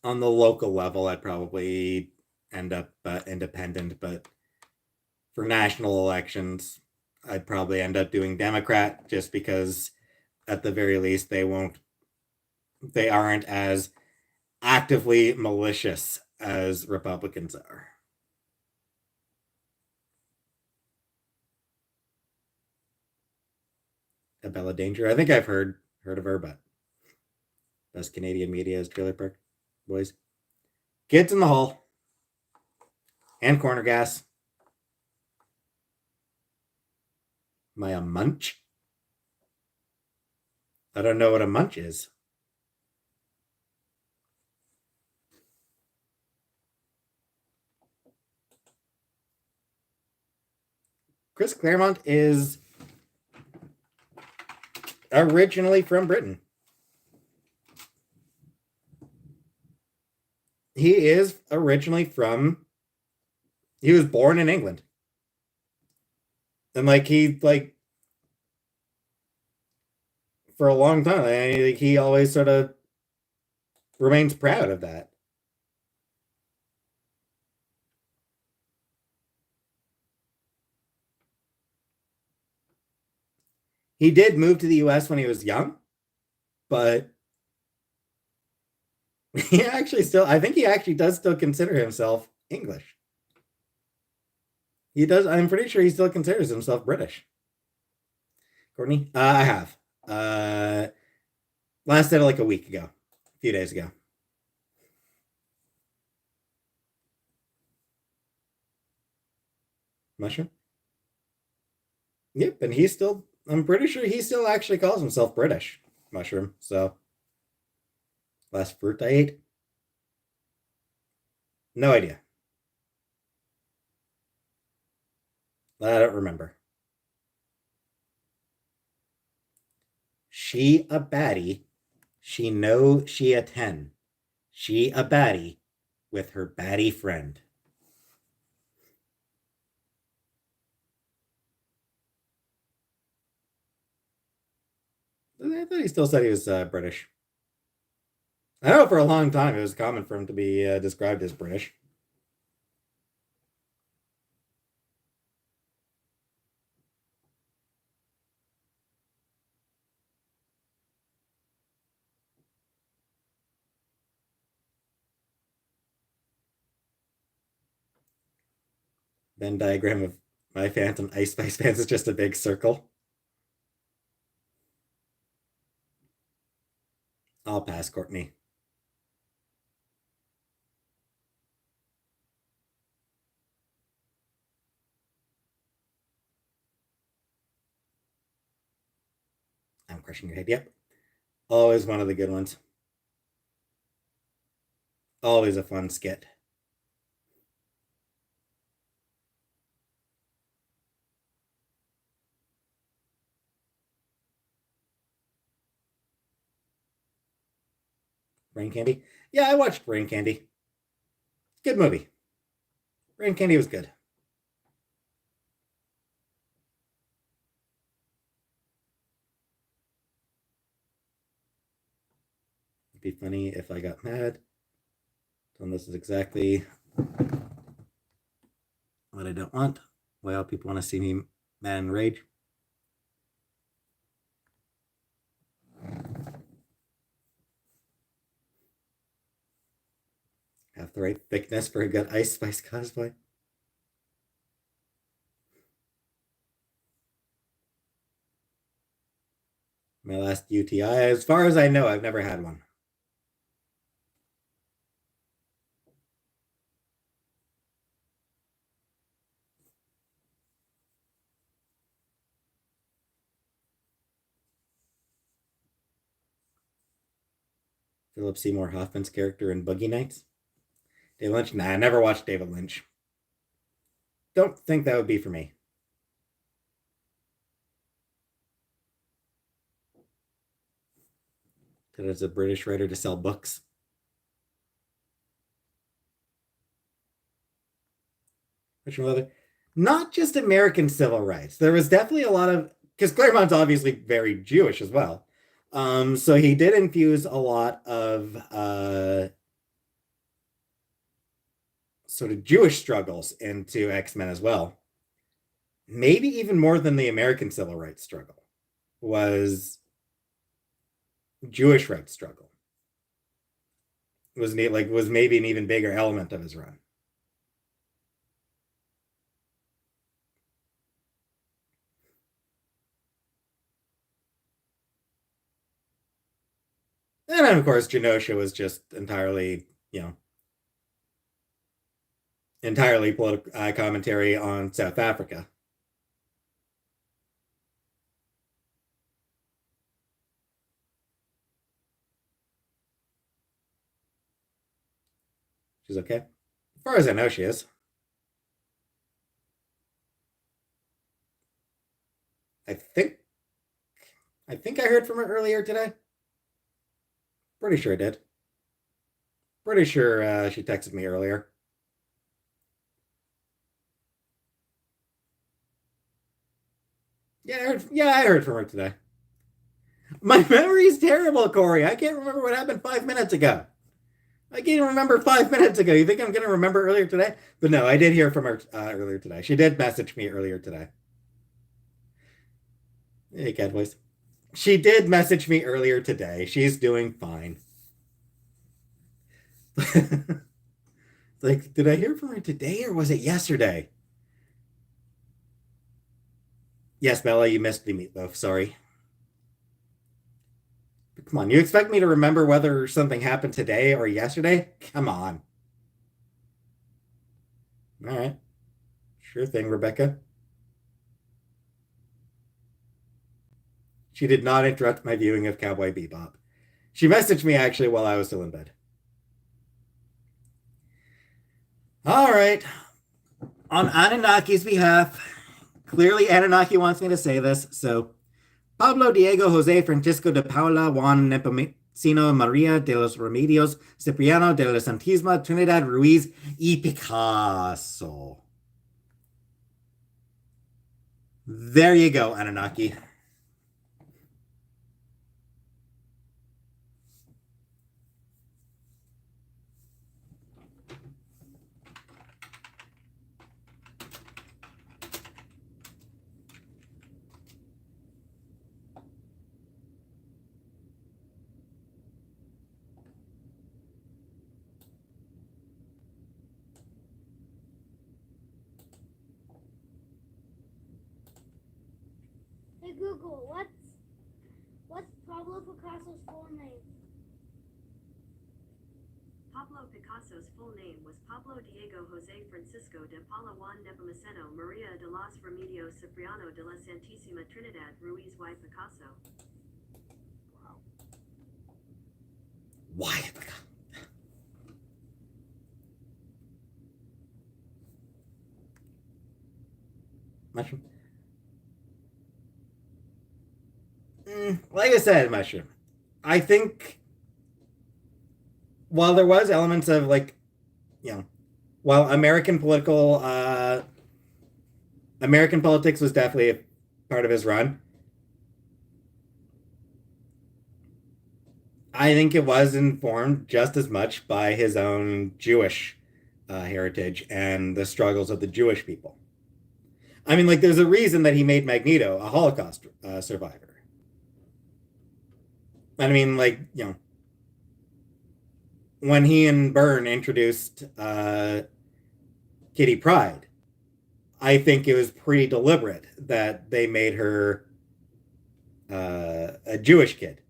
On the local level, I'd probably end up independent, but for national elections, I'd probably end up doing Democrat just because, at the very least, they aren't as actively malicious as Republicans are. Bella Danger. I think I've heard of her, but best Canadian media is Trailer Park Boys. Kids in the Hall. And Corner Gas. Am I a munch? I don't know what a munch is. Chris Claremont is originally from Britain. He is originally from. He was born in England. And for a long time, he always sort of remains proud of that. He did move to the US when he was young, but I think he actually does still consider himself English. He does. I'm pretty sure he still considers himself British. Courtney, I have. Last did like a week ago, a few days ago. Mushroom. Yep, and I'm pretty sure he still actually calls himself British. Mushroom. So, last fruit I ate. No idea. I don't remember. She a baddie. She know she a 10. She a baddie with her baddie friend. I thought he still said he was British. I know for a long time it was common for him to be described as British. Venn diagram of my fans and Ice Spice fans is just a big circle. I'll pass, Courtney. I'm crushing your head. Yep. Always one of the good ones. Always a fun skit. Brain Candy? Yeah, I watched Brain Candy. Good movie. Brain Candy was good. It'd be funny if I got mad. And this is exactly what I don't want. Well, people want to see me mad and rage. Have the right thickness for a good Ice Spice cosplay. My last UTI, as far as I know, I've never had one. Philip Seymour Hoffman's character in Boogie Nights. David Lynch? Nah, I never watched David Lynch. Don't think that would be for me. Because it's a British writer to sell books. Not just American civil rights. There was definitely a lot of, because Claremont's obviously very Jewish as well. So he did infuse a lot of sort of Jewish struggles into X-Men as well. Maybe even more than the American civil rights struggle was Jewish rights struggle. Was maybe an even bigger element of his run. And then, of course, Genosha was just entirely, entirely political commentary on South Africa. She's okay. As far as I know, she is. I think I heard from her earlier today. Pretty sure I did. Pretty sure she texted me earlier. I heard from her today. My memory is terrible, Corey. I can't remember what happened 5 minutes ago. I can't remember 5 minutes ago. You think I'm going to remember earlier today? But no, I did hear from her earlier today. She did message me earlier today. Hey, cat voice. She did message me earlier today. She's doing fine. Like, did I hear from her today or was it yesterday? Yes, Bella, you missed the meatloaf. Sorry. Come on, you expect me to remember whether something happened today or yesterday? Come on. All right. Sure thing, Rebecca. She did not interrupt my viewing of Cowboy Bebop. She messaged me actually while I was still in bed. All right. On Anunnaki's behalf, clearly Anunnaki wants me to say this, so Pablo Diego Jose Francisco de Paula Juan Nepomuceno Maria de los Remedios Cipriano de la Santisma Trinidad Ruiz y Picasso. There you go, Anunnaki. Google, what's Pablo Picasso's full name? Pablo Picasso's full name was Pablo Diego José Francisco de Paula Juan Nepomuceno María de los Remedios Cipriano de la Santísima Trinidad Ruiz y Picasso. Wow. Why? Mushroom. Like I said, Mushroom. I think while there was elements of like, while American politics was definitely a part of his run, I think it was informed just as much by his own Jewish heritage and the struggles of the Jewish people. I mean, like, there's a reason that he made Magneto a Holocaust survivor. I mean, like, when he and Byrne introduced Kitty Pryde, I think it was pretty deliberate that they made her a Jewish kid.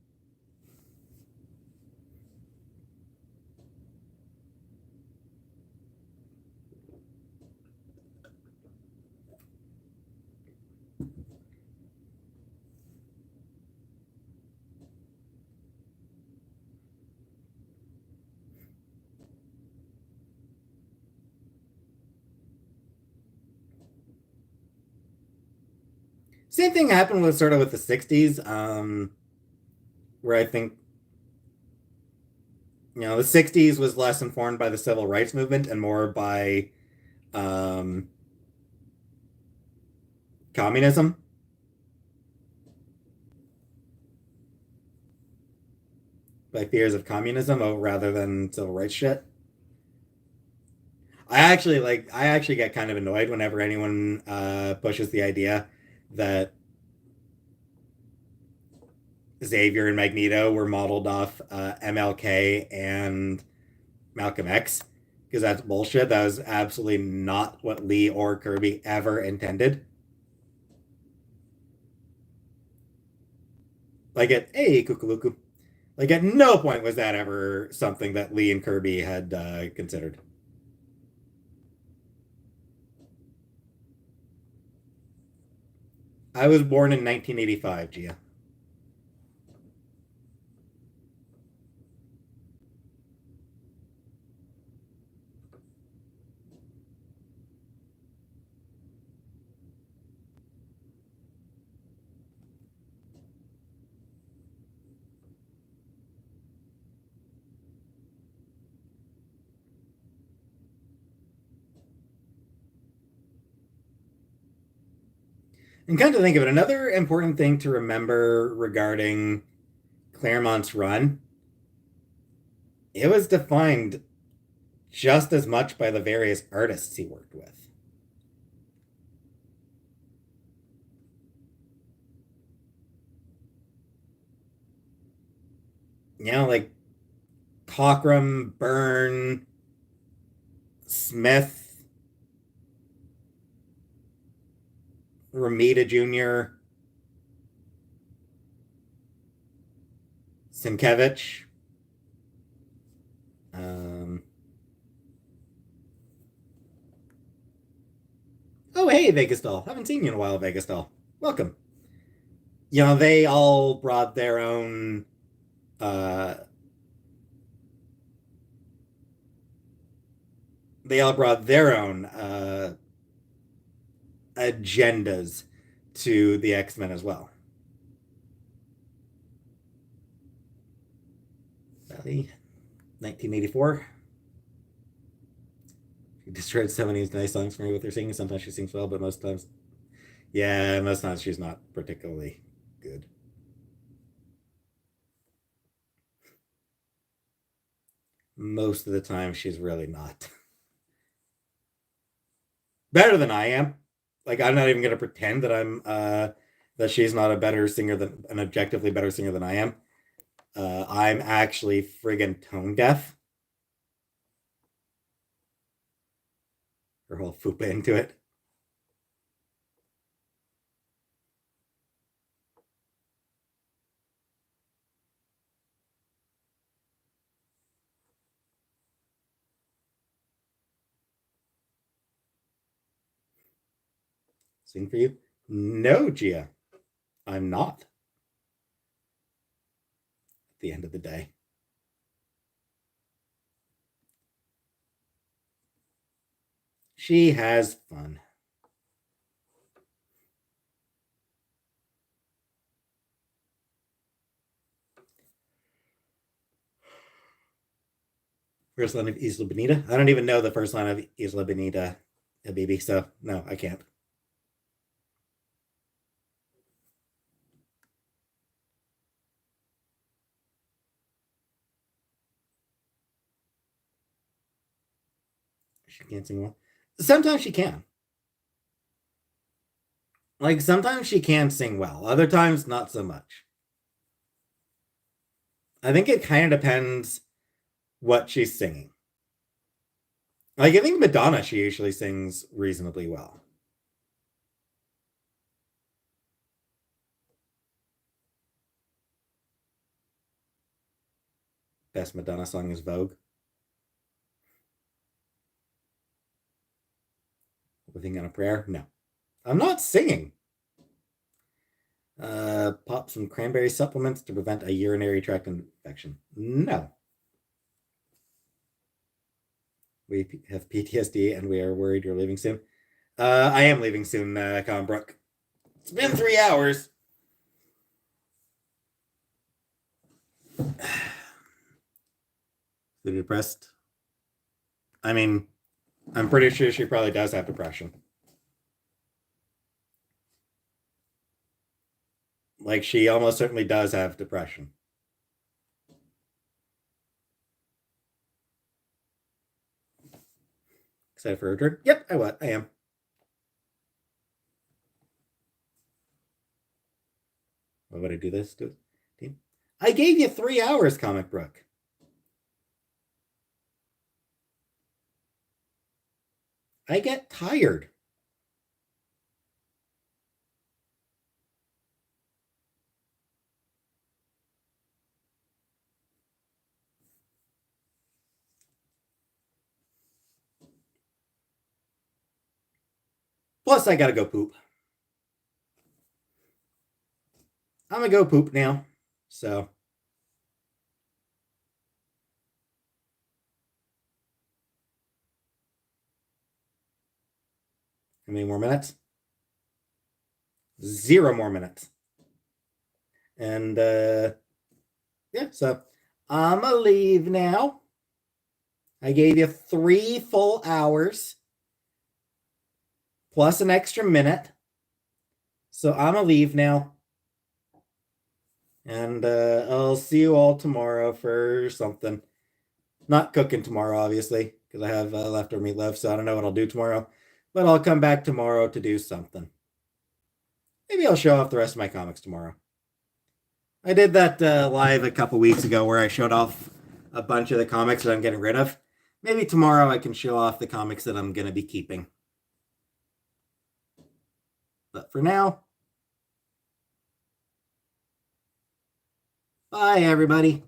Same thing happened with sort of with the 60s, where I think, the 60s was less informed by the civil rights movement and more by communism. By fears of communism rather than civil rights shit. I actually get kind of annoyed whenever anyone pushes the idea that Xavier and Magneto were modeled off MLK and Malcolm X, because that's bullshit. That was absolutely not what Lee or Kirby ever intended. Like Kukaluku. Like at no point was that ever something that Lee and Kirby had considered. I was born in 1985, Gia. And kind of think of it, another important thing to remember regarding Claremont's run, it was defined just as much by the various artists he worked with. Like Cockrum, Byrne, Smith, Romita Jr., Sienkiewicz. Oh, hey, Vegas Doll. Haven't seen you in a while, Vegas Doll. Welcome. They all brought their own agendas to the X-Men as well. Valley, 1984. She destroyed so many nice songs for me with her singing. Sometimes she sings well, but most times she's not particularly good. Most of the time, she's really not. Better than I am. Like, I'm not even going to pretend that I'm that she's not an objectively better singer than I am. I'm actually friggin' tone deaf. Her whole fupa into it. Sing for you? No, Gia. I'm not. At the end of the day. She has fun. First line of Isla Bonita? I don't even know the first line of Isla Bonita, Habibi, so no, I can't. She can't sing well. Sometimes she can. Like, sometimes she can sing well. Other times, not so much. I think it kind of depends what she's singing. Like, I think Madonna, she usually sings reasonably well. Best Madonna song is Vogue. Living on a Prayer? No. I'm not singing. Pop some cranberry supplements to prevent a urinary tract infection. No. We have PTSD and we are worried you're leaving soon. I am leaving soon, Colin Brooke. It's been 3 hours. So depressed? I mean, I'm pretty sure she probably does have depression. Like, she almost certainly does have depression. Excited for her turn? Yep, I am. Why would I do this? I gave you 3 hours, Comic Brook. I get tired. Plus, I gotta go poop. I'm gonna go poop now. So. How many more minutes? 0 more minutes. And, yeah, so I'm gonna leave now. I gave you 3 full hours. Plus an extra minute. So I'm gonna leave now. And I'll see you all tomorrow for something. Not cooking tomorrow, obviously, because I have leftover meatloaf, so I don't know what I'll do tomorrow. But I'll come back tomorrow to do something. Maybe I'll show off the rest of my comics tomorrow. I did that live a couple weeks ago where I showed off a bunch of the comics that I'm getting rid of. Maybe tomorrow I can show off the comics that I'm going to be keeping. But for now, bye, everybody.